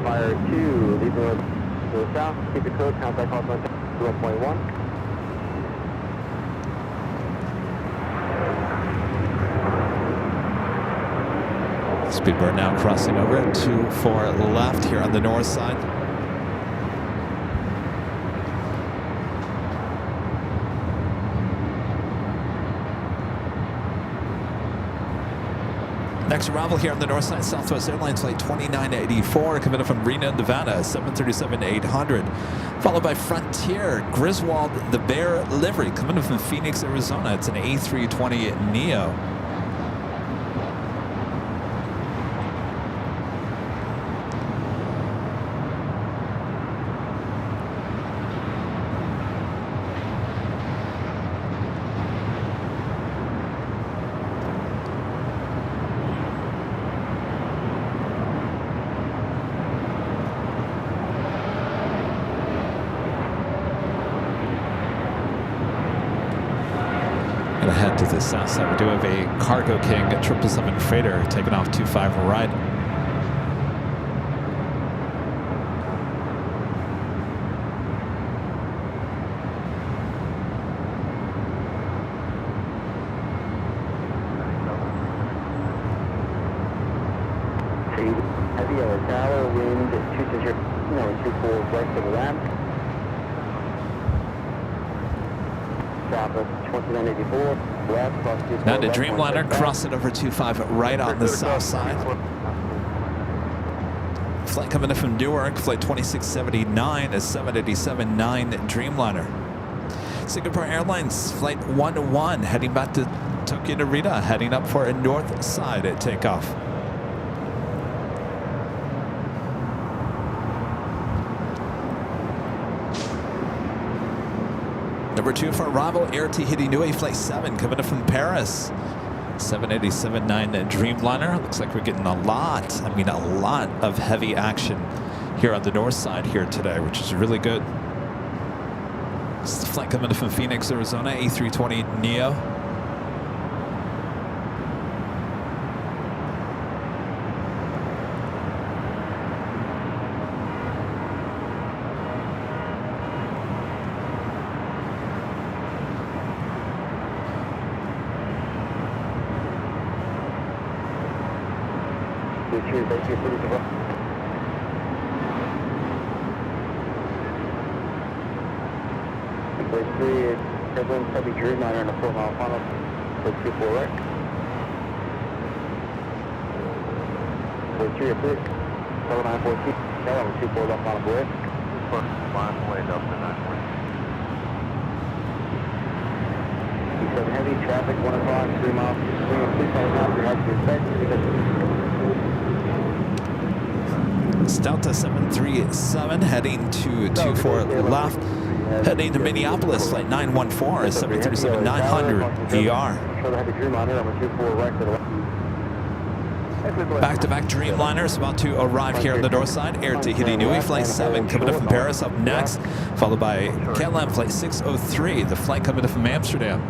Fire 2, leaving to the south, keep the code, contact call sign 1.1. Speedbird now crossing over to 4 left here on the north side. Next arrival here on the north side, Southwest Airlines flight 2984, coming up from Reno, Nevada, 737-800. Followed by Frontier, Griswold, the Bear livery, coming up from Phoenix, Arizona. It's an A320 Neo. Head to the south side. We do have a Cargo King 777 freighter taking off 25 right. Heavy yellow tower, wind 220, 24 west of the ramp. Southwest 2984, left, cross 24. Now the Dreamliner crossing over 25 right on the south side. Flight coming in from Newark, flight 2679 is 787-9 Dreamliner. Singapore Airlines flight 101 heading back to Tokyo Narita, heading up for a north side at takeoff. Number 2 for arrival, Air Tahiti Nui Flight 7 coming up from Paris. 787-9 Dreamliner. Looks like we're getting a lot of heavy action here on the north side here today, which is really good. This is the flight coming up from Phoenix, Arizona, A320 Neo. Heavy Dreamliner in a 4-mile funnel, for 24 right. For 3 approved, 7914, Tower 24 left on board. Line way up to 9. 7 heavy, traffic, 1 o'clock, 3 miles, please follow out your head to your Delta 737 heading to 24 left. Heading to Minneapolis, flight 914, 737-900 ER. Back-to-back Dreamliners about to arrive here on the north side. Air Tahiti Nui, flight 7 coming up from Paris up next, followed by KLM flight 603, the flight coming up from Amsterdam.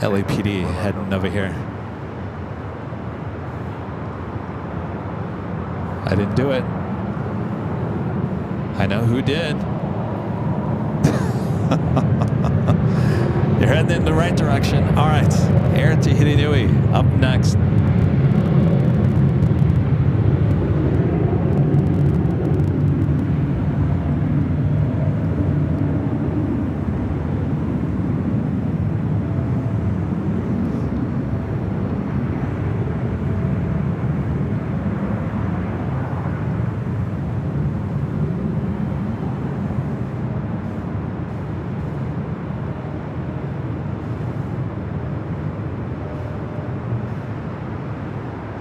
LAPD heading over here. I didn't do it. I know who did. You're heading in the right direction. All right. Air Tahiti Nui up next.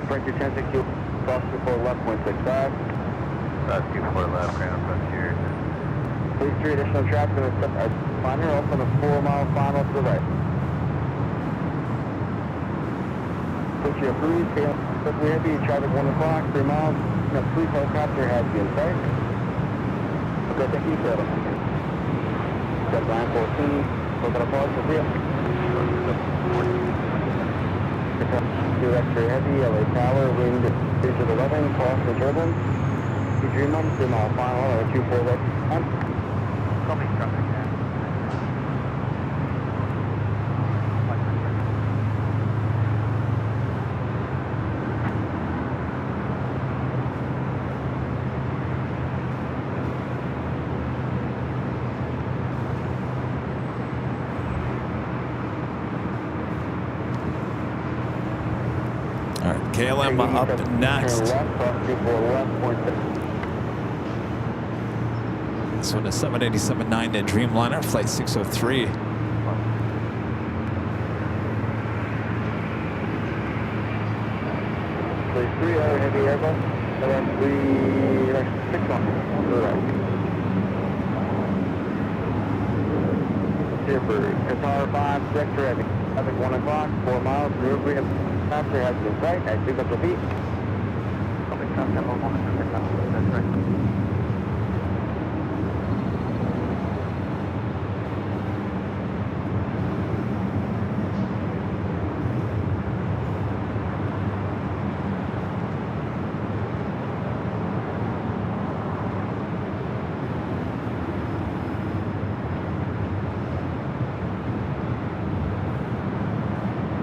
Frontier 1060, cross 24 left, 165. Cross 24 left, ground frontier. Please 3 additional traffic on the final, open a 4-mile final to the right. Put your approved, we heavy, traffic 1 o'clock, 3 miles. No, please helicopter has you in sight. Okay, thank you, sir. Got line 14, look at a pause for 3. Do extra heavy, LA Tower, wind digit 11, cross the turbine. You dream on 3 mile final, or 24 left. Coming traffic, yeah. KLM up next. This one is 787-9 Dreamliner, flight 603. Please 3 other heavy Airbus, and then 6 on the right. Super, Qatar 5, sector heavy. Traffic 1 o'clock, 4 miles, delivery of passenger has been sight. I pick up the beat. Coming traffic, that's right.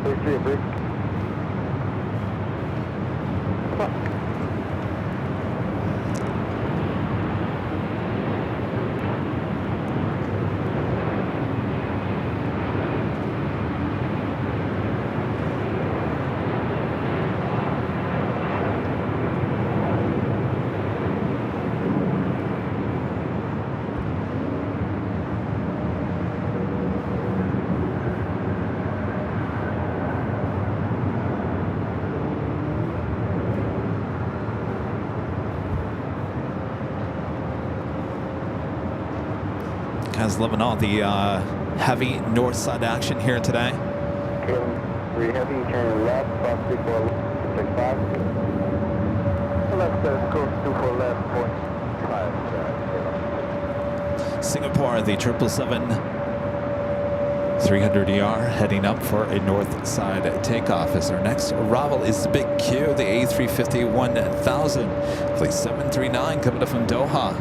Please 3 approved. Guys loving all the heavy north side action here today. KLM 3 heavy, turn left, cross 24 left, 65. Left, course 24 left, 0.5. Singapore, the 777-300ER heading up for a north side takeoff as our next arrival is the big Q, the A350-1000, flight 739 coming up from Doha.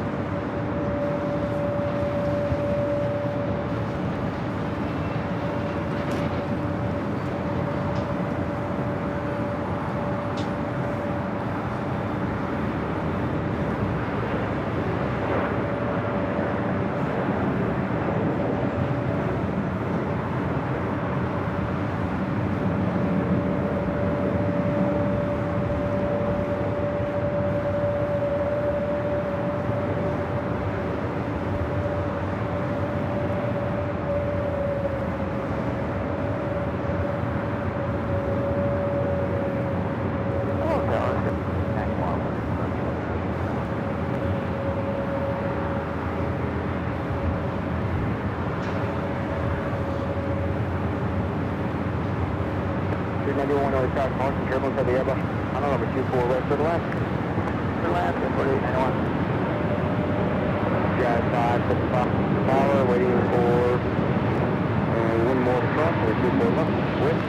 391 north south, marking turbulence at the Airbus. On number 24 west to the left. To the left, 4891. Drive 555 power, waiting for one more to cross, number 24 left, with.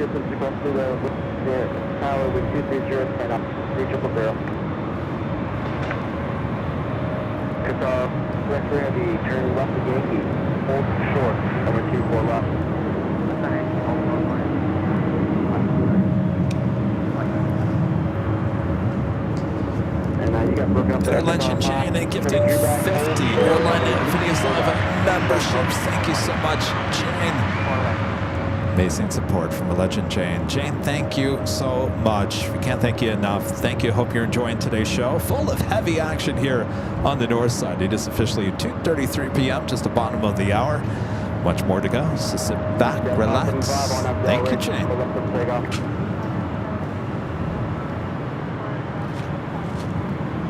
Across to the tower with 230 and up, 300. Kickoff, left rear heavy, turn left to Yankee, hold short, number 24 left. And now you got broken up there. Legend Jane gifting 50 Airline Videos Live memberships. Thank you so much, Jane. Amazing support from the legend Jane. Jane, thank you so much. We can't thank you enough. Thank you. Hope you're enjoying today's show. Full of heavy action here on the north side. It is officially 2:33 p.m., just the bottom of the hour. Much more to go. So sit back, relax. Thank you, Jane.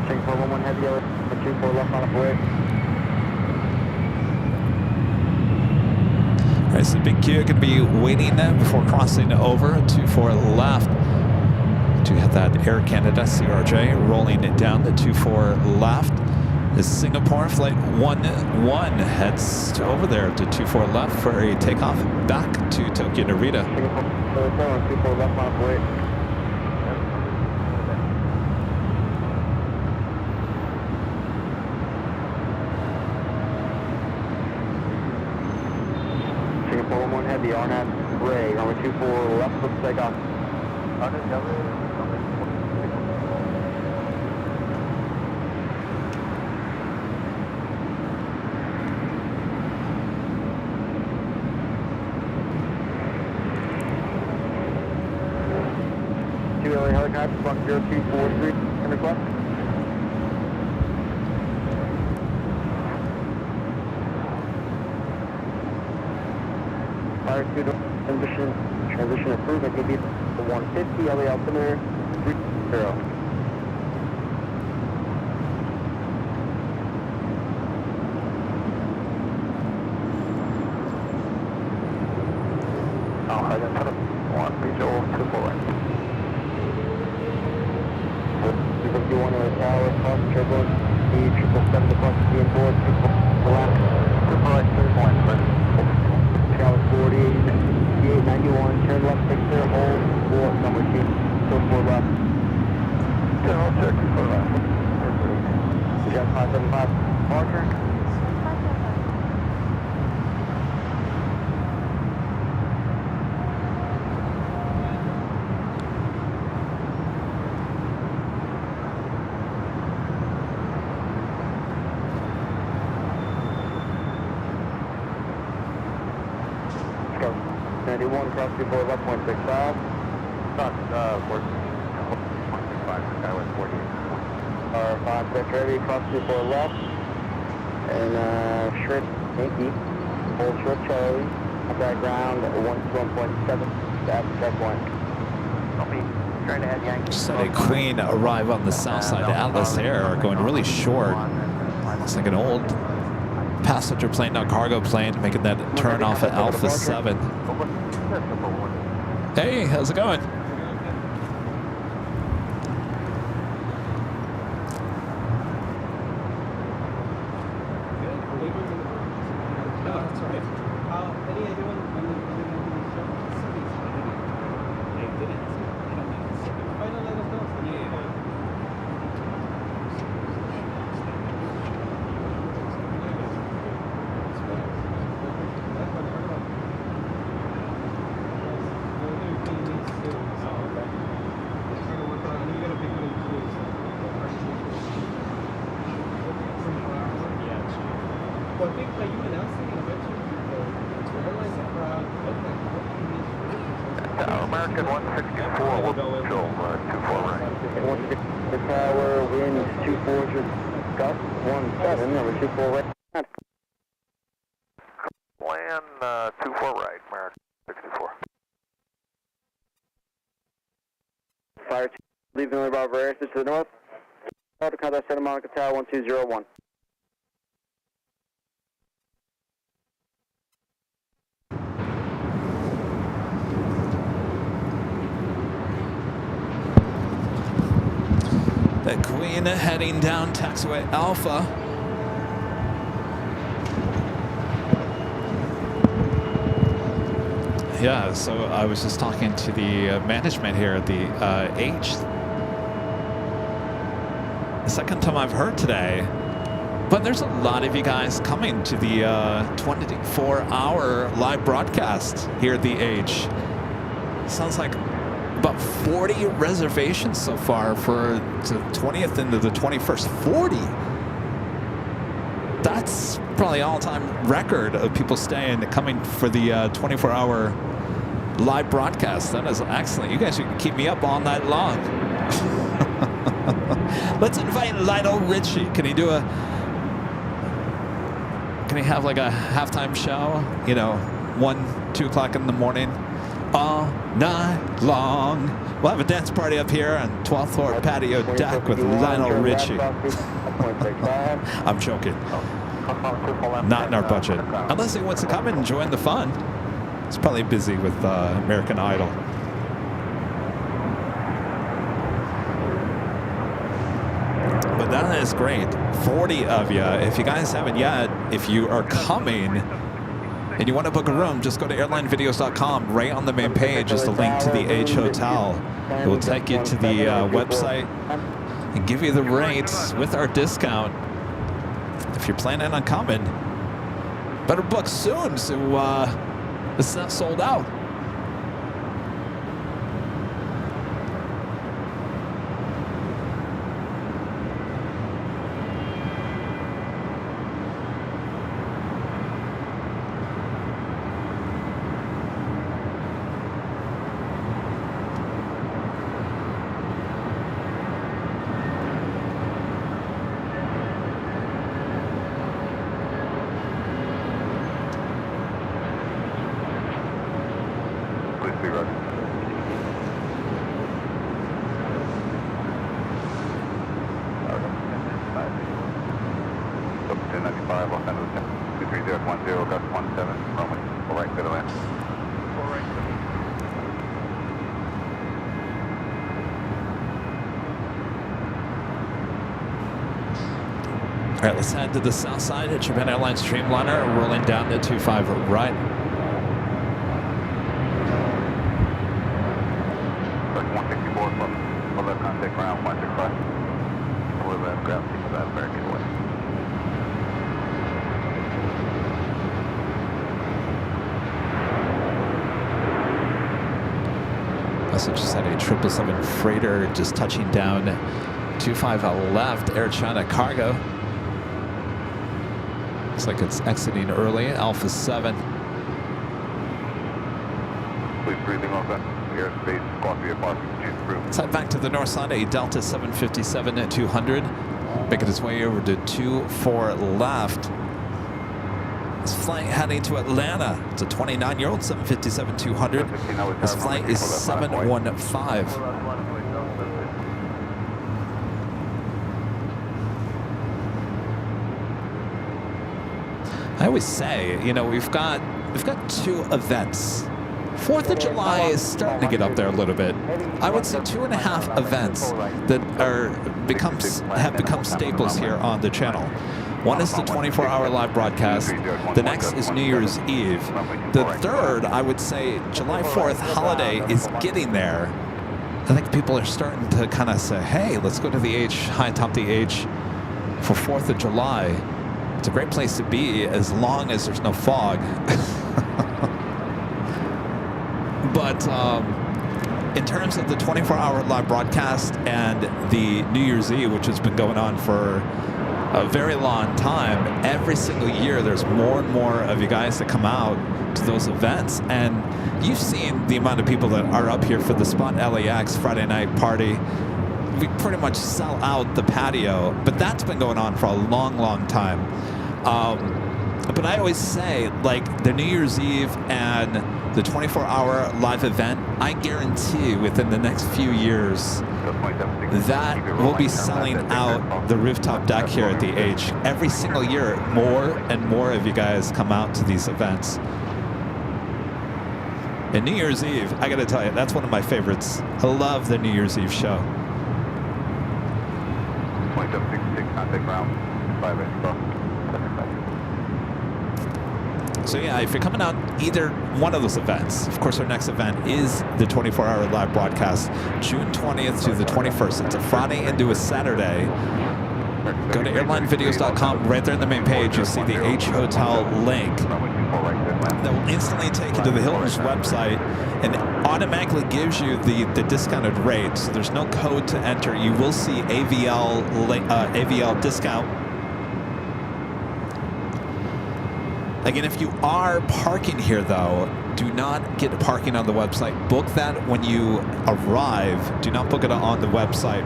Checking for 11 heavy, 24 left on the way. All right, so Big Q going to be waiting before crossing over 24 left to have that Air Canada CRJ rolling it down to 24 left. Is Singapore flight 11 heads to over there to 24 left for a takeoff back to Tokyo Narita. Singapore 24 left on the way. The RNAV Ray, number 24 left for takeoff. Two LA helicopters, Fox 0243, and request. Fire to transition approved. I give you the 150, LA altimeter 30. I got 1, visual 24 right. 251 on the tower, cross turbulence, E777 across the board, 2 left. 2 point, 40, 8891, turn left, 6 there, hold, 4, number 2, still 4 left. Hold, check, 4 left. We got 575, marker. Cross 24 left, 165. Cross 465, Skyway 48. R5, set ready, cross 24 left. And short Yankee, hold short Charlie, background 121.7, that's checkpoint. I'll be trying to head Yankee. Just had a Queen arrive on the south side. Atlas Air going really short. Looks like an old passenger plane, not cargo plane, making that turn off at Alpha 7. Hey, how's it going? American 164, we'll go 24 right. 164 tower, wind 24, just gust 17, number 24 right. Land 24 right, American 64. Fire 2, leaving the above air to the north. To contact Santa Monica Tower 1201. The Queen heading down taxiway Alpha. Yeah, so I was just talking to the management here at the H. The second time I've heard today. But there's a lot of you guys coming to the 24-hour live broadcast here at the H. Sounds like about 40 reservations so far for the 20th into the 21st. 40! That's probably all-time record of people staying, coming for the 24-hour live broadcast. That is excellent. You guys can keep me up all night long. Let's invite Lionel Richie. Can he have like a halftime show? You know, 1, 2 o'clock in the morning? All night long. We'll have a dance party up here on 12th floor patio deck with Lionel Richie. I'm joking. Not in our budget. Unless he wants to come and join the fun. He's probably busy with American Idol. But that is great. 40 of you. If you guys haven't yet, if you are coming and you want to book a room, just go to airlinevideos.com. Right on the main page is the link to the H Hotel. It will take you to the website and give you the rates with our discount. If you're planning on coming, better book soon so it's not sold out. All right, let's head to the south side at Japan Airlines Streamliner, rolling down to 25 right. Also just had a 777 freighter just touching down 25 left, Air China Cargo. Looks like it's exiting early, Alpha 7. Please breathing off that airspace, coffee parking, let's head back to the north side, a Delta 757 at 200. Making its way over to 24 left. This flight heading to Atlanta. It's a 29-year-old 757-200. This flight is 715. I always say, you know, we've got 2 events. 4th of July is starting to get up there a little bit. I would say 2.5 events that have become staples here on the channel. One is the 24-hour live broadcast. The next is New Year's Eve. The third, I would say, July 4th holiday is getting there. I think people are starting to kind of say, hey, let's go to the H, high top the H for 4th of July. It's a great place to be as long as there's no fog. But in terms of the 24-hour live broadcast and the New Year's Eve, which has been going on for a very long time, every single year there's more and more of you guys that come out to those events. And you've seen the amount of people that are up here for the Spot LAX Friday night party. We pretty much sell out the patio, but that's been going on for a long, long time. But I always say, like, the New Year's Eve and the 24-hour live event, I guarantee within the next few years that we'll be selling out the rooftop deck here at the H. Every single year, more and more of you guys come out to these events. And New Year's Eve, I gotta tell you, that's one of my favorites. I love the New Year's Eve show. 2766, contact ground, 5 So yeah, if you're coming out either one of those events, of course our next event is the 24-hour live broadcast, June 20th to the 21st. It's a Friday into a Saturday. Go to airlinevideos.com. Right there on the main page, you'll see the H Hotel link. That will instantly take you to the Hilton's website and automatically gives you the discounted rate. So there's no code to enter. You will see AVL discount. Again, if you are parking here, though, do not get parking on the website. Book that when you arrive. Do not book it on the website,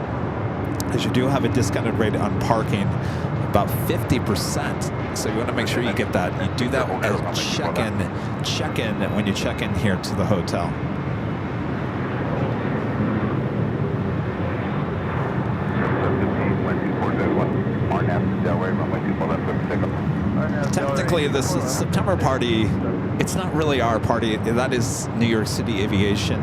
because you do have a discounted rate on parking, about 50%. So you want to make sure you get that. You do that as check-in when you check in here to the hotel. Technically, this September party, it's not really our party. That is New York City Aviation.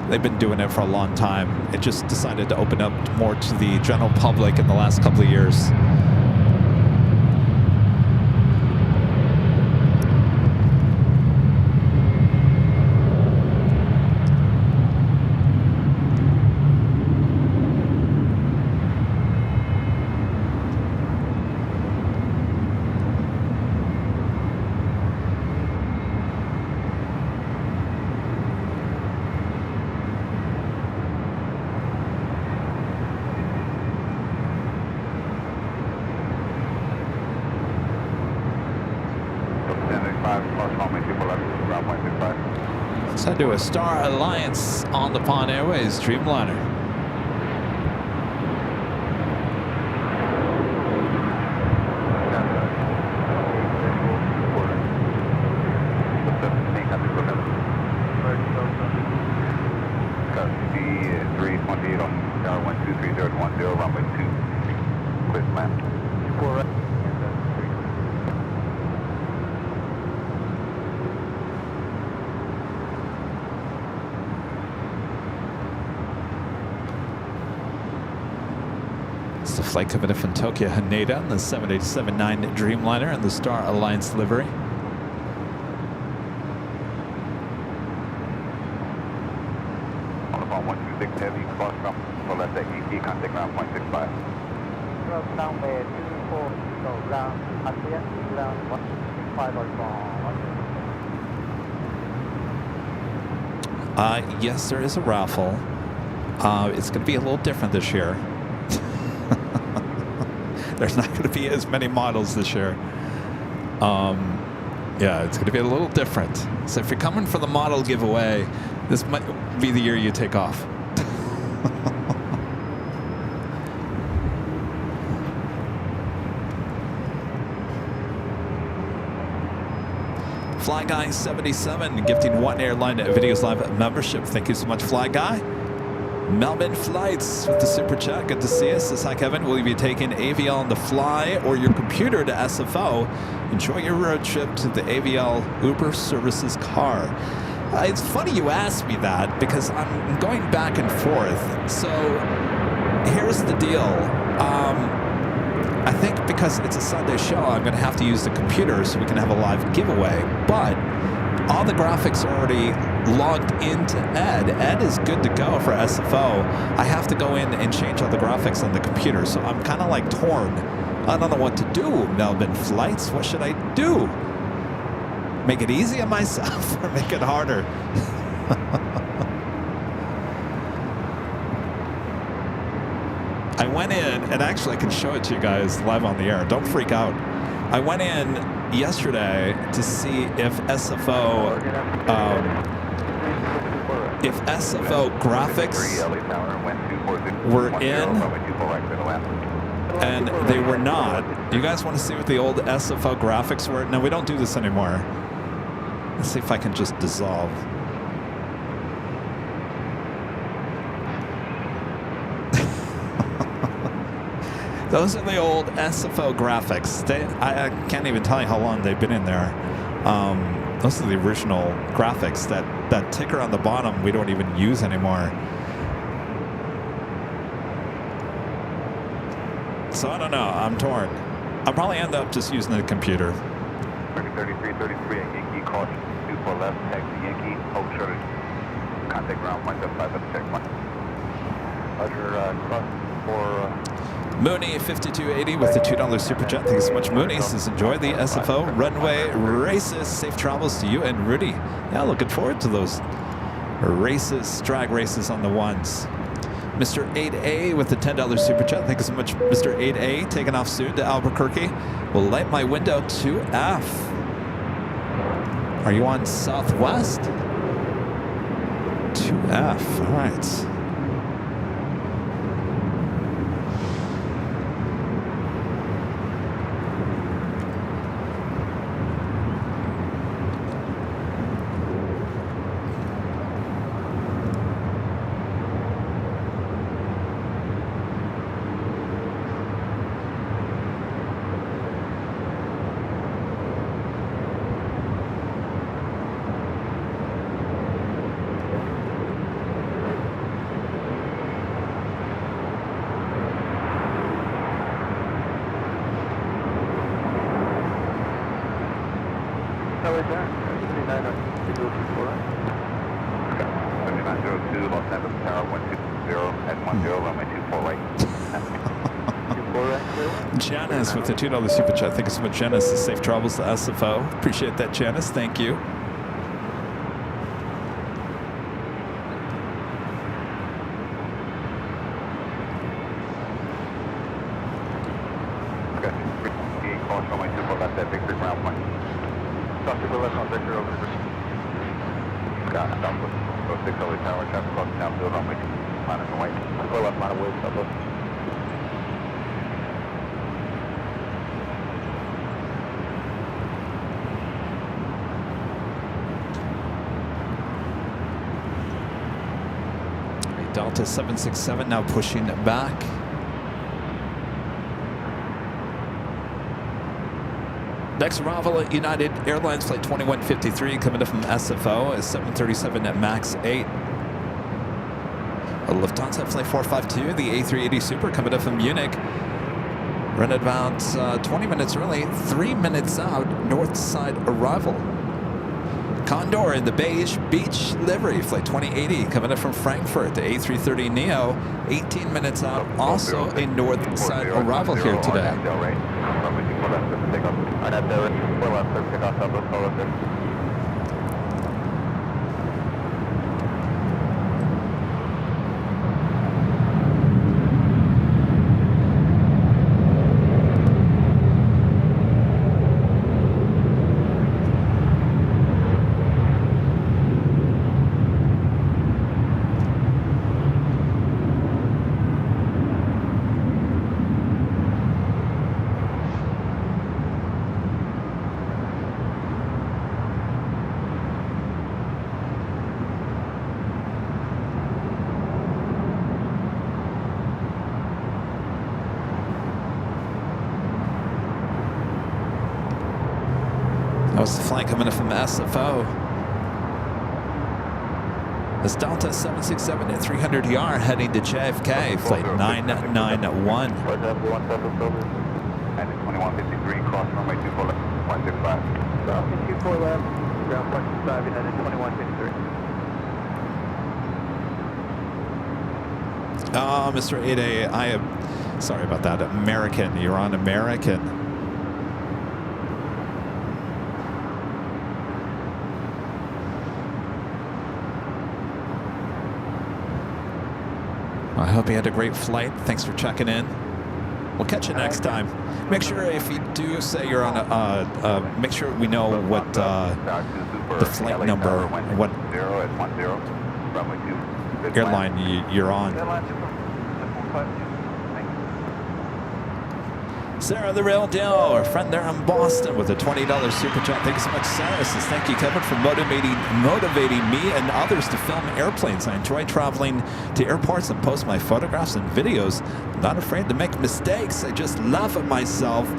They've been doing it for a long time. It just decided to open up more to the general public in the last couple of years. Let's head to a Star Alliance on the Pond Airways Dreamliner. It's the flight coming in from Tokyo Haneda on the 7879 Dreamliner and the Star Alliance livery. On 126 heavy, cross from Soleta ET, contact ground 165. Down bay 24, so ground, ASEAN, ground 165 Alpha. Yes, there is a raffle. It's going to be a little different this year. There's not going to be as many models this year. Yeah, it's going to be a little different. So if you're coming for the model giveaway, this might be the year you take off. Fly Guy 77 gifting one airline Videos Live membership. Thank you so much, Fly Guy. Melbourne Flights with the super chat. Good to see us. Says, hi, Kevin. Will you be taking AVL on the fly or your computer to SFO? Enjoy your road trip to the AVL Uber Services car. It's funny you asked me that because I'm going back and forth. So here's the deal. I think because it's a Sunday show, I'm going to have to use the computer so we can have a live giveaway. But all the graphics are already logged into Ed. Ed is good to go for SFO. I have to go in and change all the graphics on the computer, so I'm kind of like torn. I don't know what to do, Melbourne Flights. What should I do? Make it easy on myself or make it harder? I went in, and actually I can show it to you guys live on the air. Don't freak out. I went in yesterday to see if SFO graphics were in, and they were not. You guys want to see what the old SFO graphics were? No, we don't do this anymore. Let's see if I can just dissolve. Those are the old SFO graphics. I can't even tell you how long they've been in there. Those are the original graphics. That ticker on the bottom we don't even use anymore. So I don't know. I'm torn. I'll probably end up just using the computer. 3333 at Yankee, call 24 left, taxi Yankee, hold shorter, contact ground point, 5 at the checkpoint. Roger, cross for... Mooney 5280 with the $2 super chat. Thank you so much, Mooney. Says enjoy the SFO runway races. Safe travels to you and Rudy. Yeah, looking forward to those races, drag races on the ones. Mr. 8A with the $10 super chat. Thank you so much, Mr. 8A. Taking off soon to Albuquerque. Will light my window to F. Are you on Southwest? To F. All right. Janice with the $2 super chat. Thank you so much, Janice. Safe travels to SFO. Appreciate that, Janice. Thank you. Delta 767 now pushing back. Next arrival at United Airlines flight 2153 coming in from SFO is 737 at MAX 8. Lufthansa flight 452, the A380 Super coming in from Munich. Run at about 20 minutes early, 3 minutes out, north side arrival. Condor in the beige beach livery, flight 2080, coming in from Frankfurt, the A330neo, 18 minutes out, also a north side arrival here today. That was the flight coming in from SFO. This Delta 767 at 300 ER heading to JFK, flight 991. And 2153, cross runway 24 left, 165. 24 left, ground 165, and then 2153. Mr. 8A, I am sorry about that. American, you're on American. I hope you had a great flight. Thanks for checking in. We'll catch you next time. Make sure if you do say you're on a, make sure we know what the flight number, what airline you're on. Sarah the Real Deal, our friend there in Boston with a $20 super chat. Thank you so much, Sarah. Says, thank you, Kevin, for motivating me and others to film airplanes. I enjoy traveling to airports and post my photographs and videos. I'm not afraid to make mistakes. I just laugh at myself.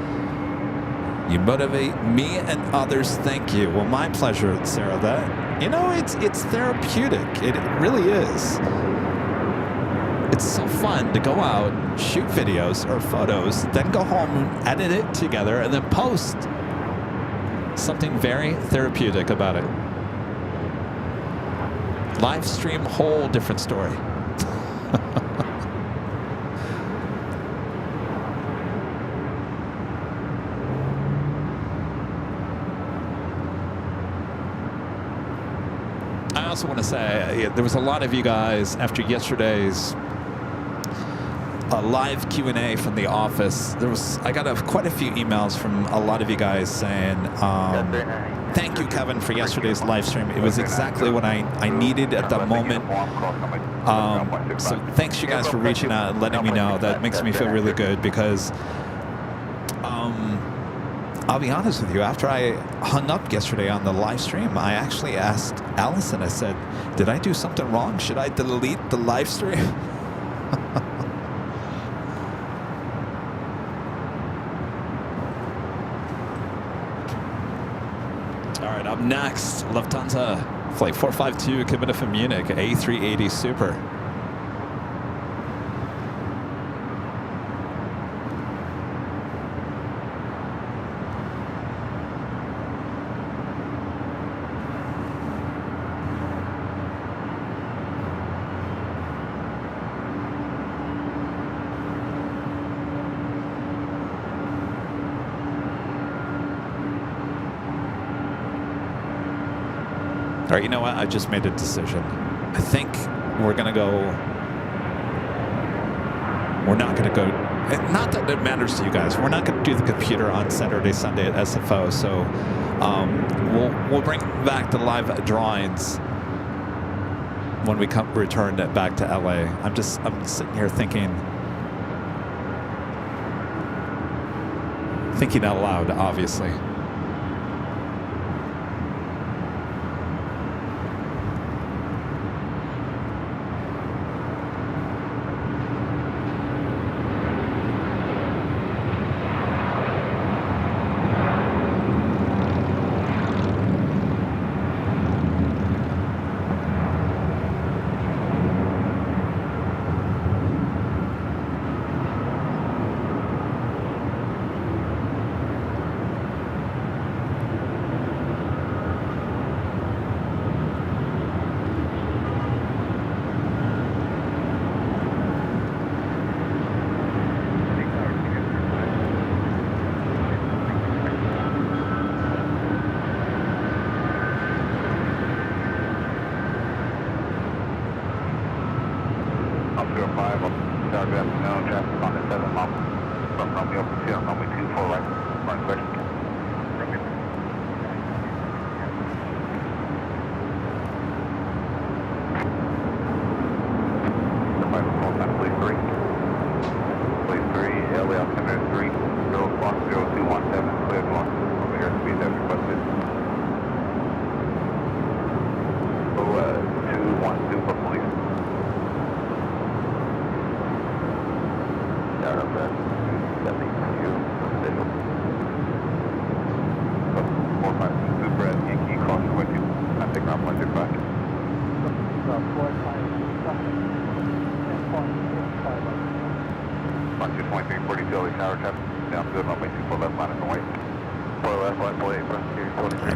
You motivate me and others. Thank you. Well, my pleasure, Sarah. That, you know, it's therapeutic. It really is. It's so fun to go out, shoot videos or photos, then go home, edit it together, and then post. Something very therapeutic about it. Live stream, whole different story. I also want to say there was a lot of you guys after yesterday's live Q&A from the office. I got quite a few emails from a lot of you guys saying, thank you, Kevin, for yesterday's live stream. It was exactly what I needed at the moment. So thanks you guys for reaching out and letting me know. That makes me feel really good because I'll be honest with you, after I hung up yesterday on the live stream, I actually asked Allison, I said, did I do something wrong? Should I delete the live stream? Up next, Lufthansa Flight 452 coming from Munich, A380 Super. All right, you know what? I just made a decision. I think we're not going to go, not that it matters to you guys, we're not going to do the computer on Saturday, Sunday at SFO, so we'll bring back the live drawings when we return back to LA. I'm sitting here thinking out loud, obviously.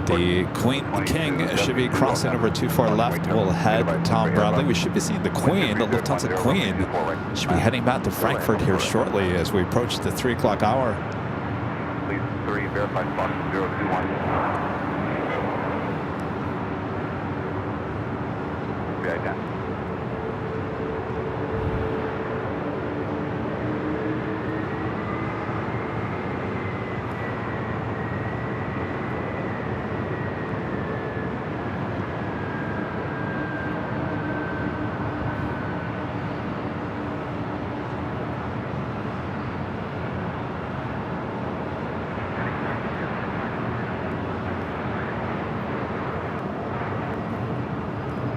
The Queen King should be crossing over 24 left. We'll head Tom Bradley. We should be seeing the Queen, the Lufthansa Queen, should be heading back to Frankfurt here shortly as we approach the 3 o'clock hour. Please 3, verify spot 021. Be identified.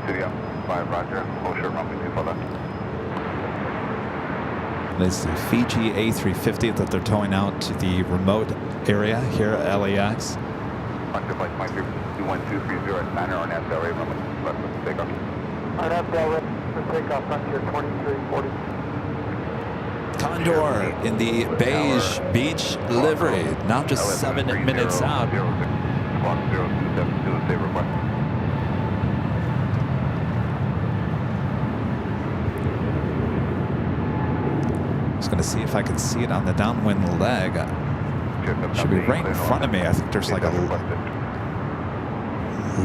Studio 5, roger. Full short runway 24 left. It's the Fiji A350 that they're towing out to the remote area here at LAX. Roger, flight 23-1230 at 9 or NASDAQ rate runway left with takeoff. NASDAQ rate for takeoff, Frontier 2340. Condor in the beige beach livery, now just 7 minutes out. Squawk 0272 is safe request. Just going to see if I can see it on the downwind leg. Should be right in front of me. I think there's like a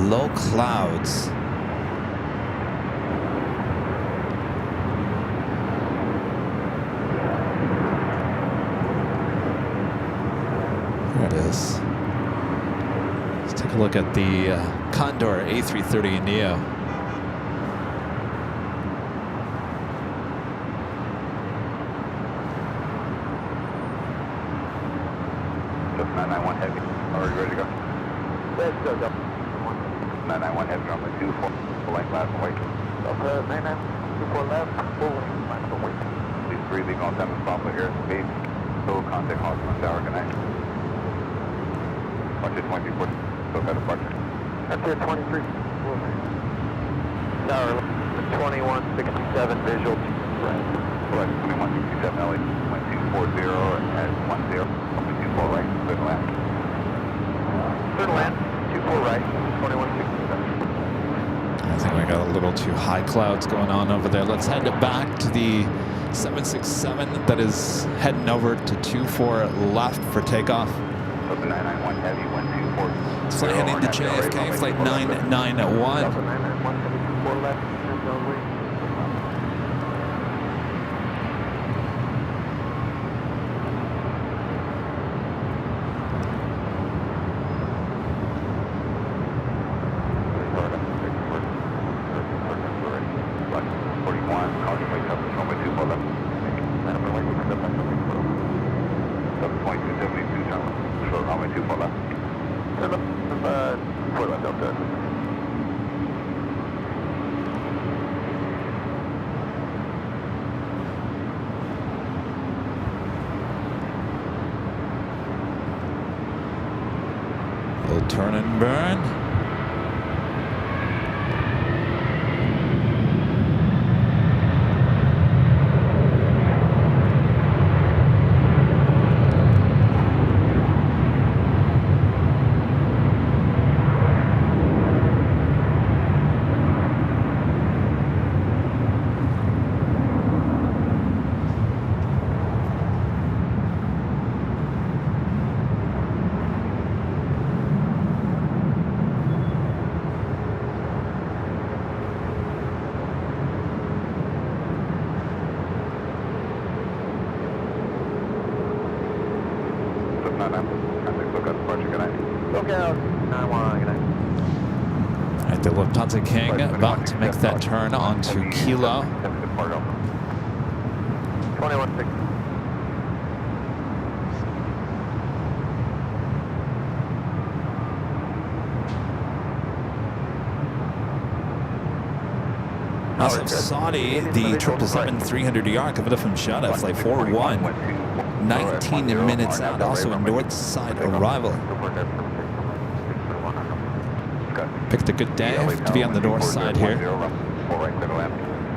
low clouds. There it is. Let's take a look at the Condor A330 Neo. Just 991 heavy. Are you ready to go? Let's go. 991 heavy runway 24. Full length last and wait. Okay, 994 left, full length, last and wait. Please free leaving on time and stop here. Speed. So contact Hawthorne Tower. Good night. Frontier 24. So got departure. Frontier 23. Tower 2167 visual. Flight 2167 LA 1240 at 10. Runway 24 right. Clear to land. Clear to land. 24 right. 2167. I think we got a little too high clouds going on over there. Let's head back to the 767 that is heading over to 24 left for takeoff. So the 991 heavy 124. Flight heading to JFK, flight 991. 991 heavy 24 left. We'll turn and burn. Alright, the Lufthansa King about to make that turn onto Kilo. 2160. Also, Saudi, the 777-300ER coming up from Sharjah, flight 41, 19 minutes out, also a north side arrival. Picked a good day to be on the north side here.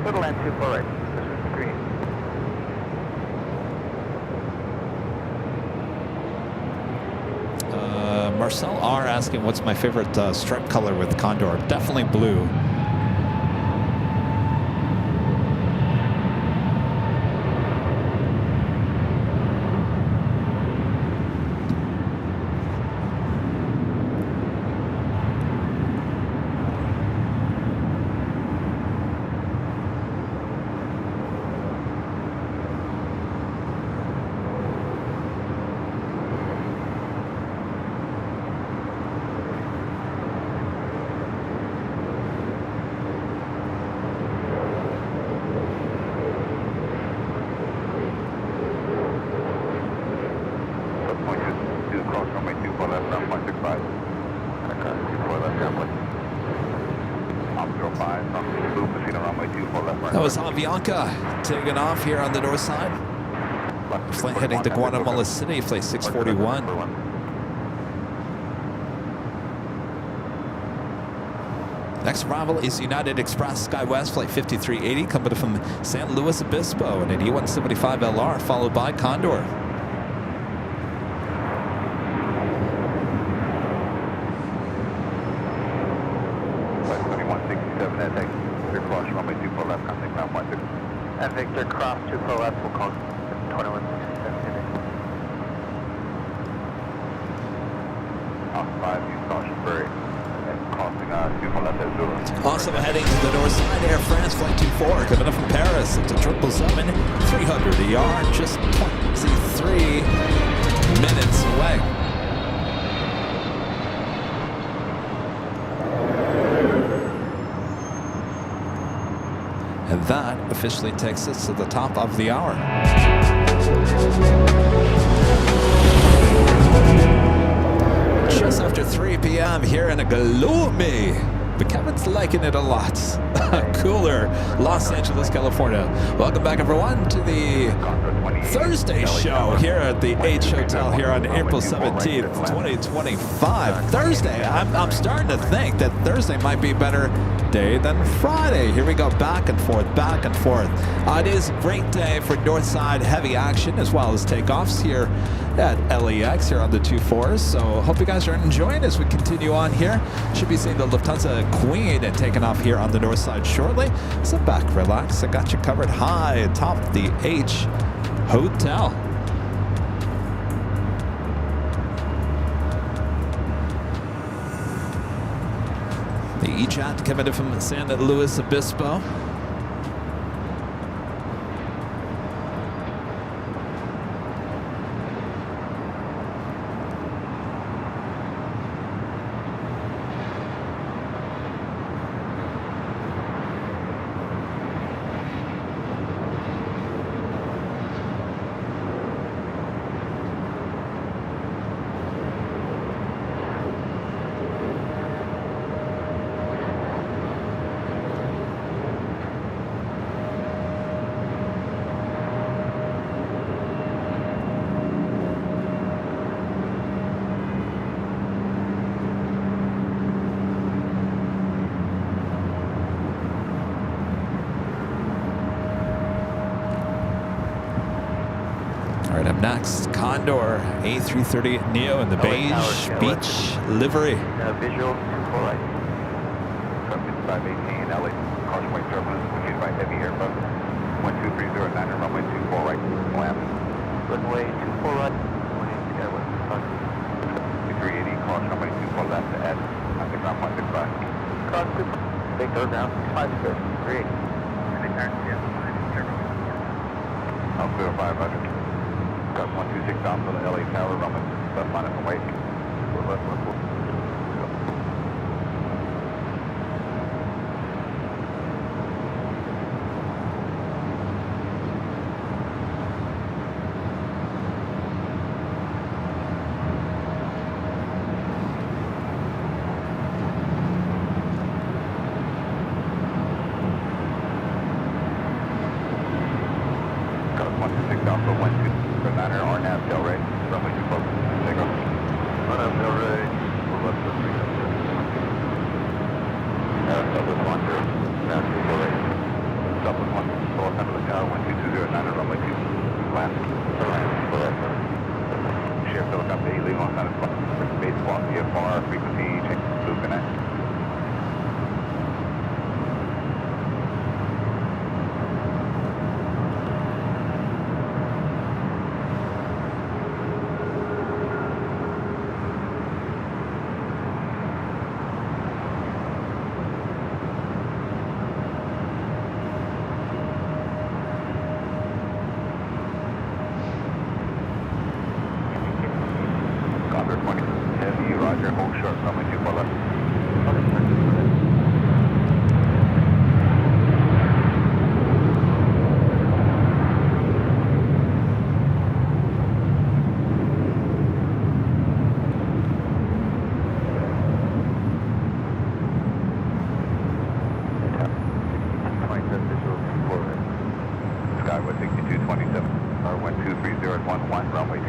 Little land 24 right. This is green. Marcel R asking what's my favorite stripe color with Condor. Definitely blue. That was Avianca taking off here on the north side. Flight heading to Guatemala City, flight 641. Next arrival is United Express SkyWest flight 5380 coming from San Luis Obispo and an E175LR followed by Condor. And Victor cross 24 left, we'll call 2167. Off 5, use caution for crossing 24 left at Zulu. Also heading to the north side, Air France flight 24 coming up from Paris. It's a 777, 300 ER, just 23 minutes away. And that officially takes us to the top of the hour. Just after 3 p.m. here in a gloomy, but Kevin's liking it a lot, cooler Los Angeles, California. Welcome back, everyone, to the Thursday show here at the H Hotel here on April 17th, 2025. Thursday, I'm starting to think that Thursday might be a better day than Friday. Here we go, back and forth, back and forth. It is a great day for Northside heavy action as well as takeoffs here at LAX here on the 24s. So hope you guys are enjoying as we continue on here. Should be seeing the Lufthansa Queen and taking off here on the north side shortly. Sit back, relax. I got you covered high atop the H Hotel. The E-Jet coming in from San Luis Obispo. All right, up next, Condor A330neo in the beige beach livery. Visual 24 right. Traffic 518 LA. Caution weight turbulence issued by heavy Airbus. 12309 and runway 24 right. Land. Runway 24 right. 180 Airway. 380, caution runway 24 left to Ed. I think ground 165. Cross 2. Victor ground 56. 380. And they turn to Alpha 500. Got 126 down for the LA Tower, runway left line and wait. Left. Got 126 down for 12. Niner or nav tail right, runway 24, take off. Nav tail right, we're left for 3. Southwest 10, nav tail right. Southwest 1, full under the tower, 12209 runway 2, land, for left. Share helicopter, illegal on base squawk, VFR, frequency, change, blue connect. Condor 20, heavy, roger, hold short, runway 24 left. 3011, runway 2,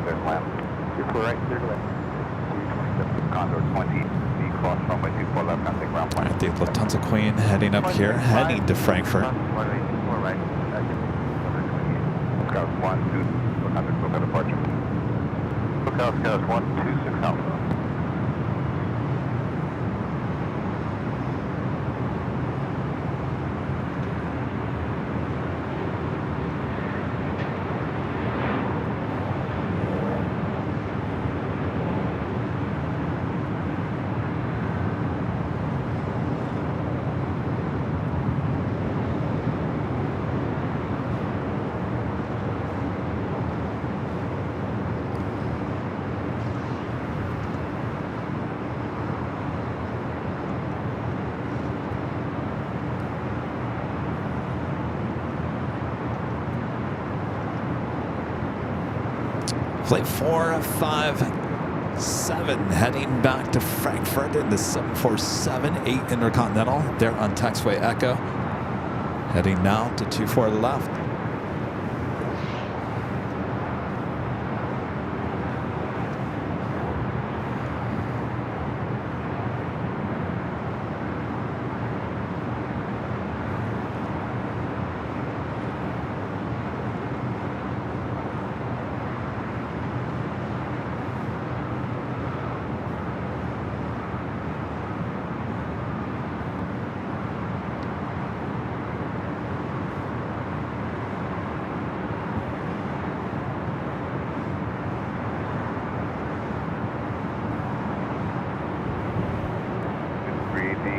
clear to land. 24 right, clear to land. Condor 20, cross runway 24 left, contact ground plan. All right, the Lufthansa Queen heading up here, heading to Frankfurt. Runway 24 right, Scout 1, 2, contact Boca departure. Lookout Scout 126 Alpha. Flight 457 heading back to Frankfurt in the 747-8 Intercontinental. They're on taxiway Echo. Heading now to 24 left.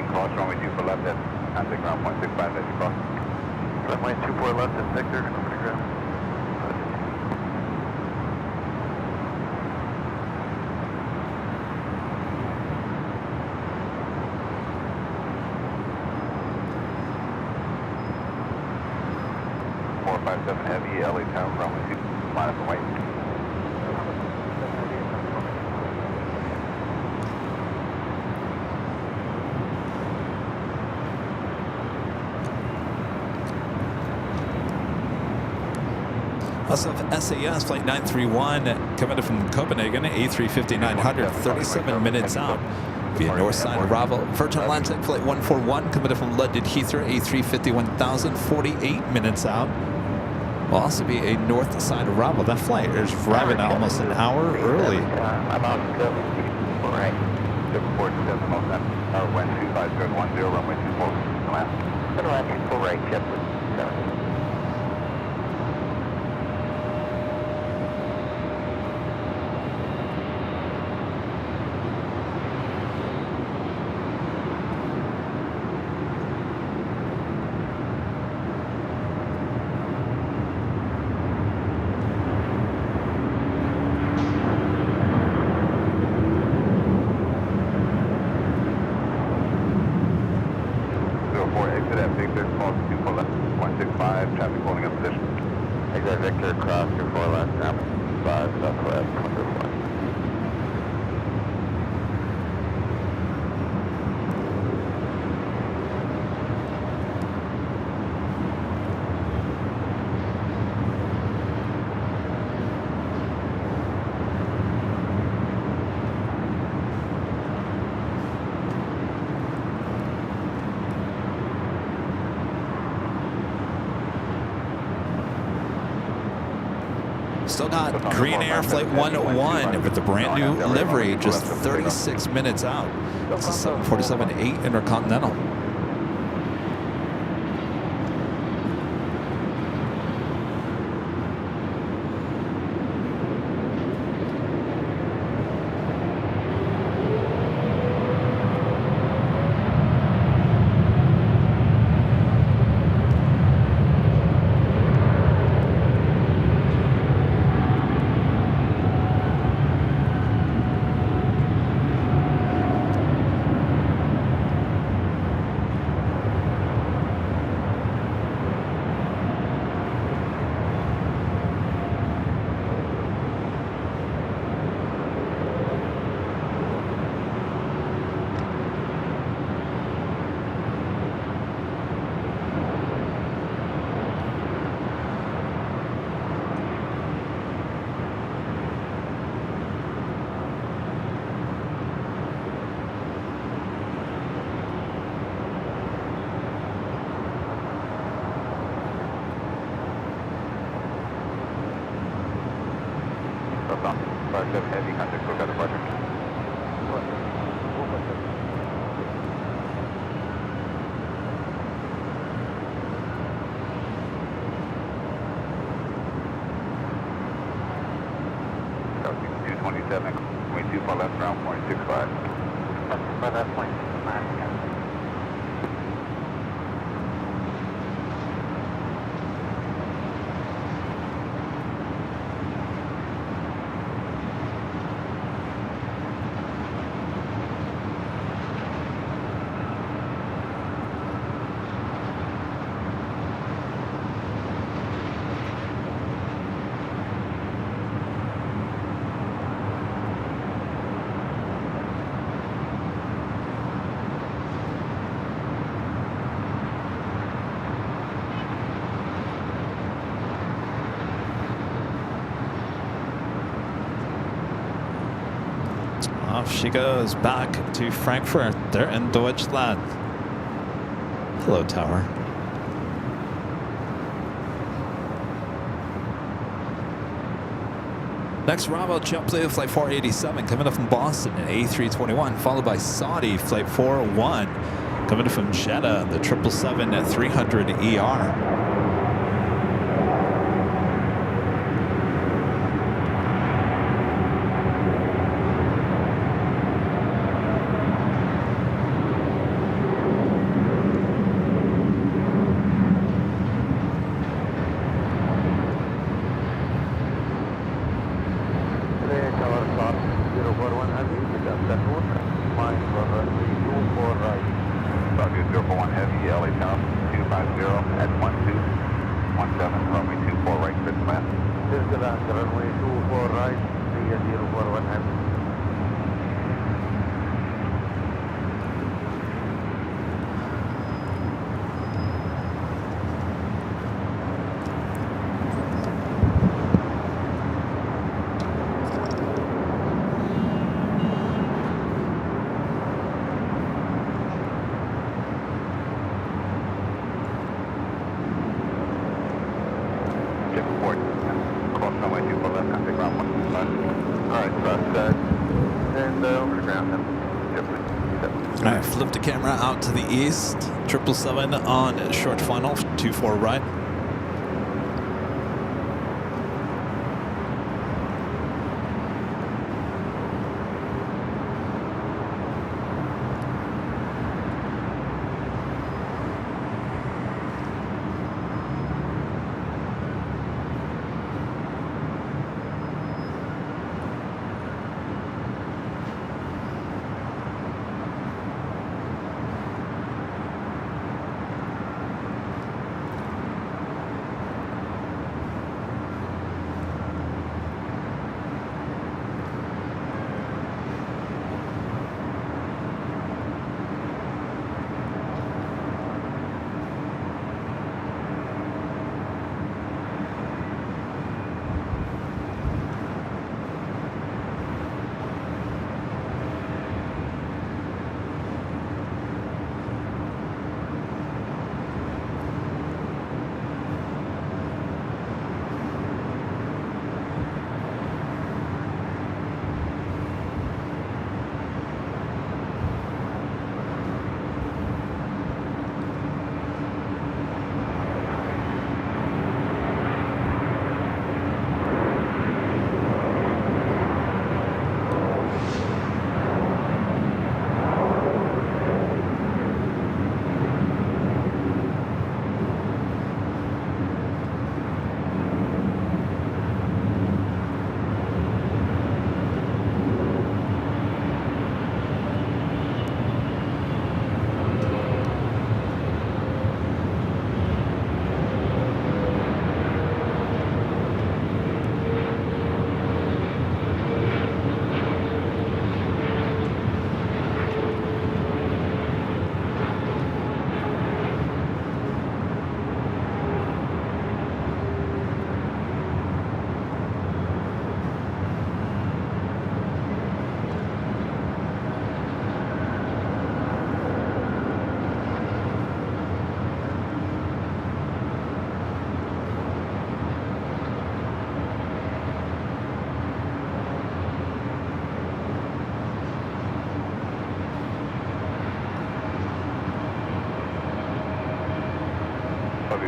Cross runway 24 left at contact ground 165 as you cross. Runway 24 left at sector, over to ground. Heavy, LA town, runway 2, line up and wait. Also SAS flight 931 coming in from Copenhagen, A350-900, 37 minutes out via north side arrival. Virgin Atlantic flight 141 coming in from London Heathrow, A350-1000, 48 minutes out. Will also be a north side arrival. That flight is arriving almost an hour early. I'm out of 7, right. 747, wind 25010, runway 24, land. Land 24 right, jet 7. Exit at Victor, cross 24 left, 165, traffic holding up position. Exit Victor, cross 24 left, 5 southwest, 121. Still got Green Air Flight 101 with the brand new livery, just 36 minutes out. This is 747-8 Intercontinental. 227 Heavy, contact Cook out departure. Southeast 227, way too far left ground, 0.65. That's 0.65, yeah. Off she goes back to Frankfurt. They're in Deutschland. Hello, tower. Next, Bravo JetBlue Flight 487 coming up from Boston at A321, followed by Saudi Flight 401 coming up from Jeddah, the 777 at 300 ER. All right, flip the camera out to the east. 777 on short final, 24 right.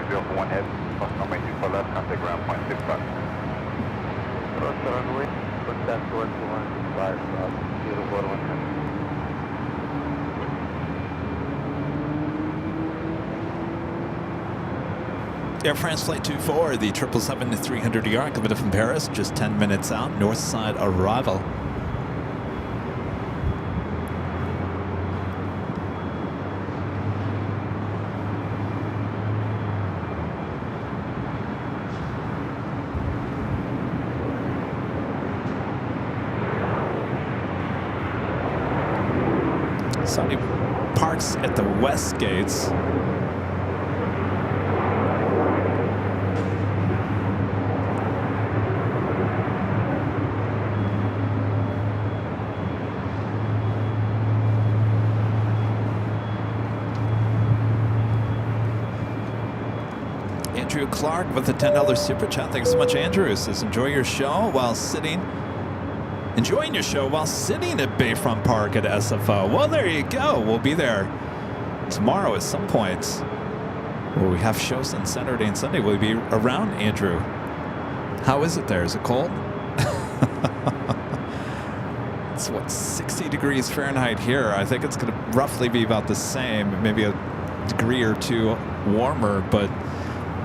0 for 1 head, plus runway 24 left, contact ground point 65. Cross the runway, contact towards 165, 0 for 1 head. Air France Flight 24, the 777-300ER coming from Paris, just 10 minutes out, north side arrival. Somebody parks at the west gates. Andrew Clark with the $10 super chat. Thanks so much, Andrew. Says enjoying your show while sitting at Bayfront Park at SFO. Well, there you go. We'll be there tomorrow at some point. Well, we have shows on Saturday and Sunday. We'll be around, Andrew. How is it there? Is it cold? It's what, 60 degrees Fahrenheit here. I think it's going to roughly be about the same, maybe a degree or two warmer, but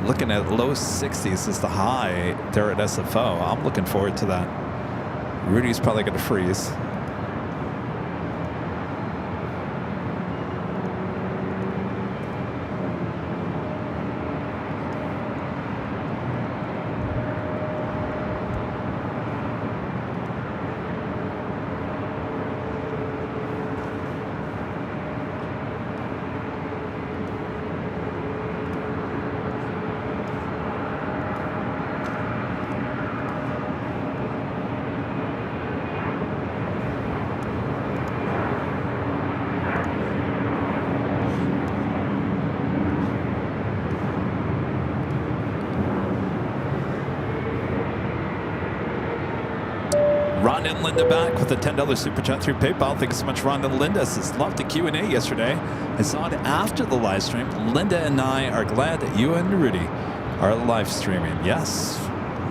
looking at low 60s is the high there at SFO. I'm looking forward to that. Rudy's probably going to freeze. Ron and Linda back with a $10 super chat through PayPal. Thanks so much, Ron and Linda. Says loved the Q&A yesterday. I saw it after the live stream. Linda and I are glad that you and Rudy are live streaming. Yes,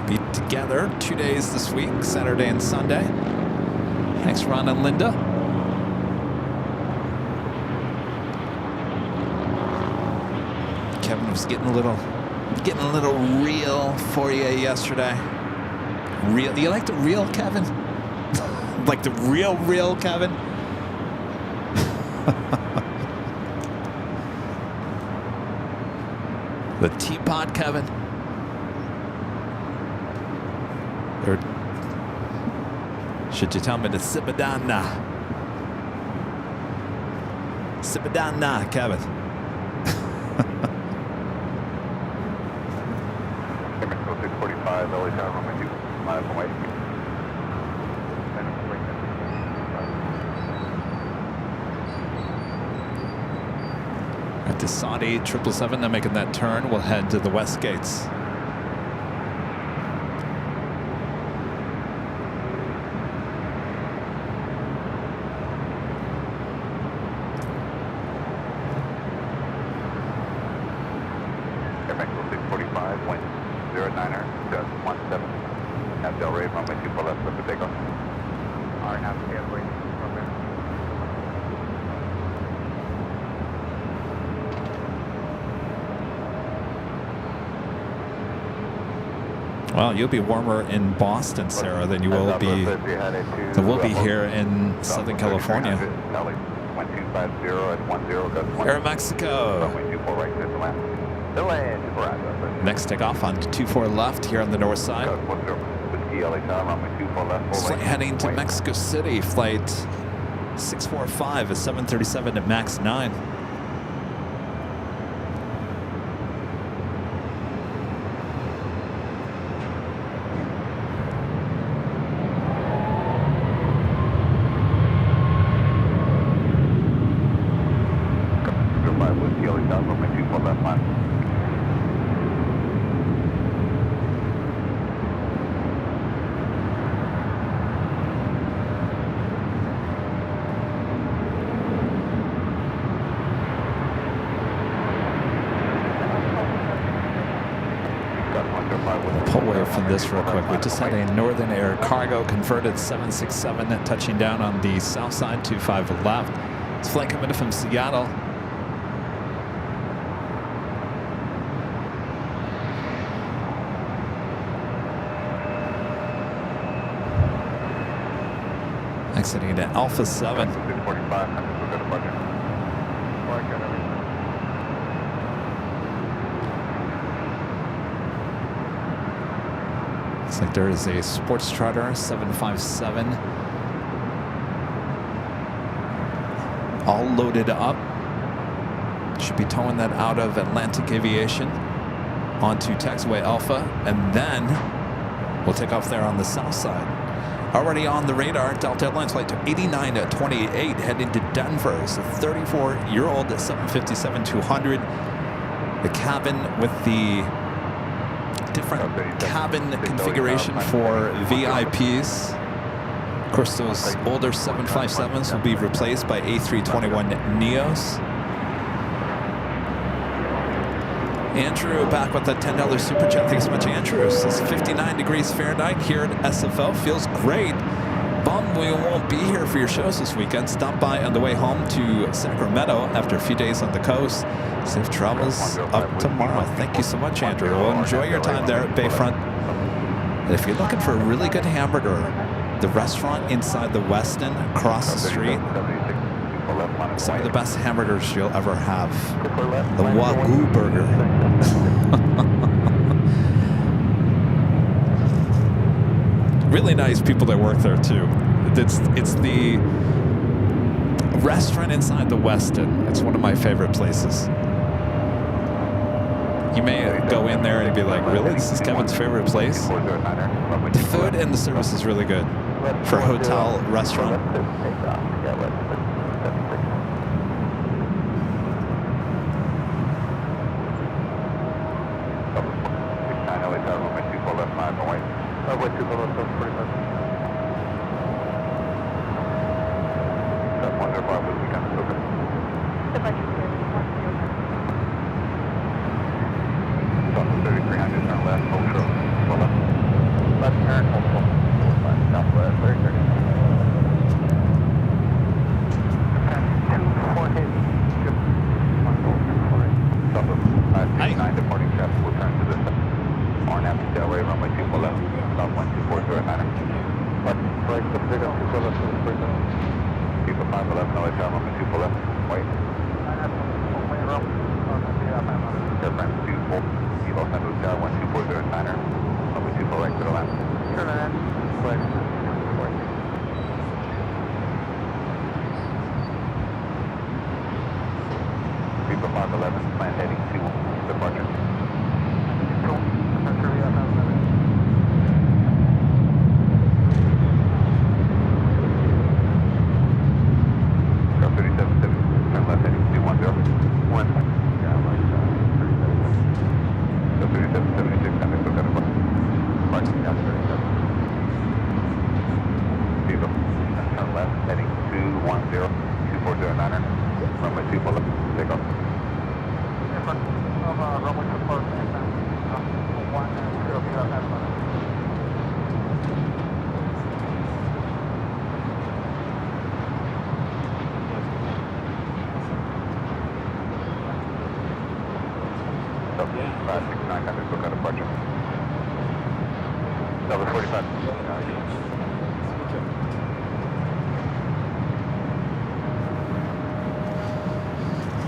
be together 2 days this week, Saturday and Sunday. Thanks, Ron and Linda. Kevin was getting a little real for you yesterday. Real? Do you like the real Kevin? Like the real Kevin? The teapot Kevin? Or should you tell me to sip it down now? Sip it down now, Kevin. Mexico 645, LA Tower, runway 2, miles away. At the Saudi 777, they're making that turn. We'll head to the west gates. Mexico 645, wind 09er, gust 17. Half Del Rey, runway 24 left, left to take off. Alright, half Del Rey, runway. Well, you'll be warmer in Boston, Sarah, than you will be here in Southern California. Aeromexico. Next takeoff on 24 left here on the north side. Flight heading to Mexico City, flight 645 at 737 at max 9. Pull away from this real quick. We just had a Northern Air cargo converted 767 touching down on the south side, 25 left. It's flight coming in from Seattle. Exiting to Alpha 7. Looks like there is a sports charter 757 all loaded up. Should be towing that out of Atlantic Aviation onto taxiway Alpha, and then we'll take off there on the south side. Already on the radar, Delta Airlines flight to 8928 heading to Denver. It's a 34-year-old 757-200. The cabin with the different cabin configuration for VIPs. Of course, those older 757s will be replaced by A321 Neos. Andrew back with the $10 super chat. Thanks so much, Andrew. It's 59 degrees Fahrenheit here at SFO. Feels great. Bummed we won't be here for your shows this weekend. Stop by on the way home to Sacramento after a few days on the coast. Safe travels up tomorrow. Thank you so much, Andrew. Well, enjoy your time there at Bayfront. And if you're looking for a really good hamburger, the restaurant inside the Westin across the street, some of the best hamburgers you'll ever have. The Wagyu burger. Really nice people that work there too. It's the restaurant inside the Westin. It's one of my favorite places. You may go in there and be like, really? This is Kevin's favorite place? The food and the service is really good for a hotel restaurant.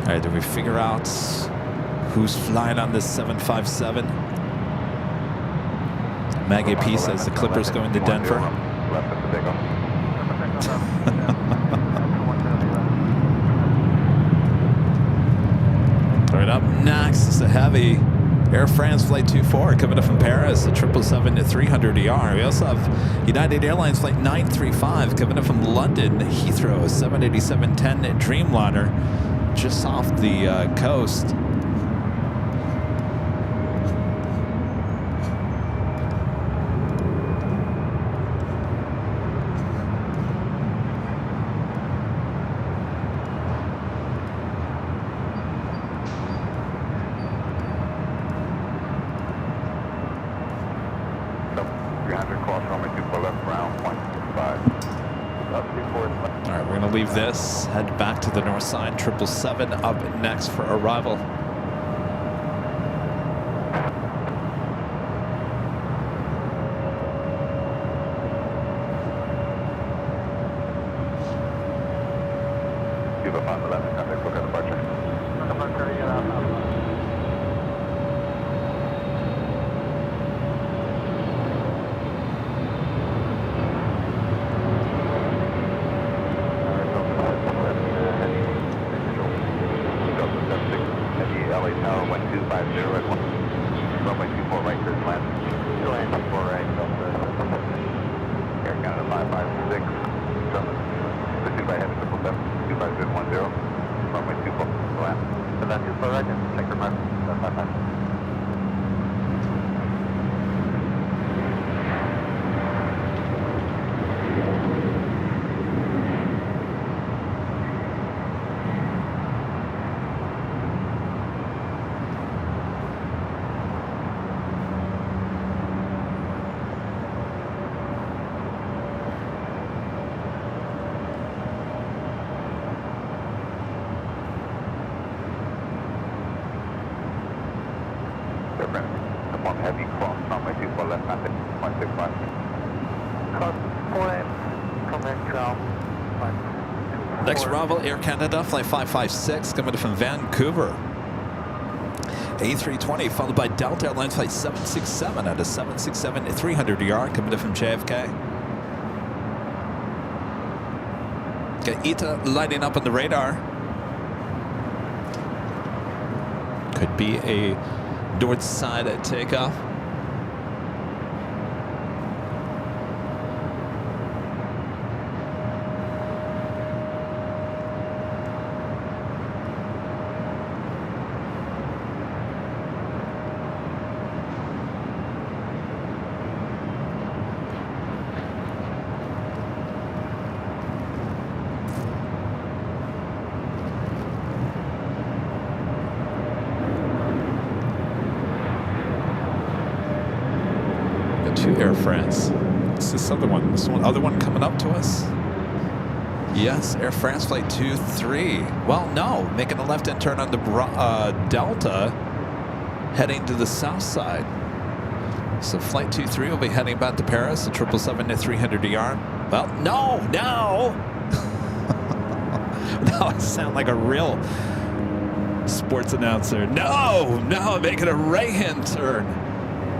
All right, did we figure out who's flying on this 757? Maggie P says the Clippers going to Denver. All right, up next is the heavy Air France Flight 24 coming up from Paris, the 777-300ER. We also have United Airlines Flight 935 coming up from London, Heathrow, 787-10 Dreamliner, just off the coast. now, 165. Up 24. All right, we're going to leave this, head back to the north side. 777 up next for arrival. Give up on 11, contact book at departure. LA Tower 1250 at 1. Runway 24 right, clear to land. Still land 24 right, Delta. Air Canada 556. Pursued by heavy 777, 25010. Runway 24 to land. To land 24 right, and check your mark. 755. Perform heavy cross, runway 24 left, contact 165. Cross 4M, comment ground. Next arrival, Air Canada, flight 556, coming from Vancouver. A320, followed by Delta Airlines flight 767 at a 767 300ER, coming from JFK. Got ETA lighting up on the radar. Could be a north side at takeoff. To Air France. What's this other one? This other one coming up to us? Yes, Air France flight 23. Well, no, making a left-hand turn on the Delta, heading to the south side. So flight 23 will be heading back to Paris, the 777 300ER. Well, no. Now I sound like a real sports announcer. No, making a right-hand turn.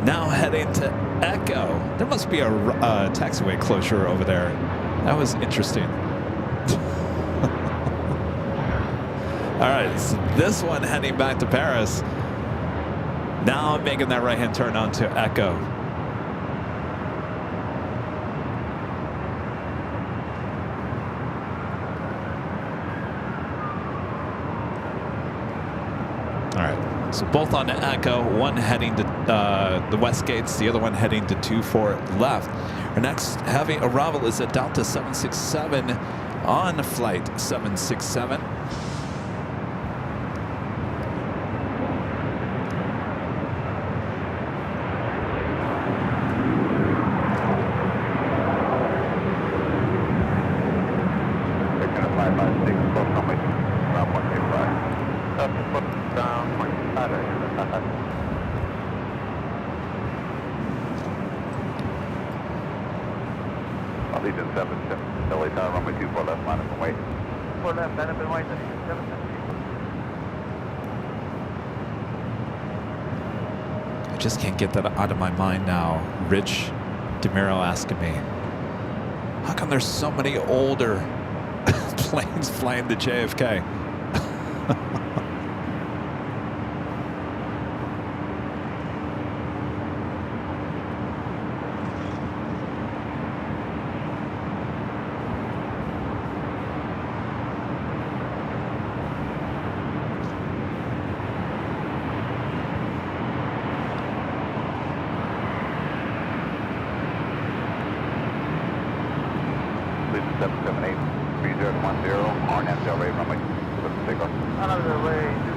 Now heading to Echo. There must be a taxiway closure over there. That was interesting. All right, so this one heading back to Paris. Now I'm making that right-hand turn onto Echo. All right. So both on the Echo, one heading to the west gates, the other one heading to 24 left. Our next heavy arrival is a Delta 767 on flight 767. Allegiant 77, LA Tower, runway 24 left, line up and wait. 4 left, line up and wait, Allegiant 77. I just can't get that out of my mind now. Rich DeMiro asking me, how come there's so many older planes flying to JFK? Allegiant 778, 3010, RNAV Delray, runway 2 takeoff. Another way, 2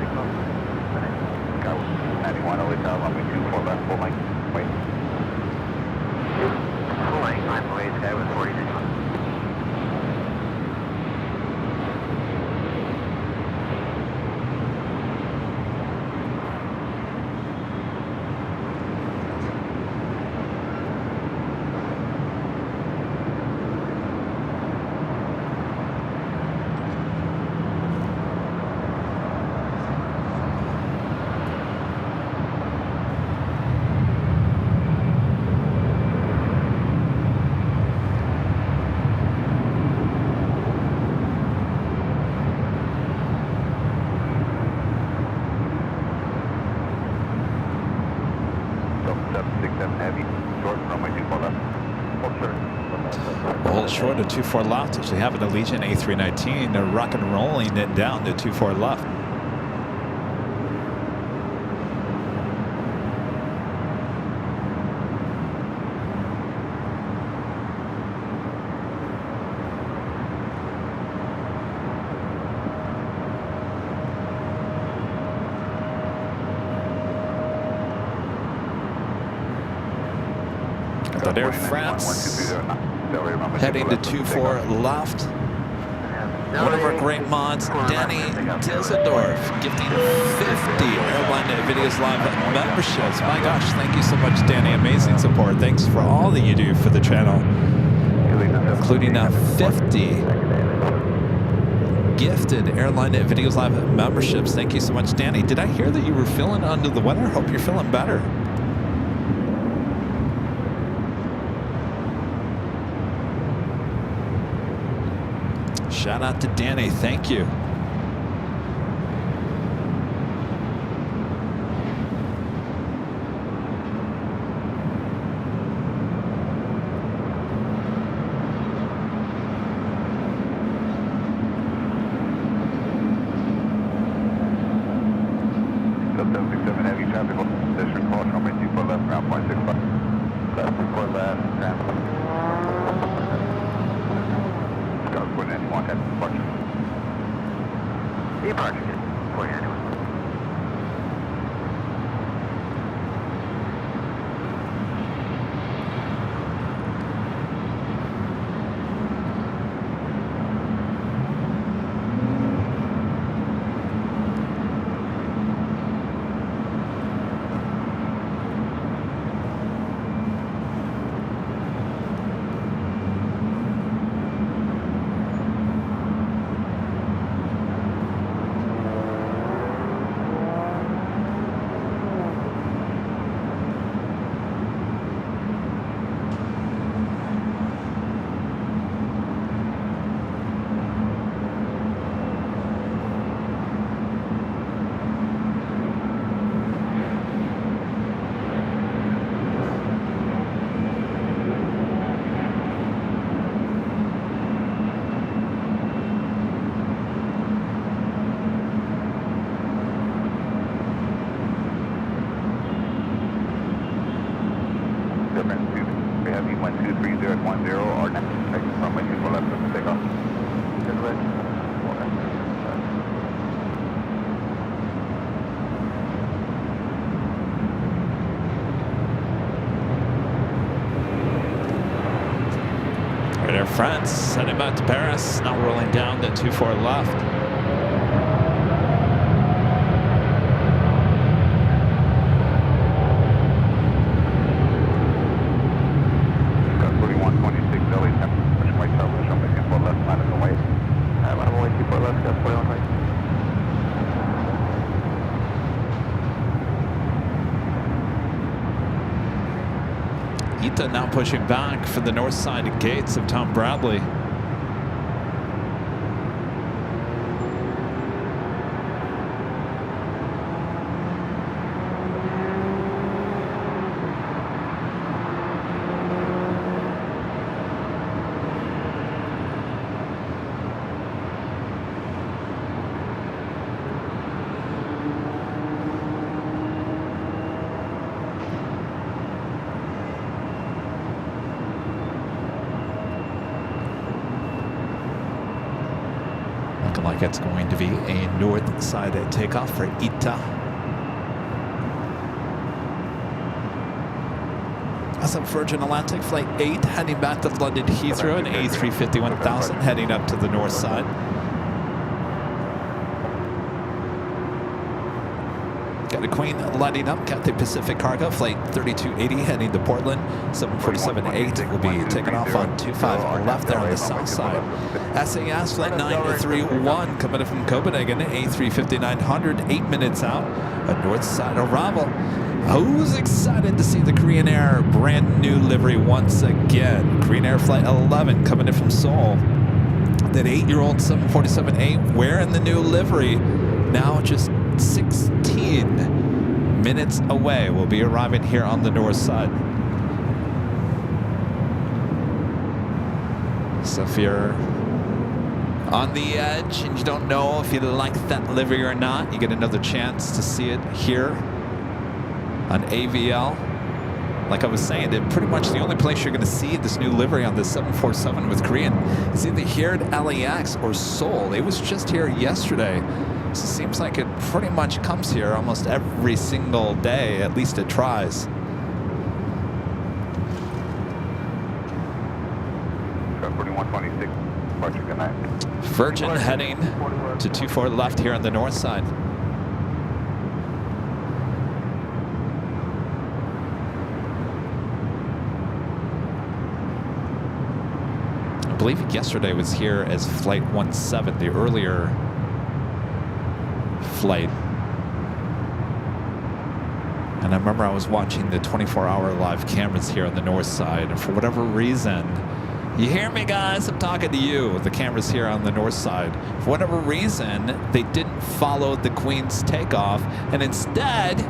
takeoff. 91, LA Tower, runway 24 left, full length, wait. Full length, 9 767 Heavy, short runway 24 left. Hold short. Hold short to 24 left as we have an Allegiant A319. They're rock and rolling it down to 24 left. Got Air France heading to 24 left. One of our great mods, Danny Dilsendorf, gifting 50 Airline Videos Live memberships. My gosh, thank you so much, Danny. Amazing support. Thanks for all that you do for the channel, including 50 gifted Airline Videos Live memberships. Thank you so much, Danny. Did I hear that you were feeling under the weather? Hope you're feeling better. Shout out to Danny, thank you. So 767 Heavy traffic, district call, runway 24 left, ground point 65. Left, 24 left, traffic. Departure. For anyone. Air France sending back to Paris, now rolling down to 24 left. Got 4126 Delhi, temperature white southwest, runway 24 left, minus the white. Runway 24 left, got 41 right. Ita now pushing back for the north side gates of Tom Bradley. Looking like it's going to be a north side takeoff for Ita. That's a Virgin Atlantic Flight 8 heading back to London Heathrow, an A350-1000 heading up to the north side. Got a Queen lighting up, Cathay Pacific Cargo Flight 3280 heading to Portland. 747-8 will be taking off on 25 left there on the south side. SAS Flight 931 coming in from Copenhagen, A350-900, 8 minutes out. A north side arrival. Who's excited to see the Korean Air brand new livery once again? Korean Air Flight 11 coming in from Seoul. That 8-year-old 747-8 wearing the new livery. Now just 16 minutes away. We'll be arriving here on the north side. So if you're on the edge and you don't know if you like that livery or not, you get another chance to see it here on AVL. Like I was saying, pretty much the only place you're going to see this new livery on the 747 with Korean is either here at LAX or Seoul. It was just here yesterday. So it seems like it pretty much comes here almost every single day, at least it tries. Virgin heading to 24 left here on the north side. I believe yesterday was here as flight 17, the earlier flight. And I remember I was watching the 24-hour live cameras here on the north side, and for whatever reason, you hear me, guys? I'm talking to you. The cameras here on the north side. For whatever reason, they didn't follow the Queen's takeoff, and instead,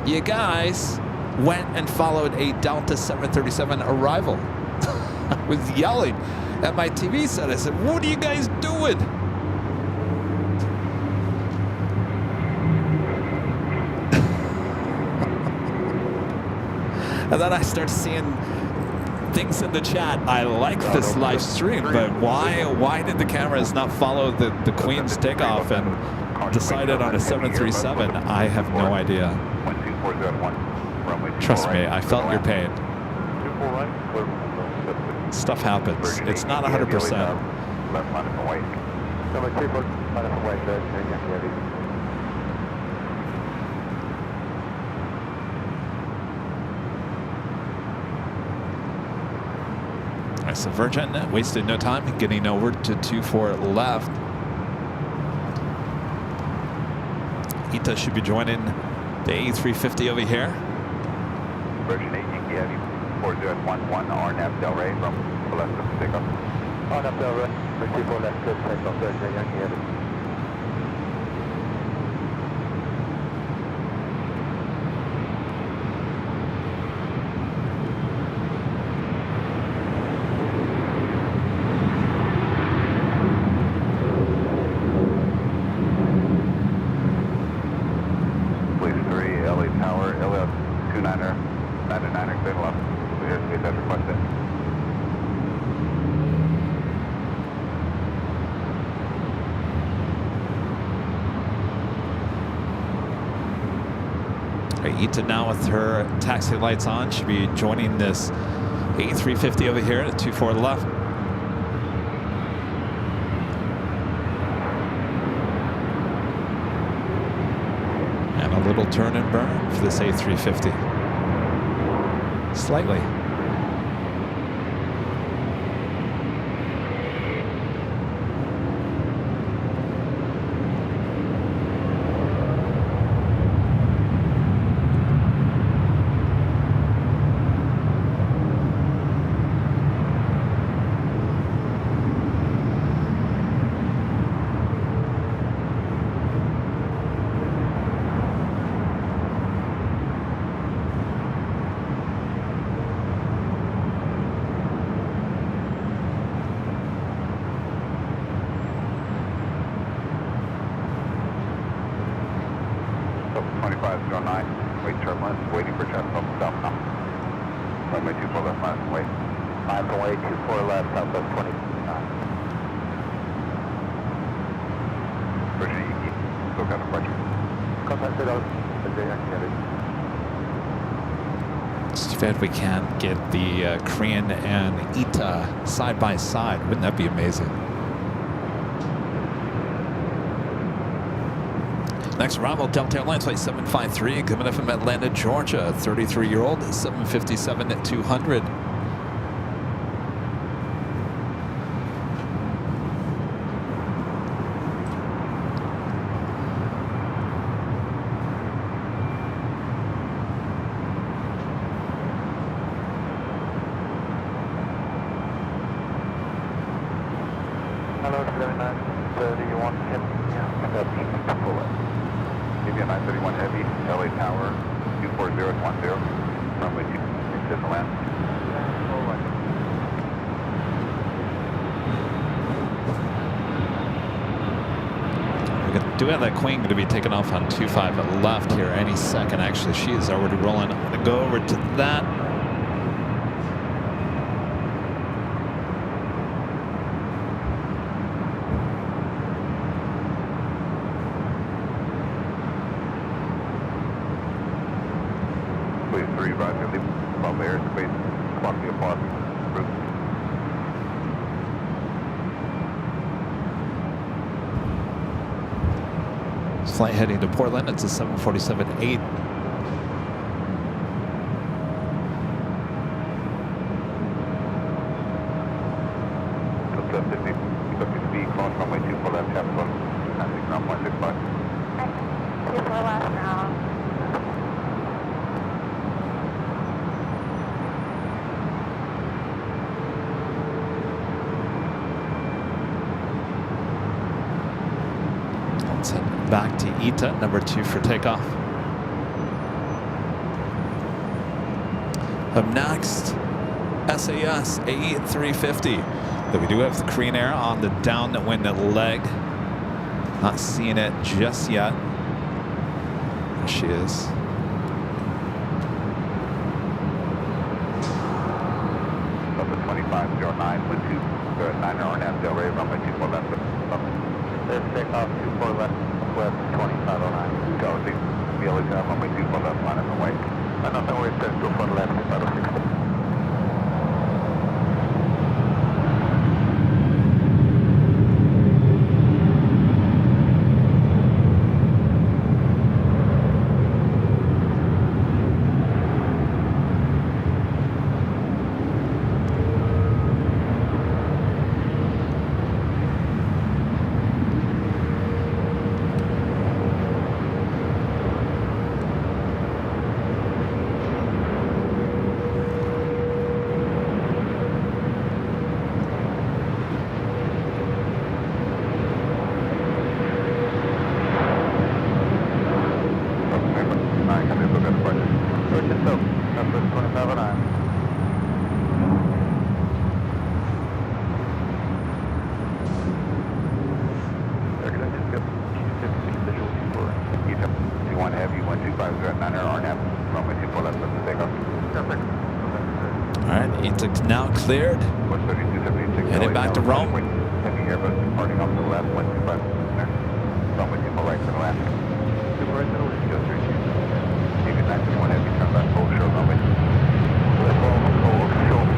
you guys went and followed a Delta 737 arrival. I was yelling at my TV set. I said, "What are you guys doing?" And then I start seeing things in the chat. I like this live stream, but why did the cameras not follow the Queen's takeoff and decided on a 737? I have no idea. Trust me, I felt your pain. Stuff happens. It's not 100%. So Virgin wasted no time getting over to 24 left. Ita should be joining the A350 over here. Virgin 8, Yankee Heavy, 4011, RNAV Del Rey from left pickup. RNAV Del Rey, 24 left, take off Virgin Yankee Heavy. Ita now with her taxi lights on should be joining this A350 over here at 24 left. And a little turn and burn for this A350. Slightly. If we can get the Korean and Ita side by side, wouldn't that be amazing? Next arrival, Delta Airlines flight 753 coming up from Atlanta, Georgia. 33-year-old 757 at 200. Maybe a 931 Heavy, LA Tower, 24010. Runway 26 to land. Do we have that Queen going to be taken off on 25 left here any second? Actually, she is already rolling. I'm going to go over to that. Please 3550 above airspace. Clock the applause. Flight heading to Portland. It's a 747-8. Runway 24 left, half foot. 969.65. 24 left now. Let's head back to ETA, number 2 for takeoff. Up next, SAS A350. But we do have the Korean Air on the downwind leg. Not seeing it just yet. There she is. Number 2509 with 209 hour and Del Rey, runway 24 left. There's takeoff 24 left, west 2509. Go, we always have runway 24 left, line up and wait. Nothing wait, says 24 left, 506. Now cleared. Heading back to Rome. Heavy Airbus departing off to the left, 125. Runway 24 right to the left. Super right to the left, go 32. Unit 921 Heavy, turn back, hold short runway. Hold short.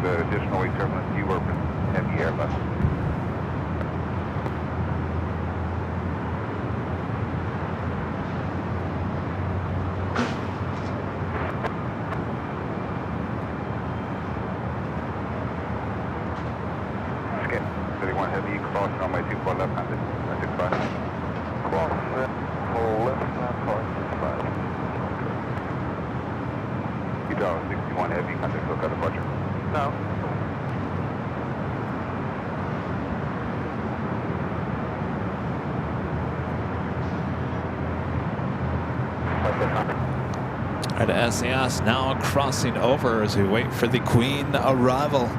Additional weight turbulence, you were heavy Airbus. Skip 31 heavy, cross runway 24 left, 965. Cross left, 965. You draw 61 heavy, contact look at departure. No. All right, SAS now crossing over as we wait for the Queen arrival.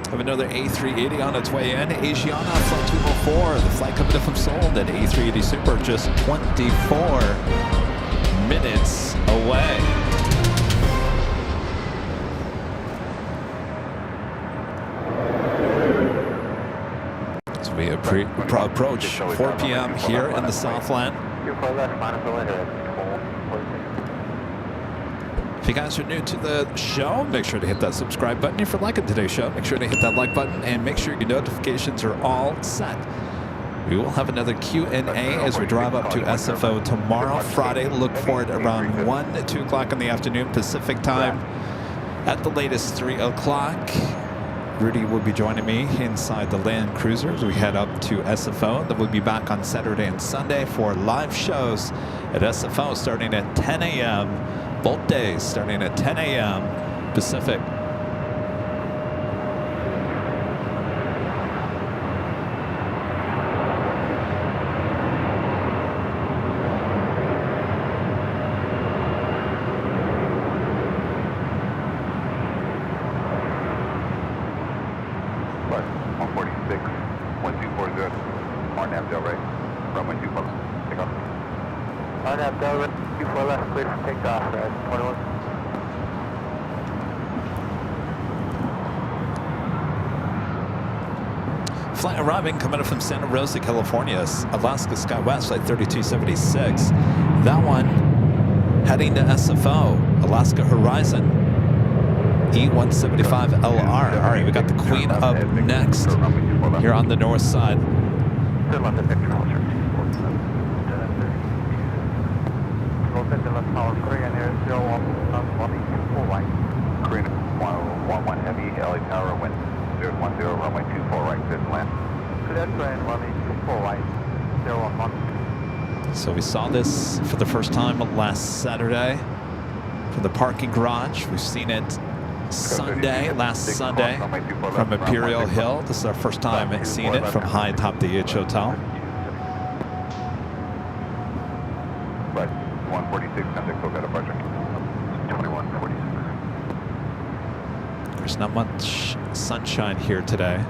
Have another A380 on its way in. Asiana Flight 204. The flight coming in from Seoul. That A380 Super just 24 minutes away. So we approach 4 p.m. here in the Southland. 24 left, minus the letter at 446. If you guys are new to the show, make sure to hit that subscribe button. If you're liking today's show, make sure to hit that like button and make sure your notifications are all set. We will have another Q&A as we drive up to SFO tomorrow, Friday. Look for it around 1 to 2 o'clock in the afternoon Pacific time. At the latest 3 o'clock, Rudy will be joining me inside the Land Cruiser as we head up to SFO. Then we'll be back on Saturday and Sunday for live shows at SFO starting at 10 a.m. Both days starting at 10 a.m. Pacific. Plus 146, 1240, RNAV Del right, runway 24, take off. RNAV Del right, 24 left, clear for takeoff, right, 21. Flight arriving coming up from Santa Rosa, California, Alaska SkyWest, flight 3276. That one heading to SFO, Alaska Horizon, E175LR. All right, we got the Queen up next here on the north side. Turn left at picture, officer. Rotate the left power, Korean Air 01, full right. Korean 11 heavy, LA Tower, wind 010, runway 24 right, clear to land. Clear to land, runway 24 right, 011. So we saw this for the first time last Saturday from the parking garage. We've seen it last Sunday from Imperial Hill. This is our first time seeing it from high atop the H Hotel. Right, 146, contact Coca departure. 2146. There's not much sunshine here today.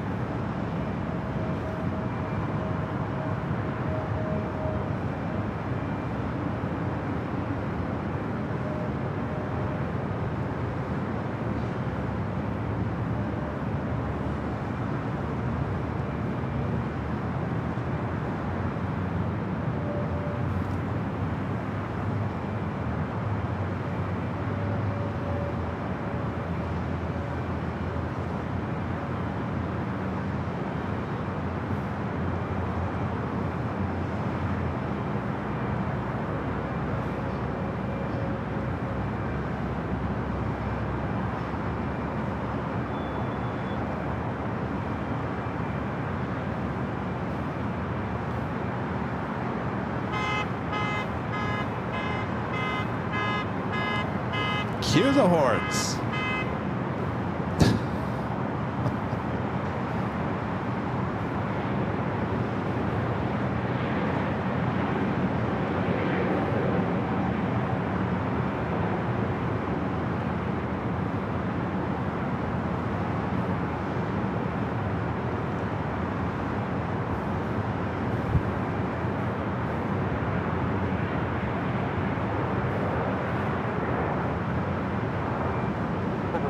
Cue the horns.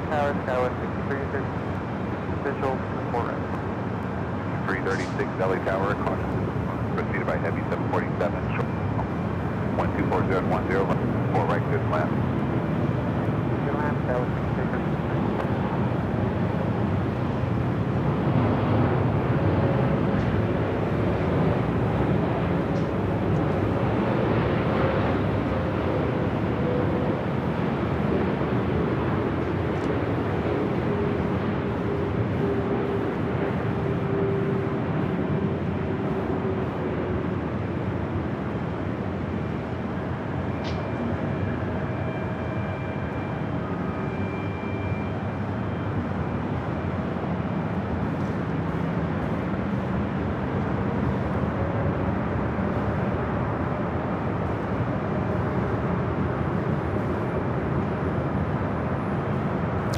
Tower, Skywest 6336, visual support. 336, LA Tower, caution. Proceeded by heavy 747, short. 1240 and 10, 4 right, good land. Good land, Skywest 6336.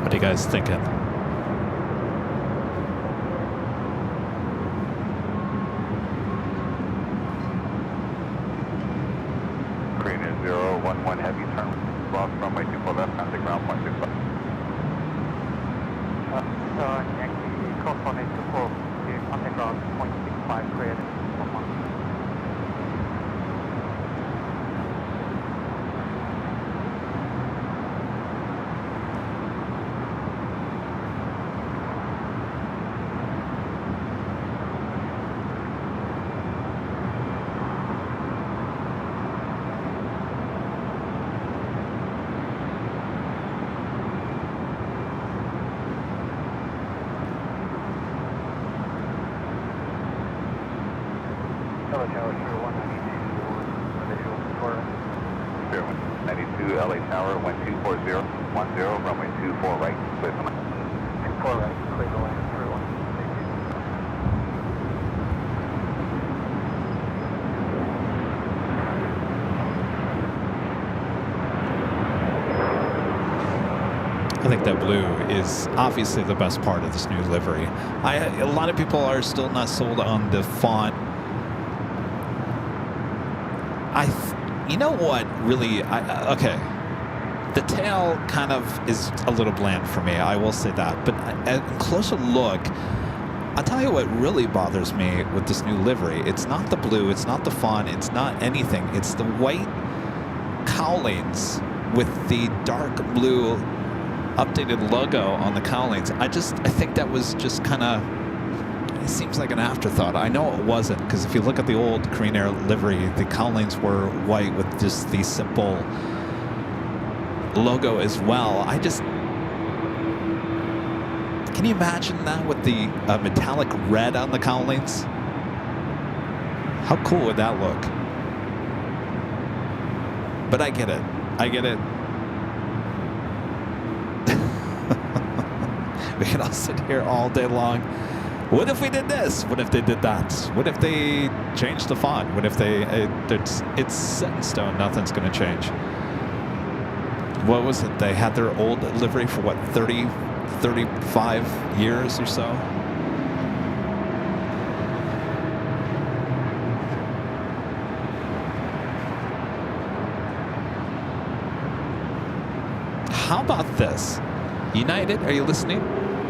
What are you guys thinking? Korean Air 011 heavy turn. Lost runway 24 left, contact ground 165. Yankee cross 1824, contact ground 0.65. 5 cleared. Hello, Tower 192 LA Tower, 1240, 10, runway 24 right, clear the line. 24 right, clear the line, 31. I think that blue is obviously the best part of this new livery. A lot of people are still not sold on the font. You know what, really, okay. The tail kind of is a little bland for me, I will say that. But a closer look, I'll tell you what really bothers me with this new livery. It's not the blue, it's not the font, it's not anything. It's the white cowlings with the dark blue updated logo on the cowlings. I think that was just kind of, it seems like an afterthought. I know it wasn't, because if you look at the old Korean Air livery, the cowlings were white with just the simple logo as well. Can you imagine that with the metallic red on the cowlings? How cool would that look? But I get it. We can all sit here all day long. What if we did this? What if they did that? What if they changed the font? What if it's set in stone, nothing's going to change. What was it? They had their old livery for what, 35 years or so? How about this? United, are you listening?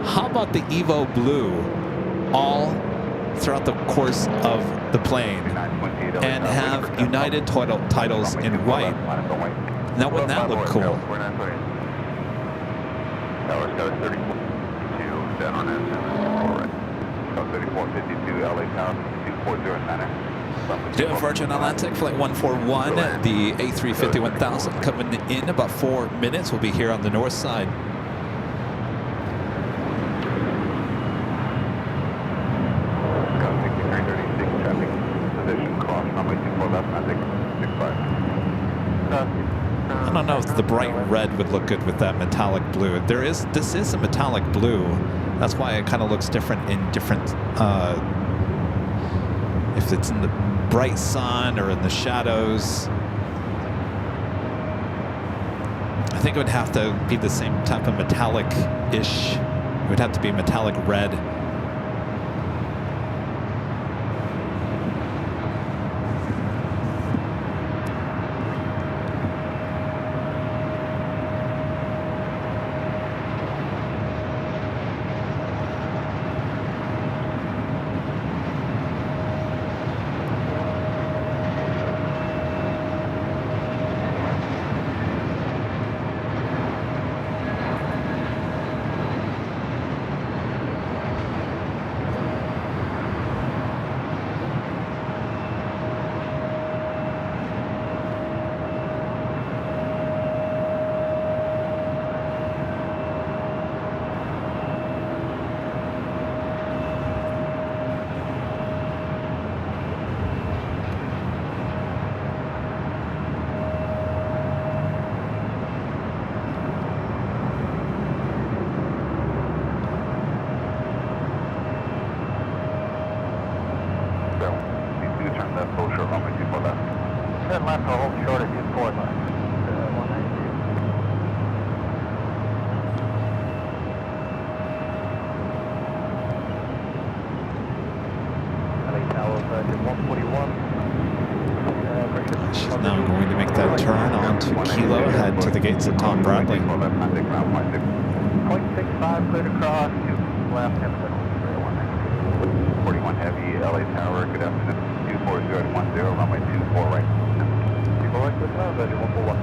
How about the Evo Blue all throughout the course of the plane and have United titles in white? Now, wouldn't that look cool? Tower 32, down on S7, 3452 LA Tower, 240 center. To Virgin Atlantic, Flight 141, the A350-1000 coming in about 4 minutes. We'll be here on the north side. I don't know if the bright red would look good with that metallic blue. This is a metallic blue. That's why it kind of looks different in different, if it's in the bright sun or in the shadows. I think it would have to be the same type of metallic-ish. It would have to be metallic red. Turn left to hold short at 24 left. 192. LA Tower, 141. She's now going to make that turn onto Kilo, head to the gates of Tom Bradley. 0.65 cleared across, 2 left, 10 middle, 192. 41 Heavy, LA Tower, good afternoon. 24010, runway 24 right. People like this now, that 141.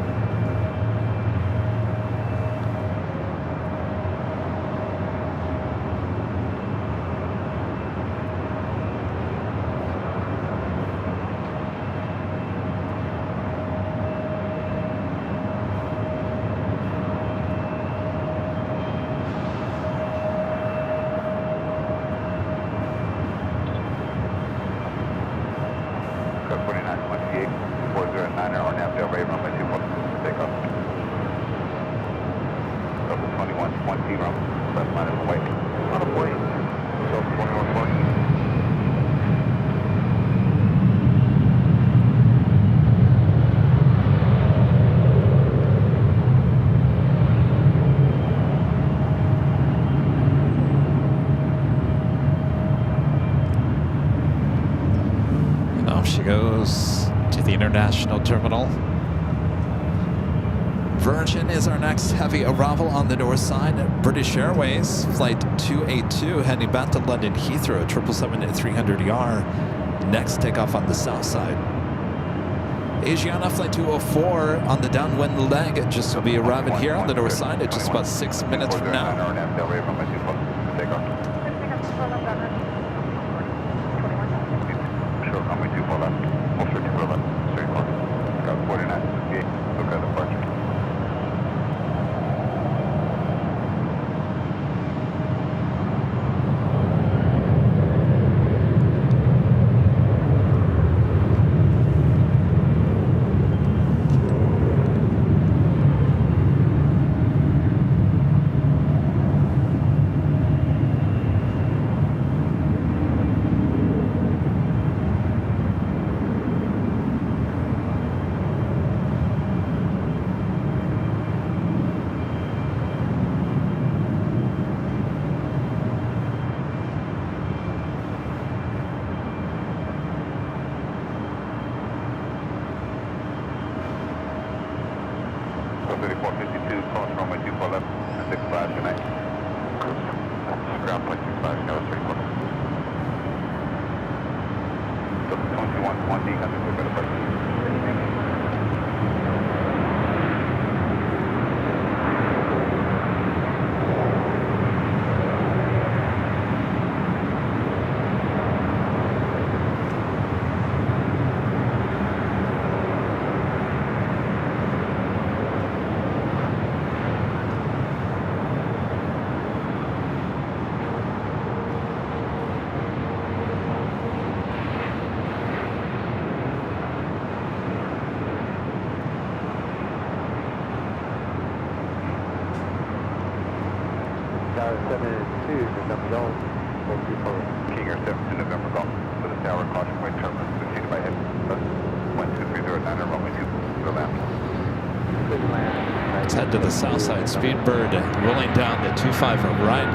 Goes to the international terminal. Virgin is our next heavy arrival on the north side. British Airways, flight 282, heading back to London Heathrow, 777-300ER. Next takeoff on the south side. Asiana, flight 204 on the downwind leg, just will be arriving here on the north side at just about 6 minutes from now. Let's head to the south side. Speedbird rolling down the 25 from right.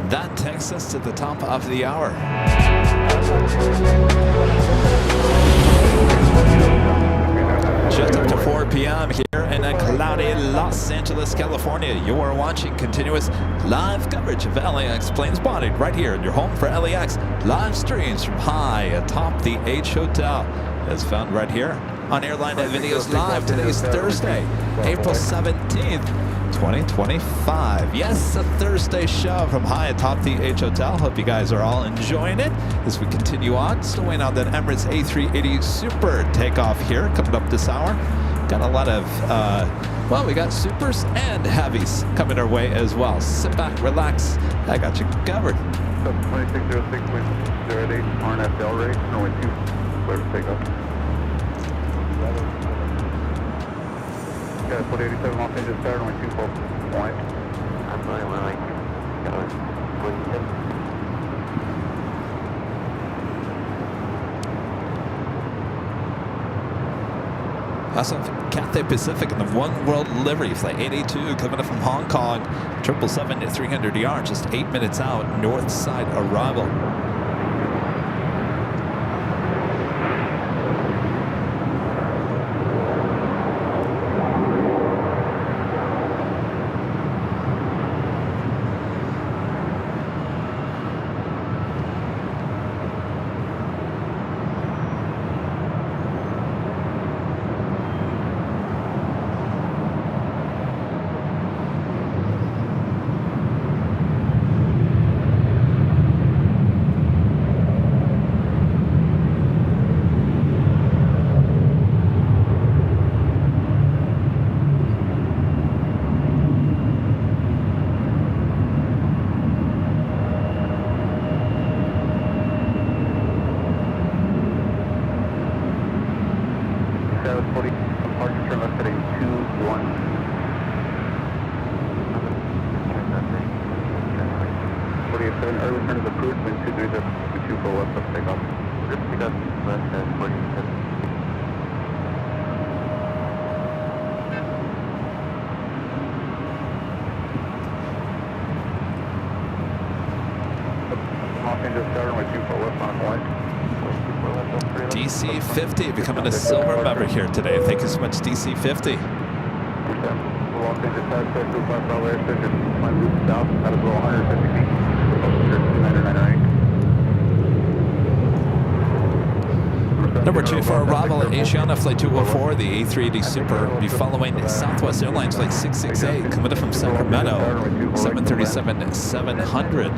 That takes us to the top of the hour. Just up to 4 p.m. here in a cloudy Los Angeles, California. You are watching continuous live coverage of LAX Planespotting right here in your home for LAX. Live streams from high atop the H Hotel. That's found right here on Airline Videos Live. Today's Thursday, April 17th. 2025. Yes, a Thursday show from high atop the H Hotel. Hope you guys are all enjoying it as we continue on. Still waiting on that Emirates A380 Super takeoff here coming up this hour. Got a lot of, well, we got supers and heavies coming our way as well. Sit back, relax. I got you covered. 2606.08, RNF Delray, runway 2, clear to take off. Got 487 Los Angeles Tower, runway 24 point. I'm running runway 2. Awesome. Cathay Pacific in the One World Livery, flight 882 coming up from Hong Kong, 777 at 300 yards, just 8 minutes out, north side arrival. DC-50 becoming a silver member here today. Thank you so much, DC-50. Number 2 for arrival at Asiana Flight 204, the A380 Super will be following Southwest Airlines Flight 668 coming up from Sacramento, 737-700.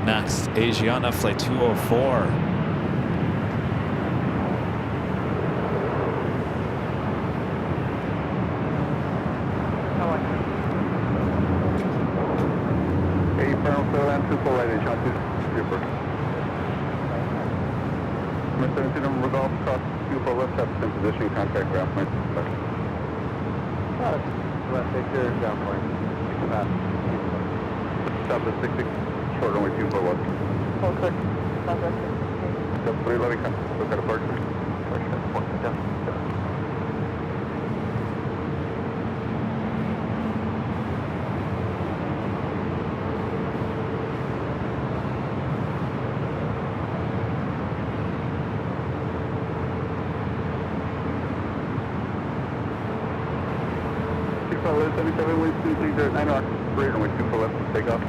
Next, Asiana Flight 204. Short runway 24 left. Okay. Step 3, let me come. Look at departure. Left, 77, ways 2309, operator runway 24 left, take off.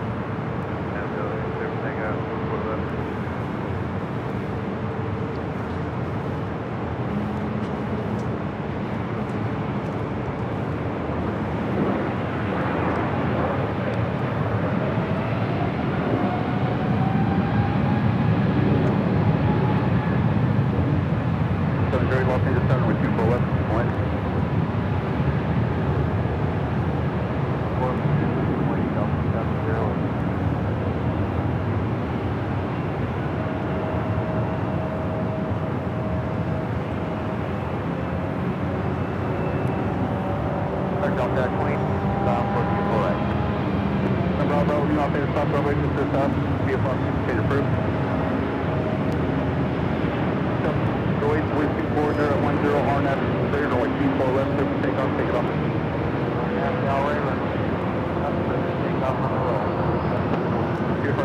Wait, 240, RNAV, clear, runway 24 left, take off, take it off.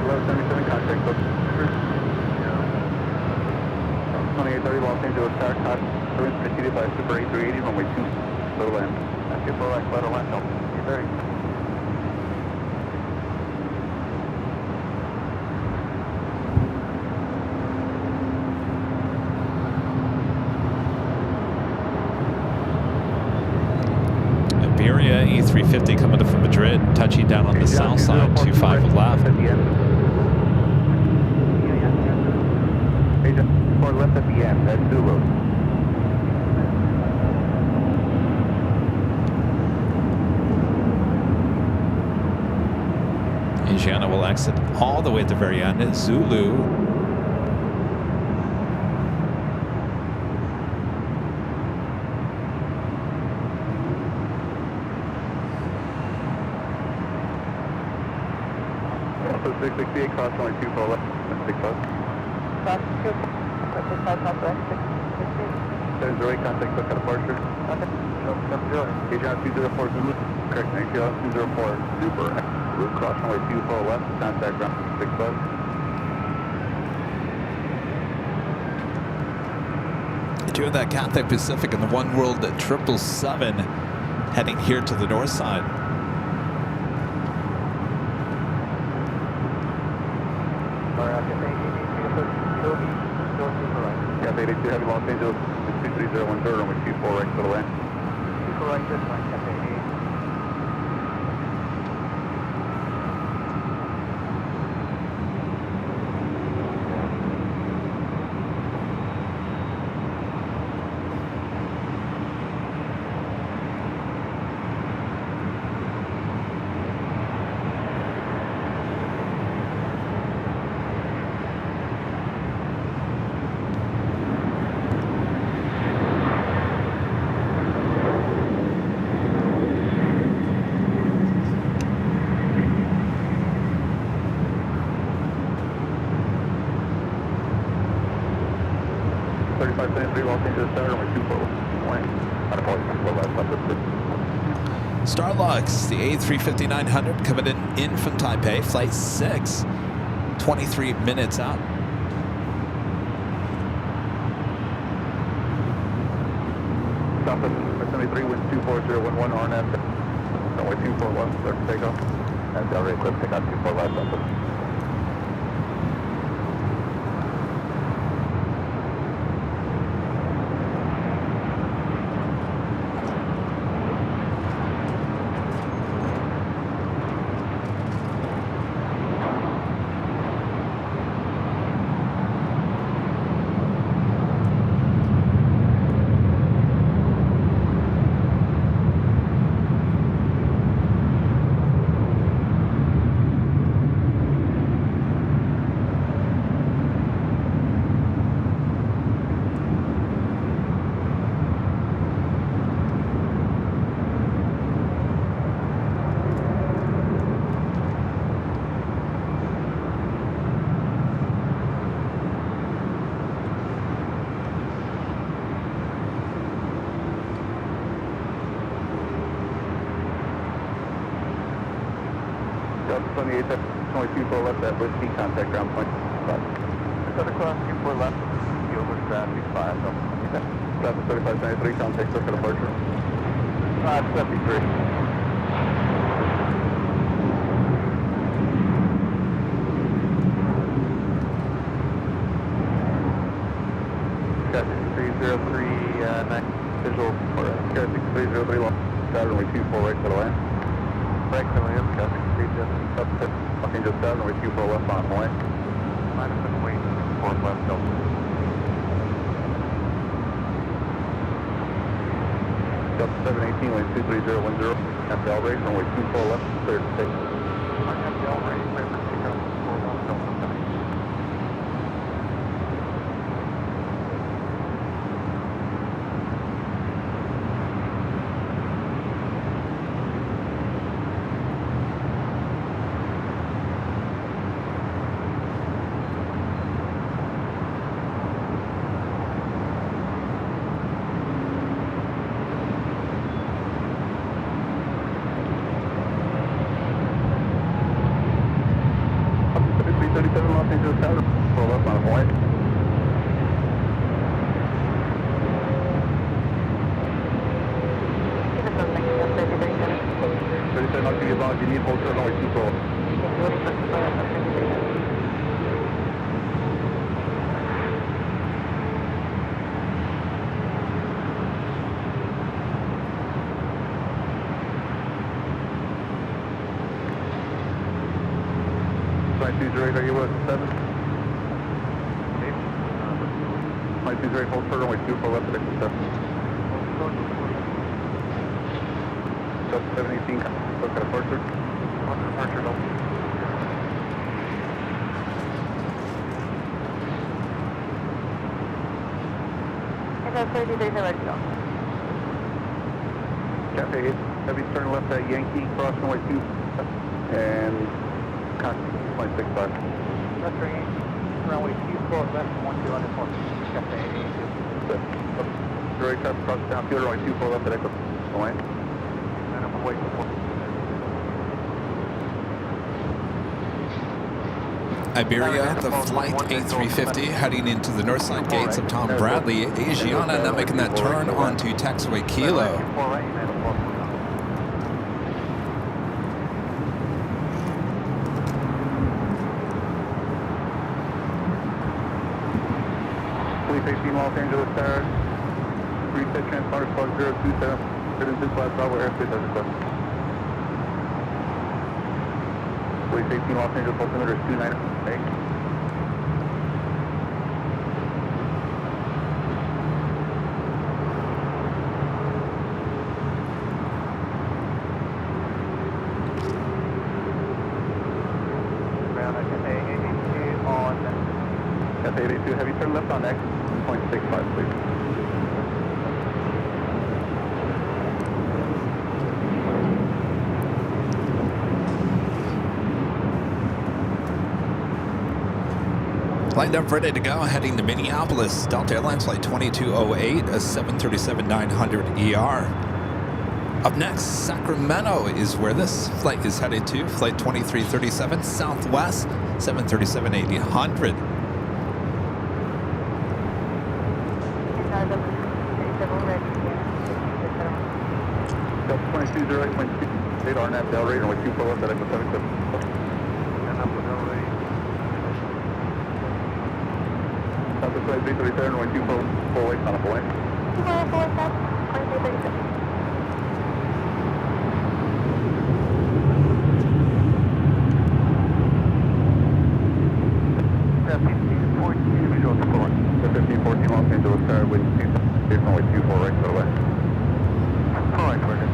Left 77, contact, 2830 Los Angeles, Tower, Coast, preceded by Super 8380, runway 2, slow land. That's your full right, land, 230. Iberia A350 coming in from Madrid, touching down on the south side, 25 left. Left at the end, that's Zulu. Asiana will exit all the way at the very end. It's Zulu. So 668, cross only 24 left, 65. Cross 2. 708, contact, book at departure. Asiana 204 Zulu, correct, Asiana 204 Super, route cross runway 24 left, contact ground 65. Doing that Cathay Pacific and the One World 777 heading here to the north side. Yeah, 82 heavy Los Angeles, 23010, runway 24 right for the land. 24 right, this line, Cafe 88. Starlux, the A350-900 coming in from Taipei, flight 6, 23 minutes out. Stop at 73, wind 24011, RNAV, runway 24 left, clear for takeoff. And already clear for takeoff, 24 left, stop it. Delta 28, that's 24 left at Whiskey, contact ground point 5. Set across 24 left, over traffic 5. Delta 3573, contact circuit departure. 573. Traffic 3039, visual, or traffic 303 long, runway 24 right to the land. Right to the land, traffic 307, up to Los Angeles 7, runway 24 left on the way. Minus runway 4 left, Delta. Delta 718, wind 23010, FL rate, runway 24 left, clear to take. FL rate, clear for takeoff, 4 left, Delta 7. Angeles Tower, pull up on a point. Give us something, 37, I'll give you a bond, you need hold turn only 2 full. Are you with 7? 22 hold turn only 2 for left at exit 7. 718, look at departure. On departure, no. And that's 33 ready to go. Cafe 8, heavy turn left at Yankee, cross runway 2, and contact 0.65. That's right. Runway 24 left, 12 on departure. Cafe 8. Direct traffic cross downfield, runway 24 left at exit 1. And I'm waiting for Iberia, the flight A350 heading into the north side gates of Tom Bradley. Asiana now making that turn onto taxiway Kilo. Police 18 Los Angeles Tower, reset transponder squad 027, heading to class Bravo airspace as requested. Police 18 Los Angeles altimeter is 298. Cafe 882, heavy turn left on X, 0.65 please. Lined up, ready to go, heading to Minneapolis. Delta Airlines Flight 2208, a 737-900 ER. Up next, Sacramento is where this flight is headed to. Flight 2337, Southwest, 737-800. Delta 2208.2, RNAV Del Rey, runway 24 left at exit 77. And up with Del Rey. Southwest flight 337, runway 24 away, on a point. 244 South, 2337. Visual support. The 1514 Los Angeles Tower, with runway 24 right to the west. Alright, we're good.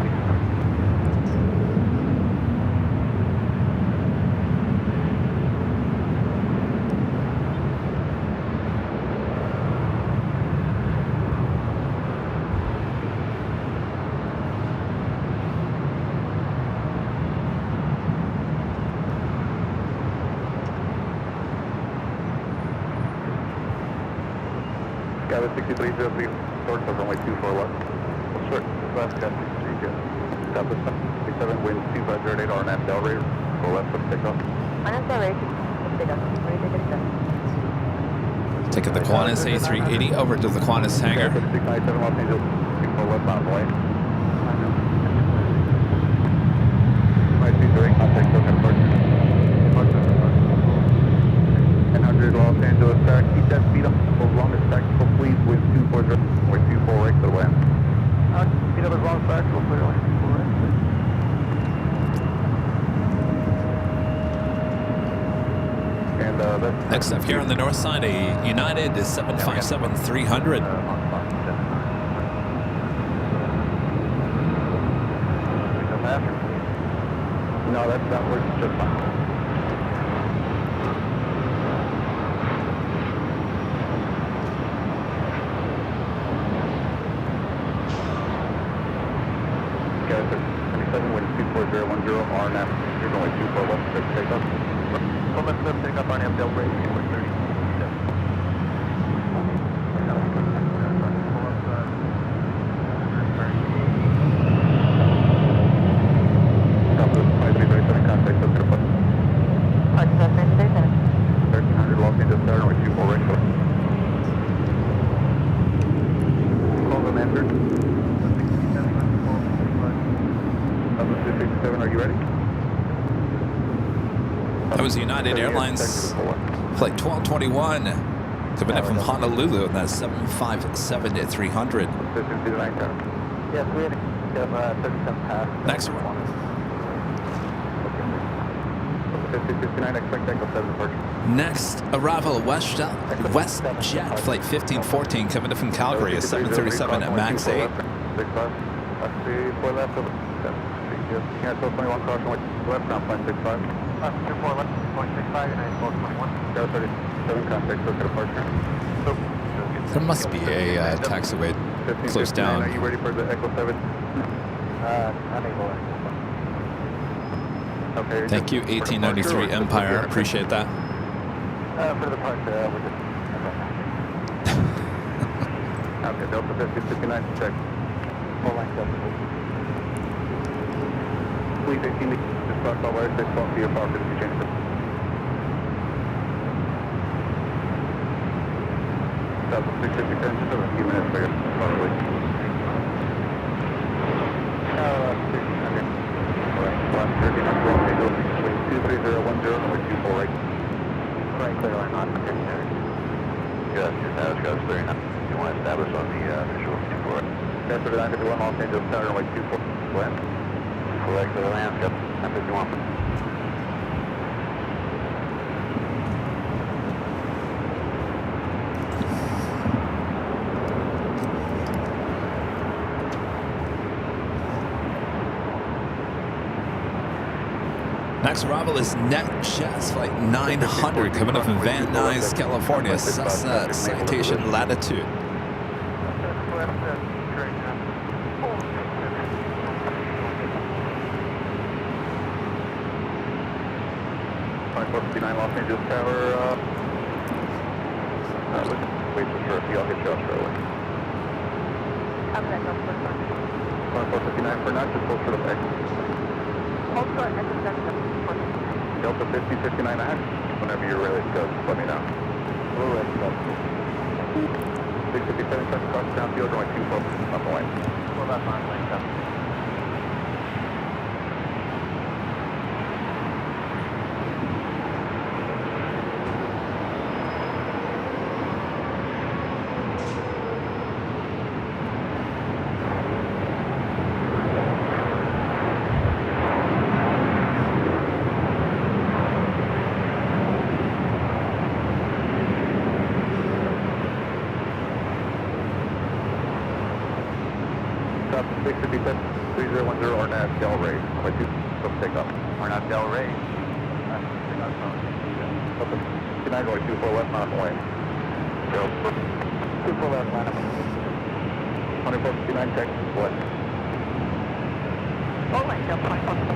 Skyway 6303, short of runway 24 left. Short, left, got 63, good. Southwest 67, wind 2508, RNAV Del Rey, go left for takeoff. RNAV Del Rey, take off. Taking the Qantas A380 over to the Qantas hangar. 697 Los Angeles, 24 left on the way. My 23, contact token departure. 900 Los Angeles Tower, keep that speed up as long as tactical, please, with 240, with 24 right to the wind. Speed up as long as tactical, please, with 24 right. And that's... Next up here on the north side, a United 757-300. No, that works just fine. Okay, 27 wind 24010, RNAV, you're going 24 left, take off. Well, let's take up RNAV Del Rey, 30. Contact, so 1300. 7, are you ready? That was United Airlines flight 1221 coming in from Honolulu, and that's 757-300. Yes, we had 37 past. Next one. 59, expect Echo 7 departure. Next arrival, WestJet flight 1514 coming in from Calgary, a 737 at max 8. 6 left. Let's see, 4 left. Yes, cancel 21, caution left, ground plan 65. Left, 24 left, 0.65, United 1221. Go 37, contact, go to departure. There must be a taxiway close down. Are you ready for the Echo 7? Unable. Okay. Thank you, 1893 Empire. Appreciate that. For the part, we're just... Okay, Delta 5059, check. Full line 7. Please 18, just cross all wires, 6 to your power 50 change. Delta 650, just over a few minutes for your power release. Okay. Last 30, next one, 23010, number 24 right. Right, clear line on, secondary. Yes, that was Ghost 39. You want to establish on the visual 24. That's what 951, Los Angeles Tower, runway 24. Land. Select the landscape, 951. Next arrival is NetJets flight 900 coming up from Van Nuys, California, Cessna Citation Latitude. Los Angeles Tower, wait for sure, I'll get you off shortly. I'm going to go for 459 for not just hold short of X. Hold short, Echo 7. Delta 5059 ahead. Whenever you're ready to go, just let me know. Blue X, 657 touch across downfield, runway 24 on the line. Well, that's on lane 7. Stop 657 3010 Arnett Del Rey. Runway 2 takeoff. Arnett Del Rey. Delta 59 going 24 left on the way. 24 left line up. 2459 check west. Full line, Delta 24.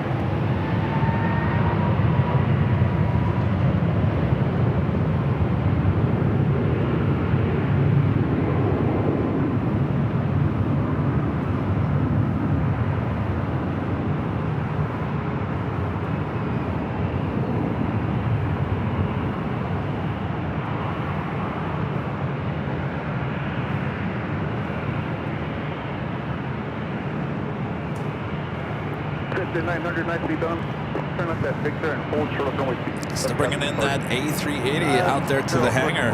Victor 900, nicely done. Turn up that Victor and hold short of runway 2. Still bringing in that A380 out there to the hangar.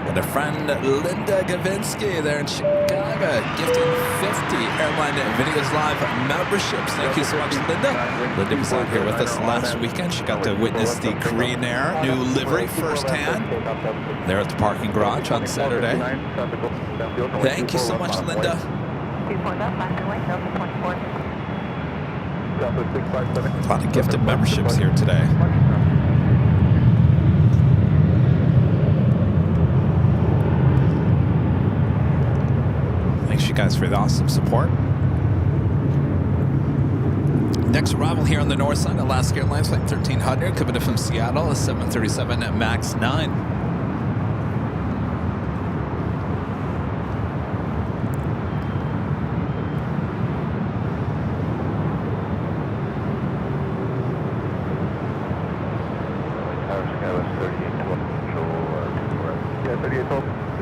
And a friend, Linda Gavinsky, there in Chicago, gifting 50 Airline Videos Live memberships. Thank you so much, Linda. Linda was out here with us last weekend. She got to witness the Korean Air new livery firsthand there at the parking garage on Saturday. Thank you so much, Linda. 24 left, line away, Delta 24. A lot of gifted memberships here today. Thanks you guys for the awesome support. Next arrival here on the north side, Alaska Airlines flight 1300 coming in from Seattle, a 737 at max 9.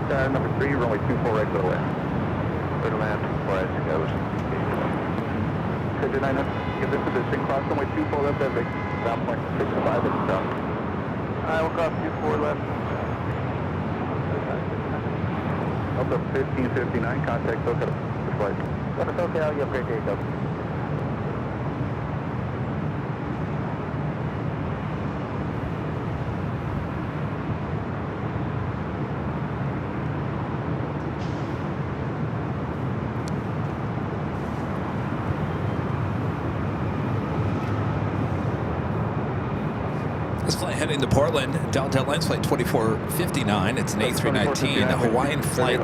Number 3, runway 24 right to the land. Clear to land, 4 goes. 59, give this position, cross runway 24 left, at ground point 65 and down. I will cross 24 left. Up to 1559, contact Soka for flight. That's okay, you have a great day, Doug. This flight heading to Portland, Delta Airlines flight 2459. It's an A319, Hawaiian flight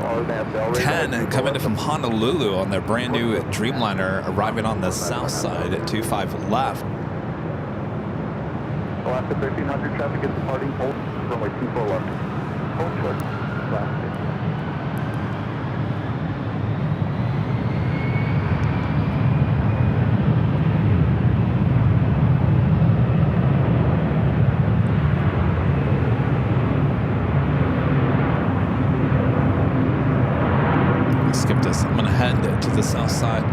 10 coming in from Honolulu on their brand new Dreamliner, arriving on the south side at 25 left. Alaska 1300 traffic is departing hold runway 24 left. Hold short. Last. Skip this. I'm going to head to the south side.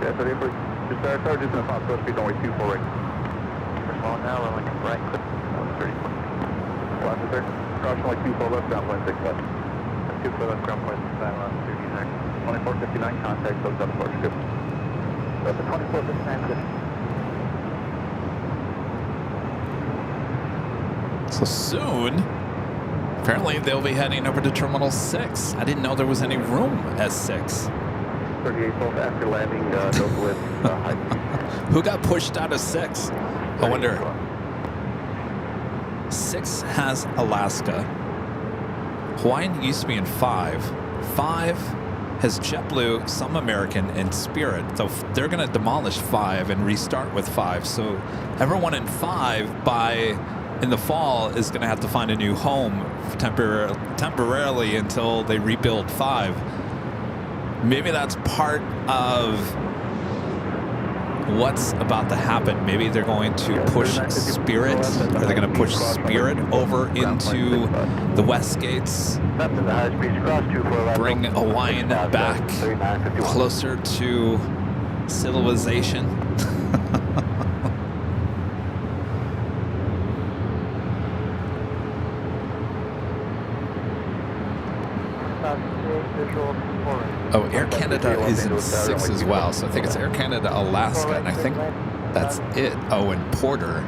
Yeah, so therefore, just just in the top, supposed to be only 24 right. We're slowing now, we're looking right. That was 30. Last is there. Cross only 24 left, ground point 65. 24 left, ground point 65, last 30 seconds. 2459, contact, goes up for script. So the 2459, good. So soon, apparently they'll be heading over to Terminal 6. I didn't know there was any room at 6. 38 both after landing, no with high speed. Who got pushed out of 6? I wonder. 6 has Alaska. Hawaiian used to be in 5. 5 has JetBlue, some American, and Spirit. So they're going to demolish 5 and restart with 5. So everyone in 5 in the fall is going to have to find a new home temporarily until they rebuild 5. Maybe that's part of what's about to happen. Maybe they're going to push Spirit. Are they going to push Spirit over into the West Gates? Bring Hawaiian back closer to civilization? Oh, Air Canada is in 6 as well, so I think it's Air Canada, Alaska, and I think that's it. Oh, and Porter.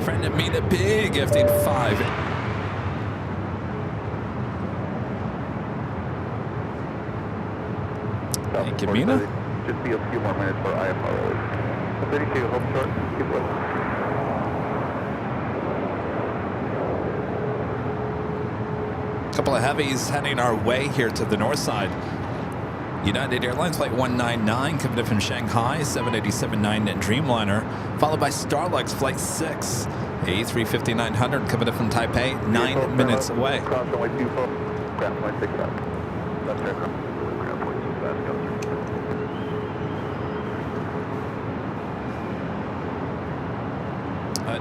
Friend Amina Big gifting 5. Thank you, Mina. Just be a few more minutes for IFR. 32, home short, keep looking. Couple of heavies heading our way here to the north side. United Airlines flight 199 coming in from Shanghai, 787-9 Dreamliner, followed by Starlux flight 6, A350-900 coming in from Taipei, 9 minutes away. Cross only 24, ground point 6 out. Left aircraft, ground point 6 out, go through.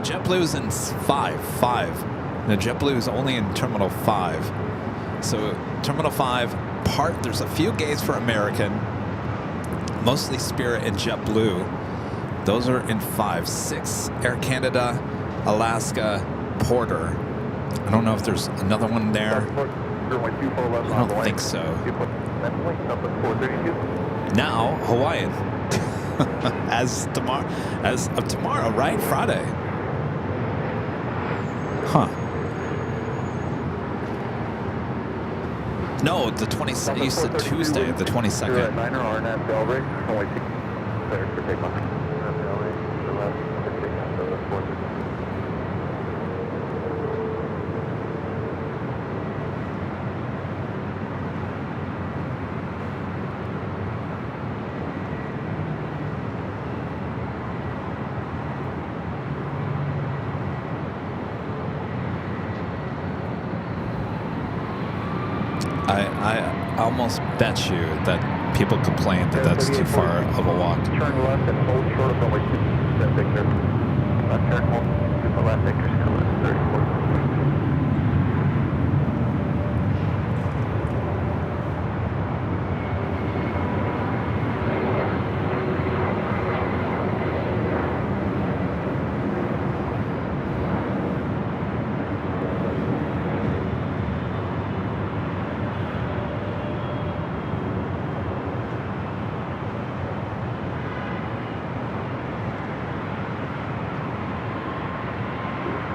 JetBlue's in 5. Now JetBlue is only in Terminal 5. So Terminal 5, there's a few gates for American, mostly Spirit and JetBlue. Those are in 5. 6, Air Canada, Alaska, Porter. I don't know if there's another one there. I don't think so. Now, Hawaiian. as of tomorrow, right? Friday. Huh. No, the 22nd. You said Tuesday, the 22nd. I almost bet you that people complain that that's too far of a walk. Turn left and hold short of runway 2, Victor. Left turn, hold 2 for left, Victor's coming 34.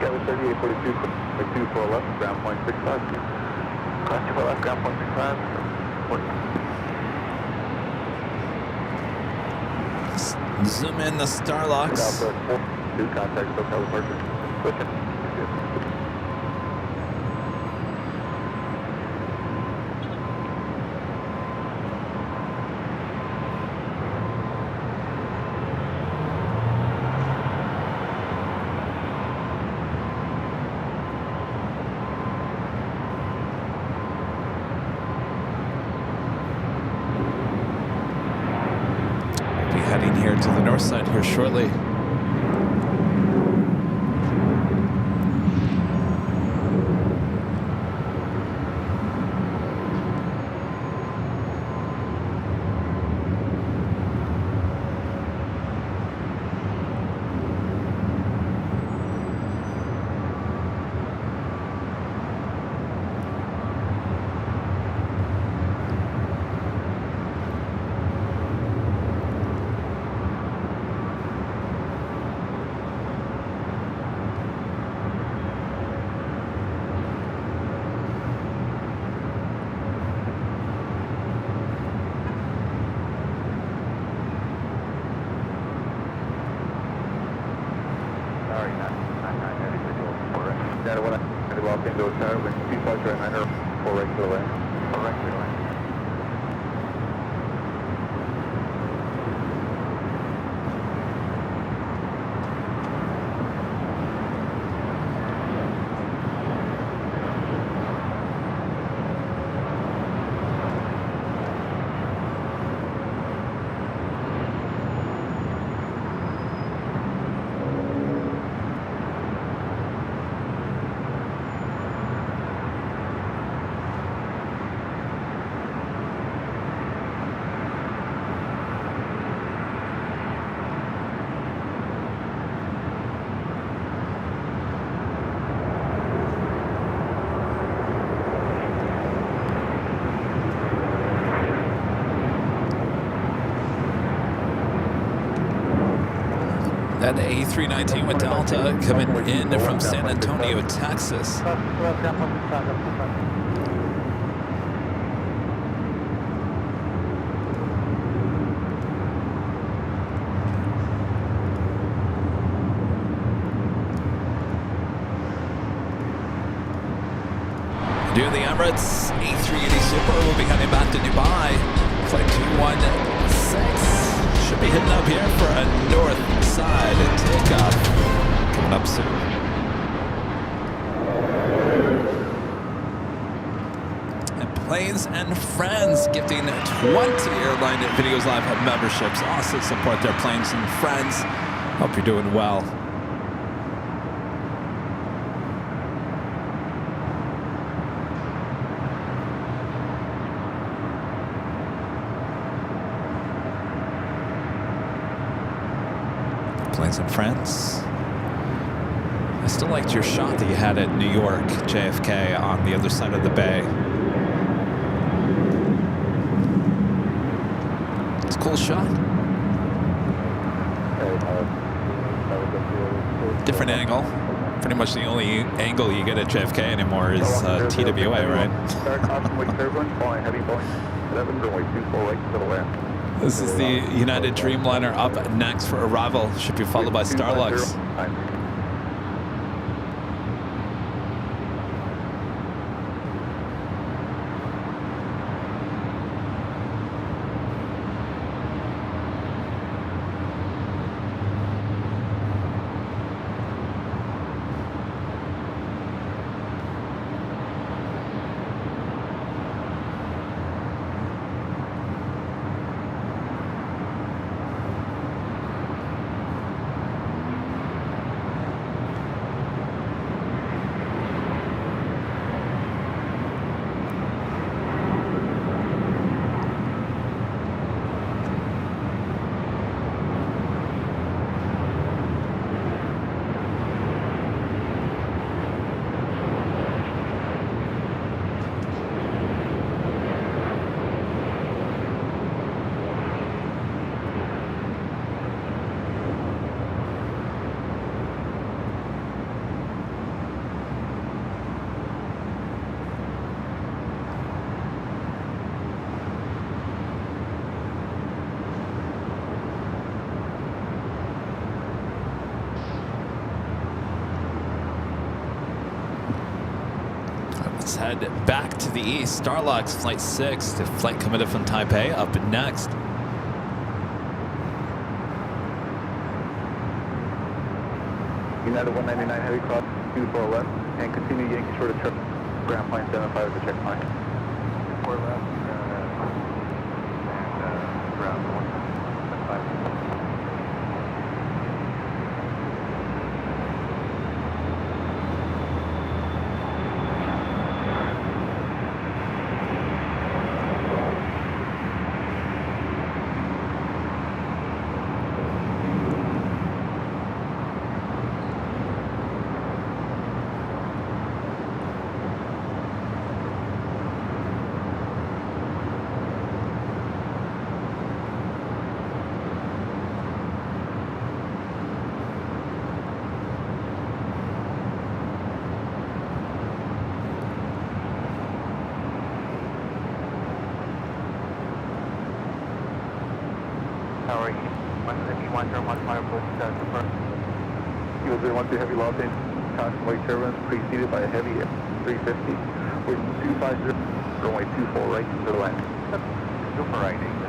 Kevin 3842, 2 for left, ground point 65. Class 2 for left, ground point 65. Zoom in the Starlocks. Southwest 42, contact SoCal departure. Switching. Heading here to the north side here shortly. Data 1, I walked into a tower with 2 flights right 9 or 4 regular lane. 4 regular lane. That A319 with Delta coming in from San Antonio, Texas. Due to the Emirates, A380 Super will be heading back to Dubai. Flight 216 should be heading up here for a north side takeoff. Coming up soon. And Planes and Friends gifting 20 Airline Videos Live memberships. Also support their Planes and Friends. Hope you're doing well. Planes and Friends. I still liked your shot that you had at New York, JFK, on the other side of the bay. It's a cool shot. Different angle. Pretty much the only angle you get at JFK anymore is TWA, right? This is the United Dreamliner up next for arrival. Should be followed by Starlux. Let's head back to the east. Starlux Flight 6, the flight committed from Taipei, up next. United 199 heavy cross 24 left and continue Yankee short of trip. Ground plane 75 at the checkpoint. 4 left and ground 175. Tower E, 151, turn 15, push confirm. US 012 heavy Los Angeles, constant wake turbulence preceded by a heavy 350. We're 250, runway 24 right to the land. Super right, 8,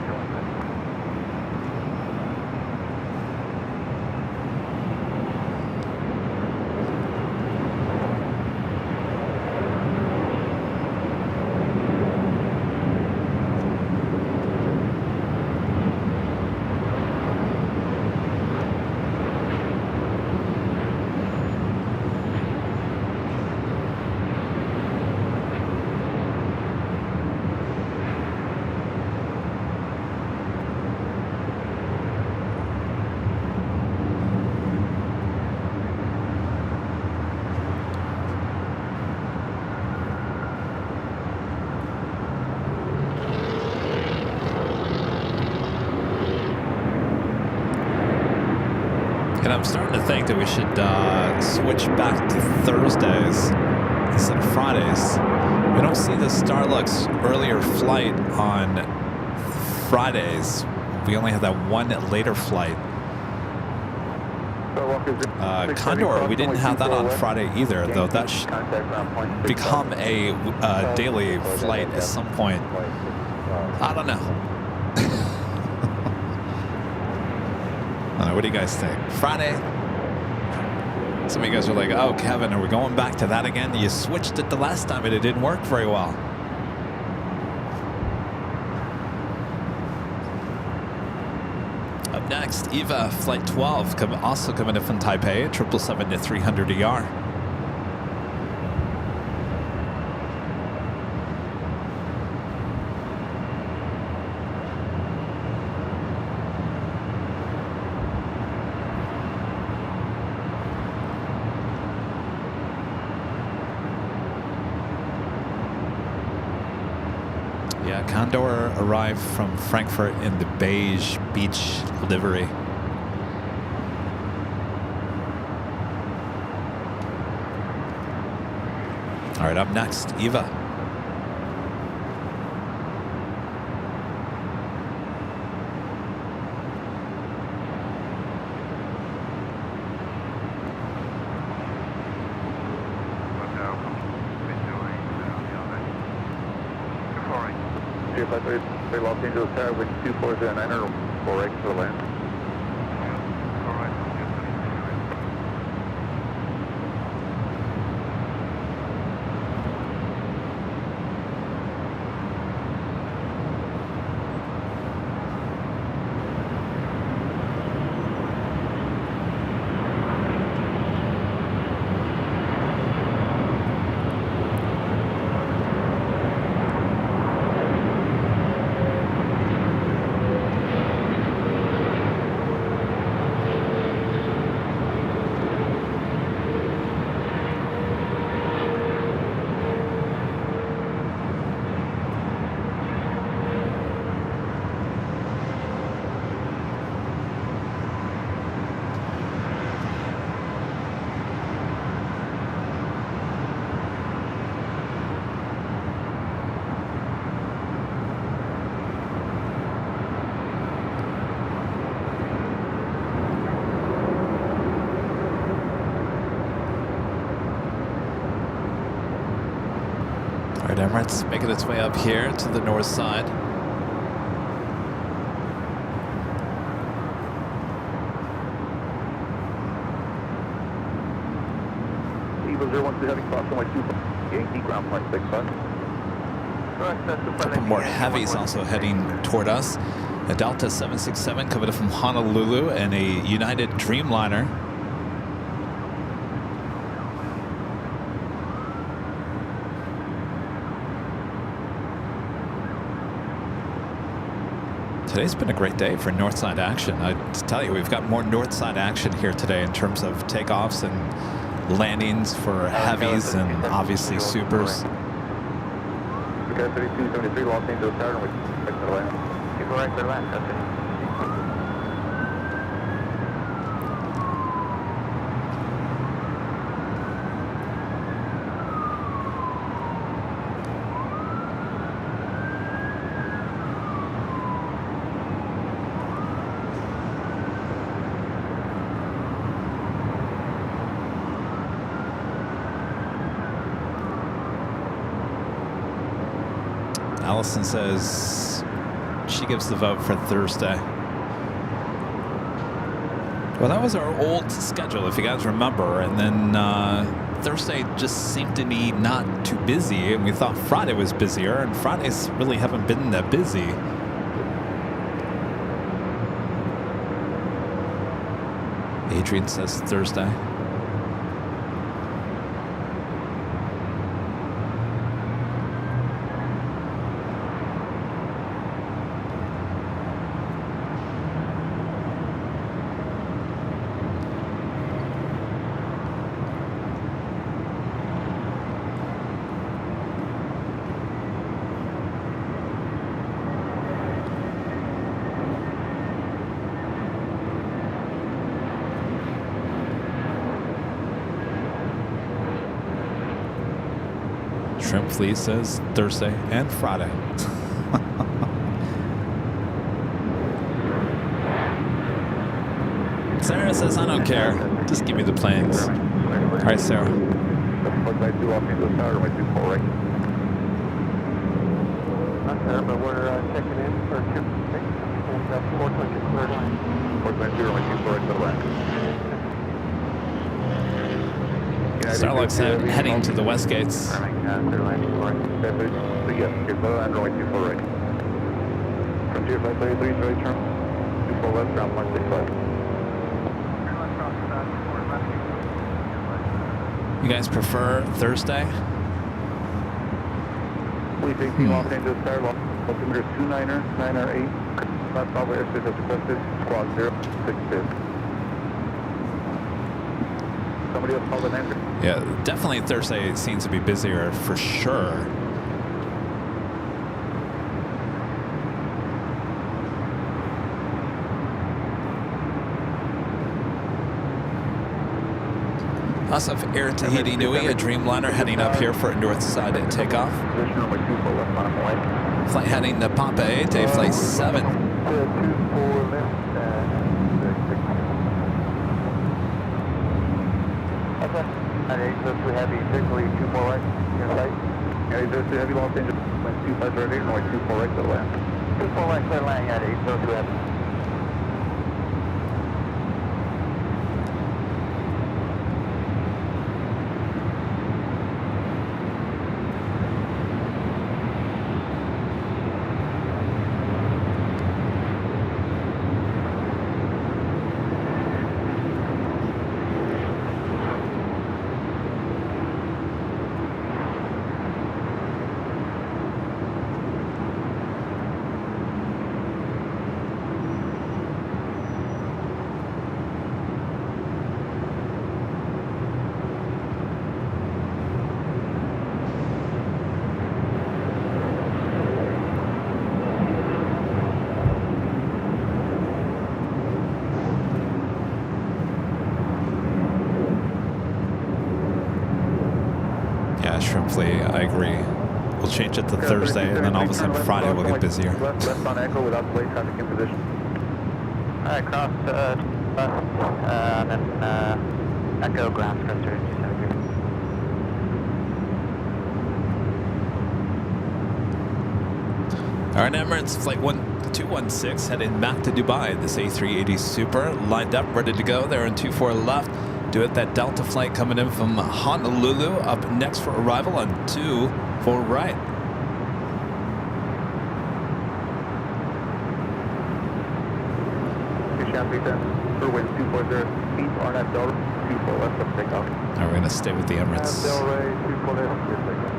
And I'm starting to think that we should switch back to Thursdays instead of Fridays. We don't see the Starlux earlier flight on Fridays. We only have that one later flight. Condor, we didn't have that on Friday either, though that should become a daily flight at some point. I don't know. What do you guys think? Friday? Some of you guys are like, oh, Kevin, are we going back to that again? You switched it the last time and it didn't work very well. Up next, Eva, Flight 12, also coming in from Taipei, 777-300ER. Condor arrived from Frankfurt in the beige beach livery. All right, up next, Eva. Los Angeles Tower, wind 2409, or 4 right to the land. All right, Emirates making its way up here to the north side. Eagle 012 heavy cross runway 28, ground point 65. A couple more heavies also heading toward us. A Delta 767 coming from Honolulu and a United Dreamliner. Today's been a great day for northside action. I tell you, we've got more northside action here today in terms of takeoffs and landings for heavies and obviously supers. Okay, 3273 Los Angeles Tower, we expect to land. You go right there, land, that's it. Allison says she gives the vote for Thursday. Well, that was our old schedule, if you guys remember. And then Thursday just seemed to be not too busy. And we thought Friday was busier. And Fridays really haven't been that busy. Adrian says Thursday. Shrimp Fleet says Thursday and Friday. Sarah says, I don't care. Just give me the planes. All right, Sarah. Not there, but we're checking in for 2 and that's 420 cleared line. 420 runway 24 right to the left. Starlux heading to the west gates. So yes, you're low and runway 24 right. Frontier 533, right turn. 24 left, ground point 65. You guys prefer Thursday? Please 18 Los Angeles Tower, altimeter 29er, 9R8. Last Bravo airspace as requested, squad 062. Somebody else called an answer? Yeah, definitely Thursday seems to be busier for sure. Lots of Air Tahiti Nui, a Dreamliner heading up here for a north side takeoff. Position number 24 left on the way. Flight heading to Papa 8, flight 7. 24 left Okay. And 802 heavy, visually 24 right, in sight. Yeah, 802 heavy, Los Angeles, 25 right, runway 24 right to the land. 24 right, clear landing at 802 heavy. Shrimpfly, I agree. We'll change it to Thursday, and then all of a sudden Friday will get busier. Left on Echo without plate traffic in position. All right, cross and then Echo ground structure 273. All right, Emirates Flight 1216 heading back to Dubai. This A380 Super lined up, ready to go. They're on 24 left. Do it that Delta flight coming in from Honolulu. Up next for arrival on 24 right. For wind 240, feet on that Delray, 24 left of takeoff. Now we're going to stay with the Emirates. Delray, 24 left, good takeoff.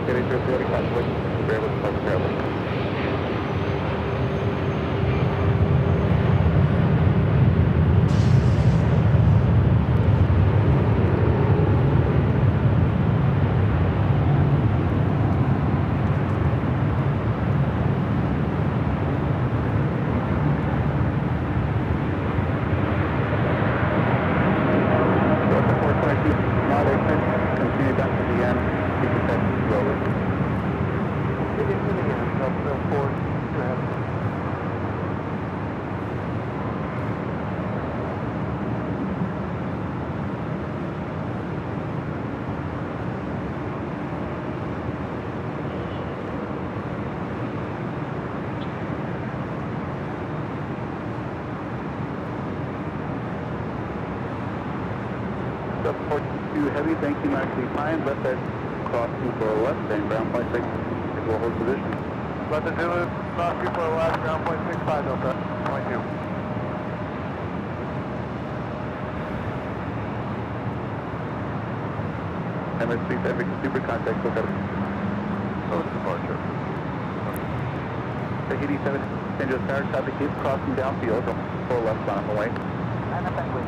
Getting to the conflict, bear with the travel. Heavy, thank you, maximum time. Left that cross 24 left, and ground point 6 will hold position. Left the Zulu, cross 24 left, ground point 65, Delta, point 2. Emirates 3 super contact, look at it. Oh, departure. Tahiti 7, San Jose Tower, traffic is crossing downfield, 4 left on the way. And a penguin,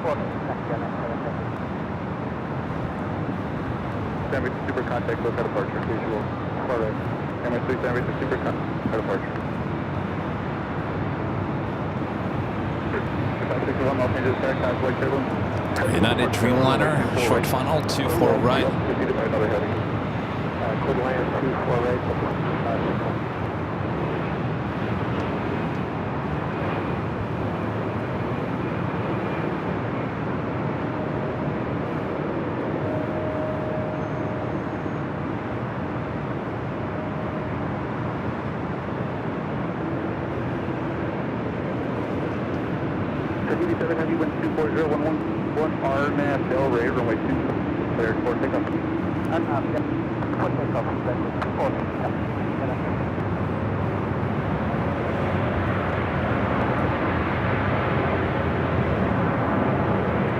24 Emirates super contact, look at departure, visual. Alright. Emirates 3 super contact, departure. 561 Los Angeles Air, contact, Kevin. United Dreamliner, short funnel, 24 right. Defeated by another heavy. Could land 24 right. Tahiti 7 Heavy, wind 240, 111 Delray, runway 2, cleared for takeoff. And yeah, for takeoff, that's 240, yeah.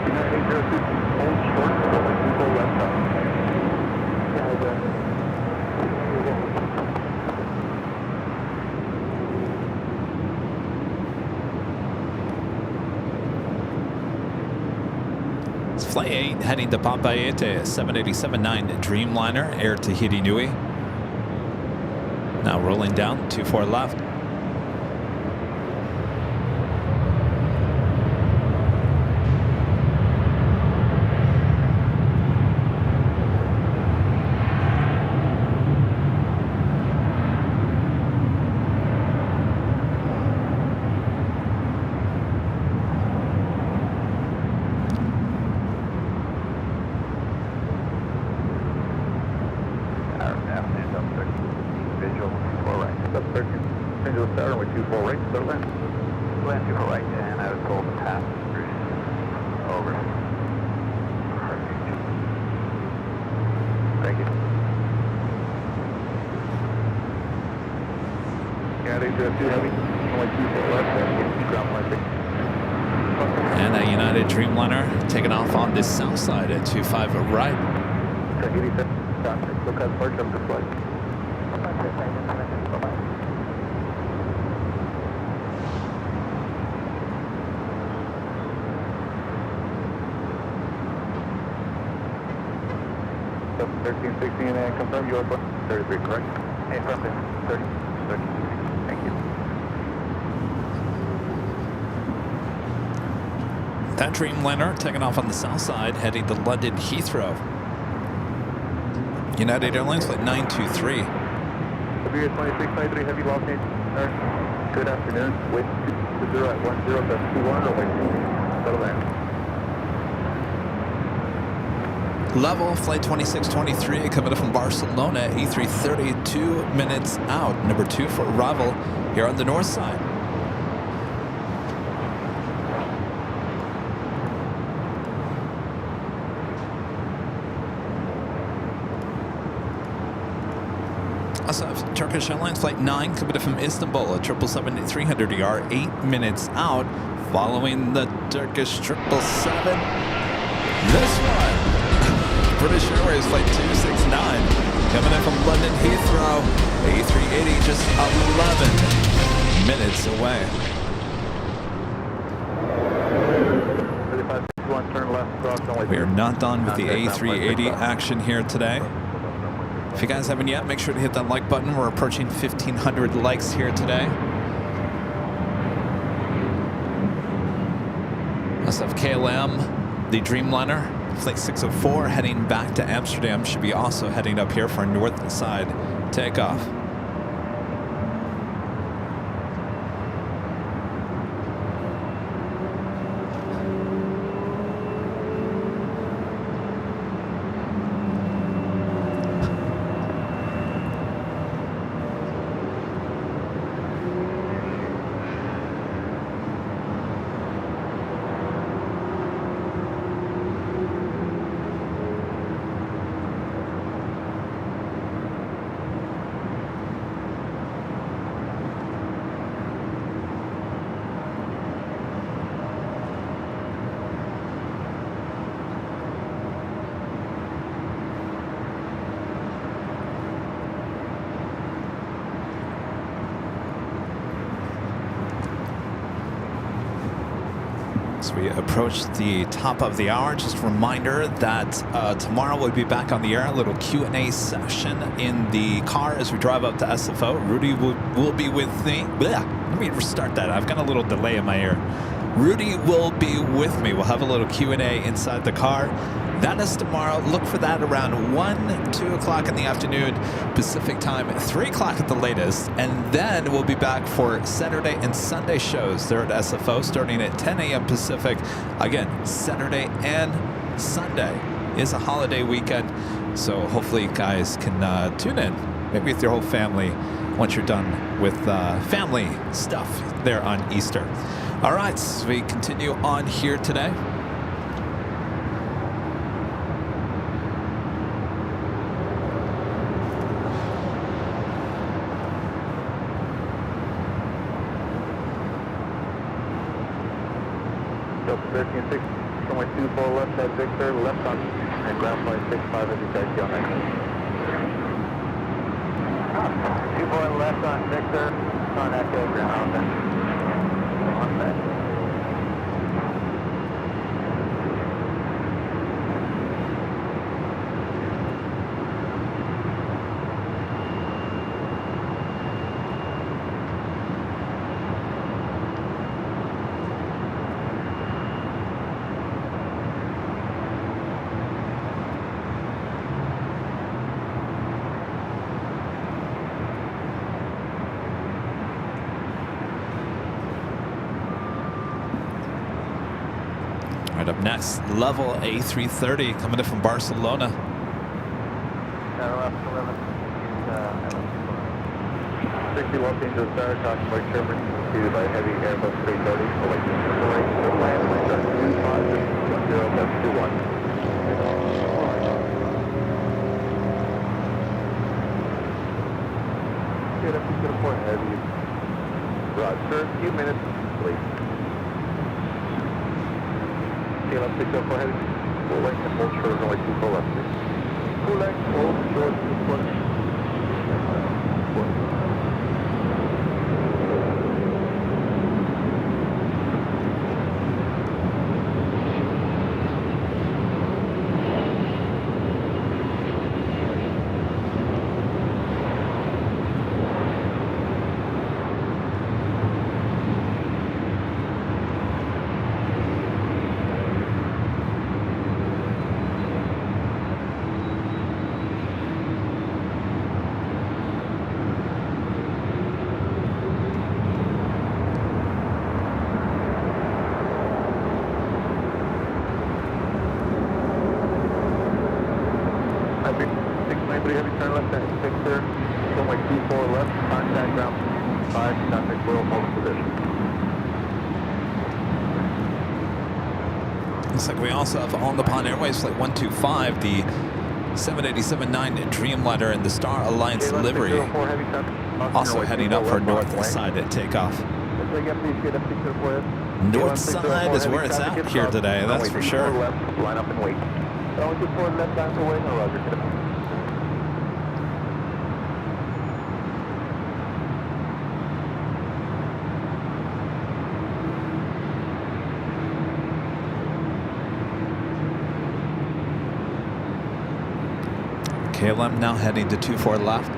United 802, hold short, runway 24 left side. Flight 8 heading to Pampaete, 787-9 Dreamliner, Air Tahiti Nui. Now rolling down, 24 left. And a United Dreamliner taking off on this south side at 25 right. Look at part of the flight. So 1316 and confirm you are 33, correct? Hey, perfect. 30. Thank you. That Dreamliner taking off on the south side, heading to London Heathrow. United Airlines flight 923. Iberia 2693, heavy Los Angeles. Good afternoon. Wind 20 at 10.21 or wind 2. Settle in. Level, flight 2623 coming up from Barcelona, A330, 2 minutes out. Number 2 for arrival here on the north side. Also have Turkish Airlines Flight 9 coming in from Istanbul at 777-300ER, 8 minutes out, following the Turkish 777. This one, British Airways Flight 269 coming in from London Heathrow, A380 just 11 minutes away. 3561, turn left, cross runway 2. We are not done with the A380 action here today. If you guys haven't yet, make sure to hit that like button. We're approaching 1,500 likes here today. Also have KLM, the Dreamliner, flight 604, heading back to Amsterdam. Should be also heading up here for a north side takeoff. As we approach the top of the hour, just a reminder that tomorrow we'll be back on the air, a little Q&A session in the car as we drive up to SFO. Rudy will be with me. Blech, let me restart that. I've got a little delay in my ear. Rudy will be with me. We'll have a little Q&A inside the car. That is tomorrow. Look for that around 1, 2 o'clock in the afternoon Pacific time, 3 o'clock at the latest. And then we'll be back for Saturday and Sunday shows there at SFO starting at 10 a.m. Pacific. Again, Saturday and Sunday is a holiday weekend. So hopefully you guys can tune in, maybe with your whole family once you're done with family stuff there on Easter. All right, so we continue on here today. Delta 13-6, runway 24 left at Victor, left on, and ground flight 65 as you taxi on exit. 24 left on Victor, on Echo ground, and on that. Right up next, level A330 coming in from Barcelona. Left 11, 60 Los Angeles Star, talking by Sherman, preceded by heavy Airbus 330, away to land, wind 25, 10, 21. Get up to the point, heavy. Roger, a few minutes, please. Scale up 604 heavy. Full length and hold short, runway 24 left. Full length, hold short, 24. runway 24 left, contact ground 5, contact Royal Public position. Looks like we also have on the Pond Airways Flight 125, the 787-9 Dreamliner in the Star Alliance livery. Also heading up for north side at takeoff. North side is where it's at here today, that's for sure. Line up and wait. Left down to wait, no Roger. KLM now heading to 24 left.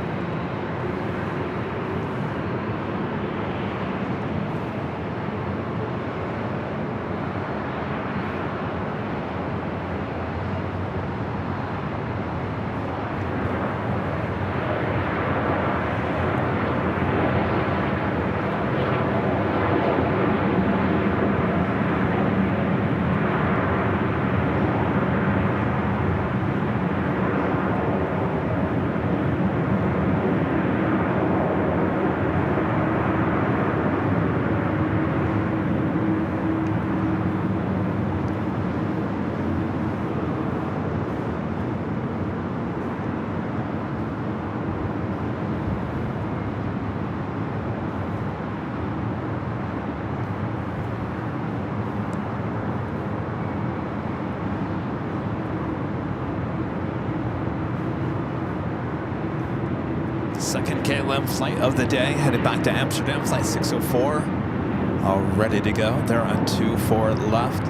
Second KLM flight of the day, headed back to Amsterdam, flight 604. All ready to go. They're on 24 left.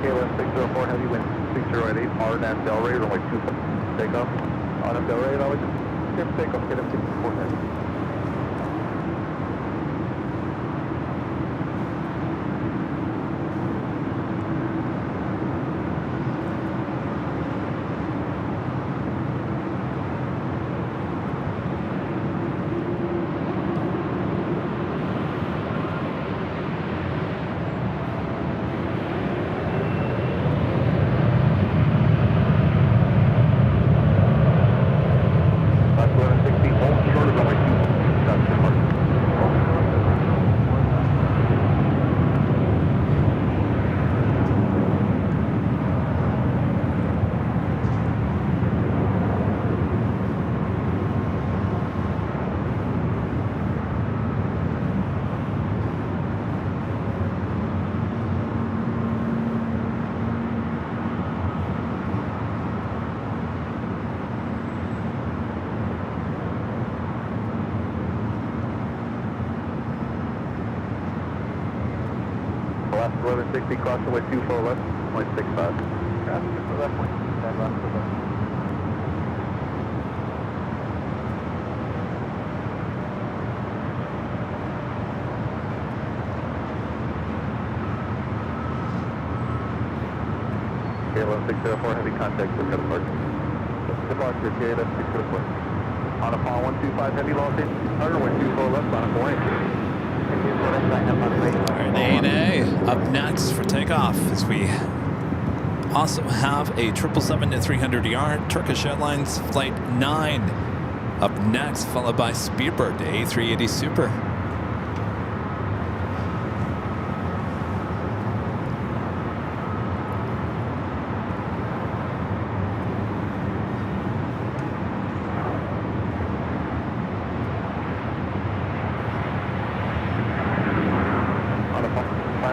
KLM 604, heavy wind 608, RNAV Delray, runway 24, takeoff. RNAV Delray, always takeoff, get him 604 heavy. Last 1160, cross runway 24 left, 0.65. Traffic for left, 0.10 left for left. KLM 604, heavy contact for departure. Departure, KLM 604. On a Pond 125, heavy lost in, runway 24 left, on a point. Alright, ANA up next for takeoff as we also have a 777-300ER Turkish Airlines Flight 9 up next, followed by Speedbird A380 Super.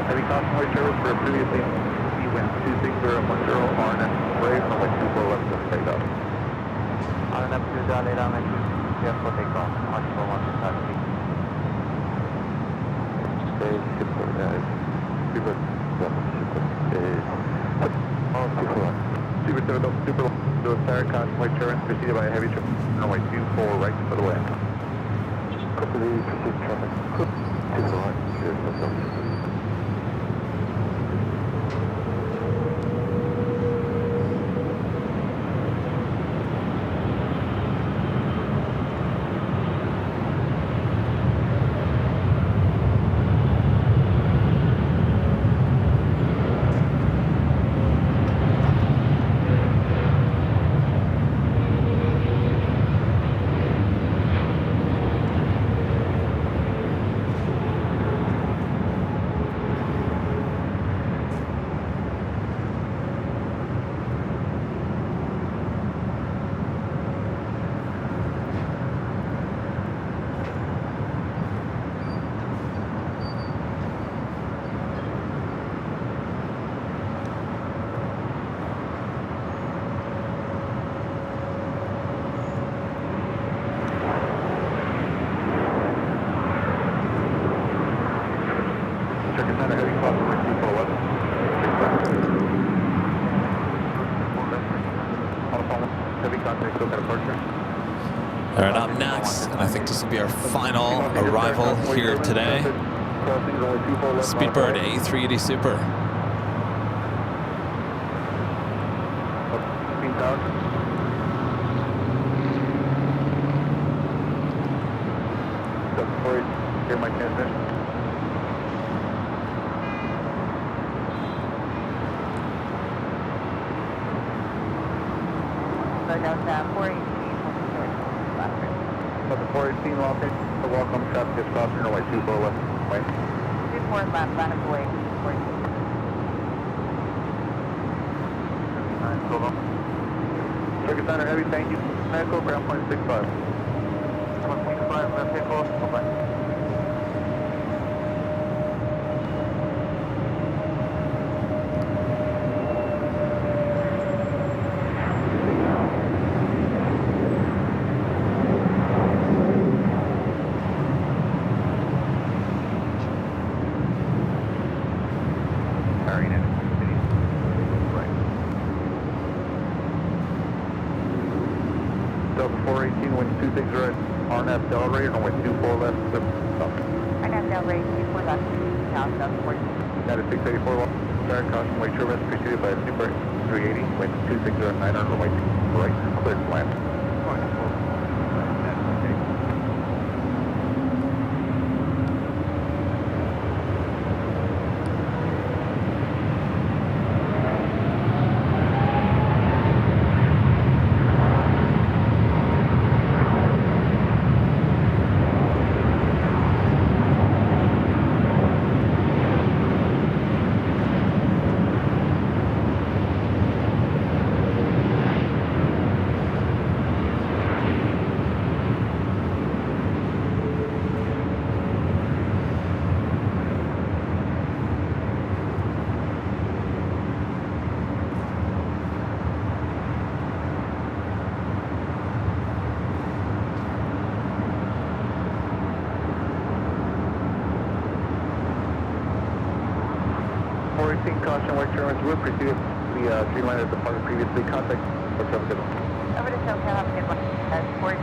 Heavy convoy service for previously wind 26010 RNF Brave runway 24 left to takeoff. RNF 2 devam et for takeoff. Article 1 taxi. Stay super guys. Super super to a fire convoy service preceded by a heavy trip runway 24 right for the wind. Quickly proceed traffic. 24 Circuit Center heading close to 2411. Heavy contact, SoCal departure. All right, up next, and I think this will be our final arrival here today. Speedbird A380 Super. Hear my transmission. So Delta 418, Delta 418, Los Angeles, welcome, traffic is crossing runway 24 left, way. 24 left, line of way, 14. Hold on. Circuit Center heavy, thank you. Echo, ground point 65. 1.5, left hand close, bye-bye. Delta 418, wind 26 right, RNAV Delray, runway 24 left, RNAV Delray, 24 left, south, Delta 14. United 684, start caution, weight turbines preceded by a Super 380, wind 260 900, runway right, clear to land. Caution, white turbines were preceded the Dreamliner departed previously. Contact. What's up, good one. Over to SoCal, have a good one. 14.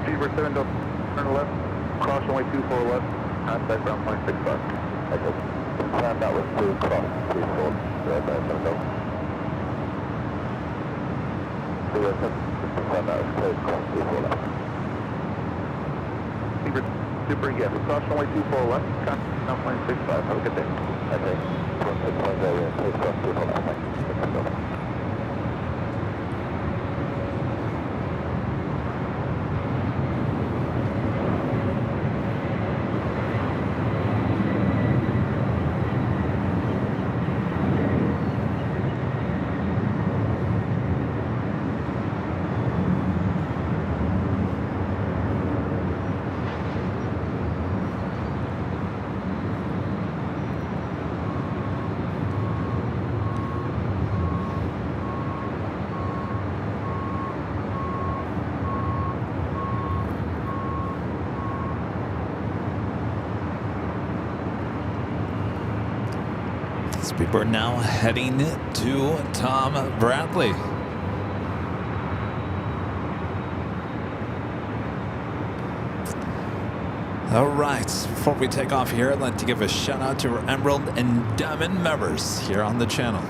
Speedbird 7, turn left, cross runway 24 left, contact ground point 65. Echo. That was blue, cross 34, red, no. That was clear, cross 34 left. Speedbird Super, yes, cross runway 24 left, contact ground point 65. Have a good day. Okay. 16.0, please cross 24 left. Thanks. Speedbird now heading to Tom Bradley. All right, before we take off here, I'd like to give a shout out to our Emerald and Diamond members here on the channel.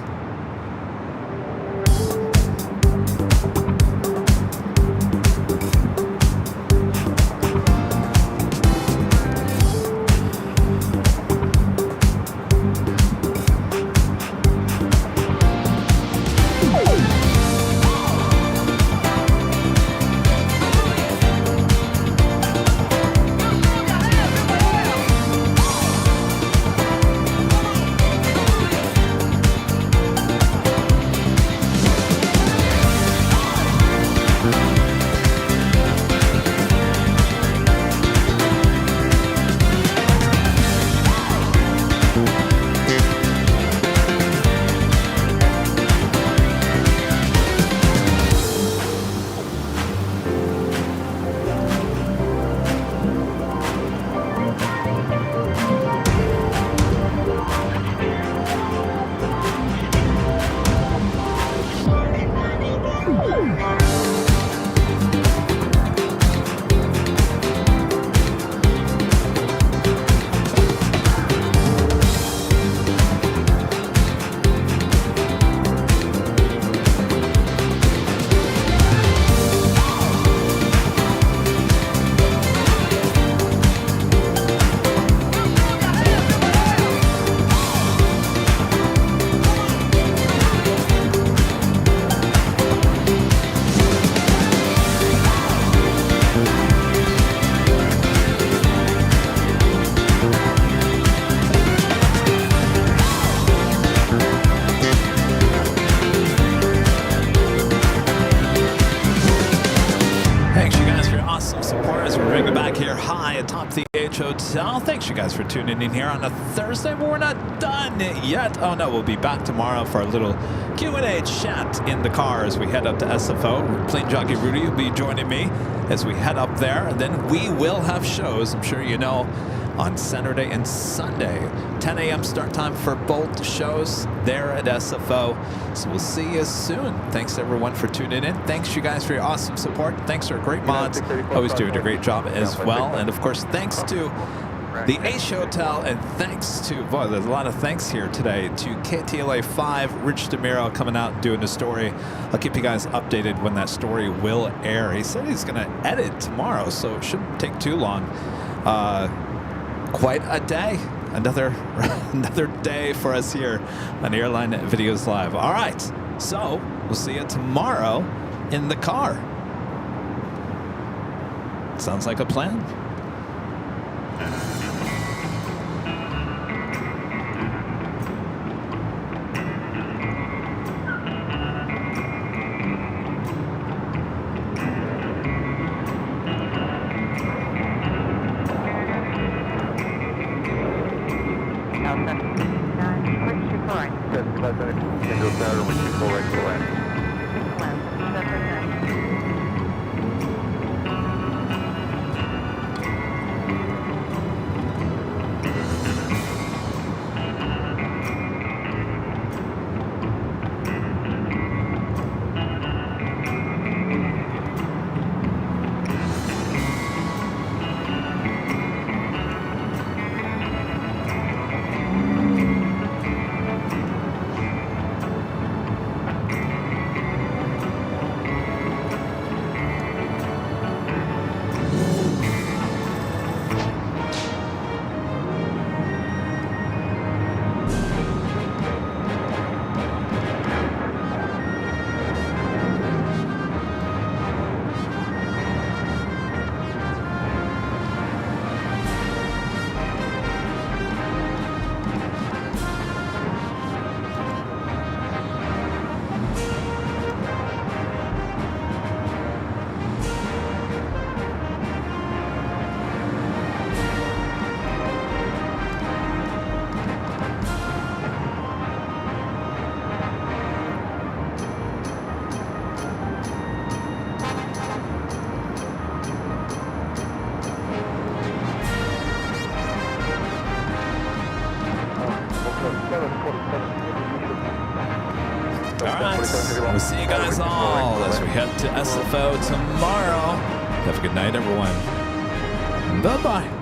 you guys for your awesome support as we're bringing back here high atop the H Hotel. Thanks you guys for tuning in here on a Thursday, but we're not done yet. Oh no, we'll be back tomorrow for a little Q&A chat in the car as we head up to SFO. Plane Jockey Rudy will be joining me as we head up there. And then we will have shows, I'm sure you know, on Saturday and Sunday. 10 a.m. start time for both shows there at SFO. So we'll see you soon. Thanks everyone for tuning in. Thanks you guys for your awesome support. Thanks to our great mods. Always doing a great job as well. And of course, thanks to the H Hotel, and thanks to, boy, there's a lot of thanks here today, to KTLA 5, Rich DeMiro coming out and doing the story. I'll keep you guys updated when that story will air. He said he's going to edit tomorrow, so it shouldn't take too long. Quite a day. Another day for us here on Airline Videos Live. All right, so we'll see you tomorrow in the car. Sounds like a plan. We'll see you guys all as we head to SFO tomorrow. Have a good night, everyone. Bye-bye.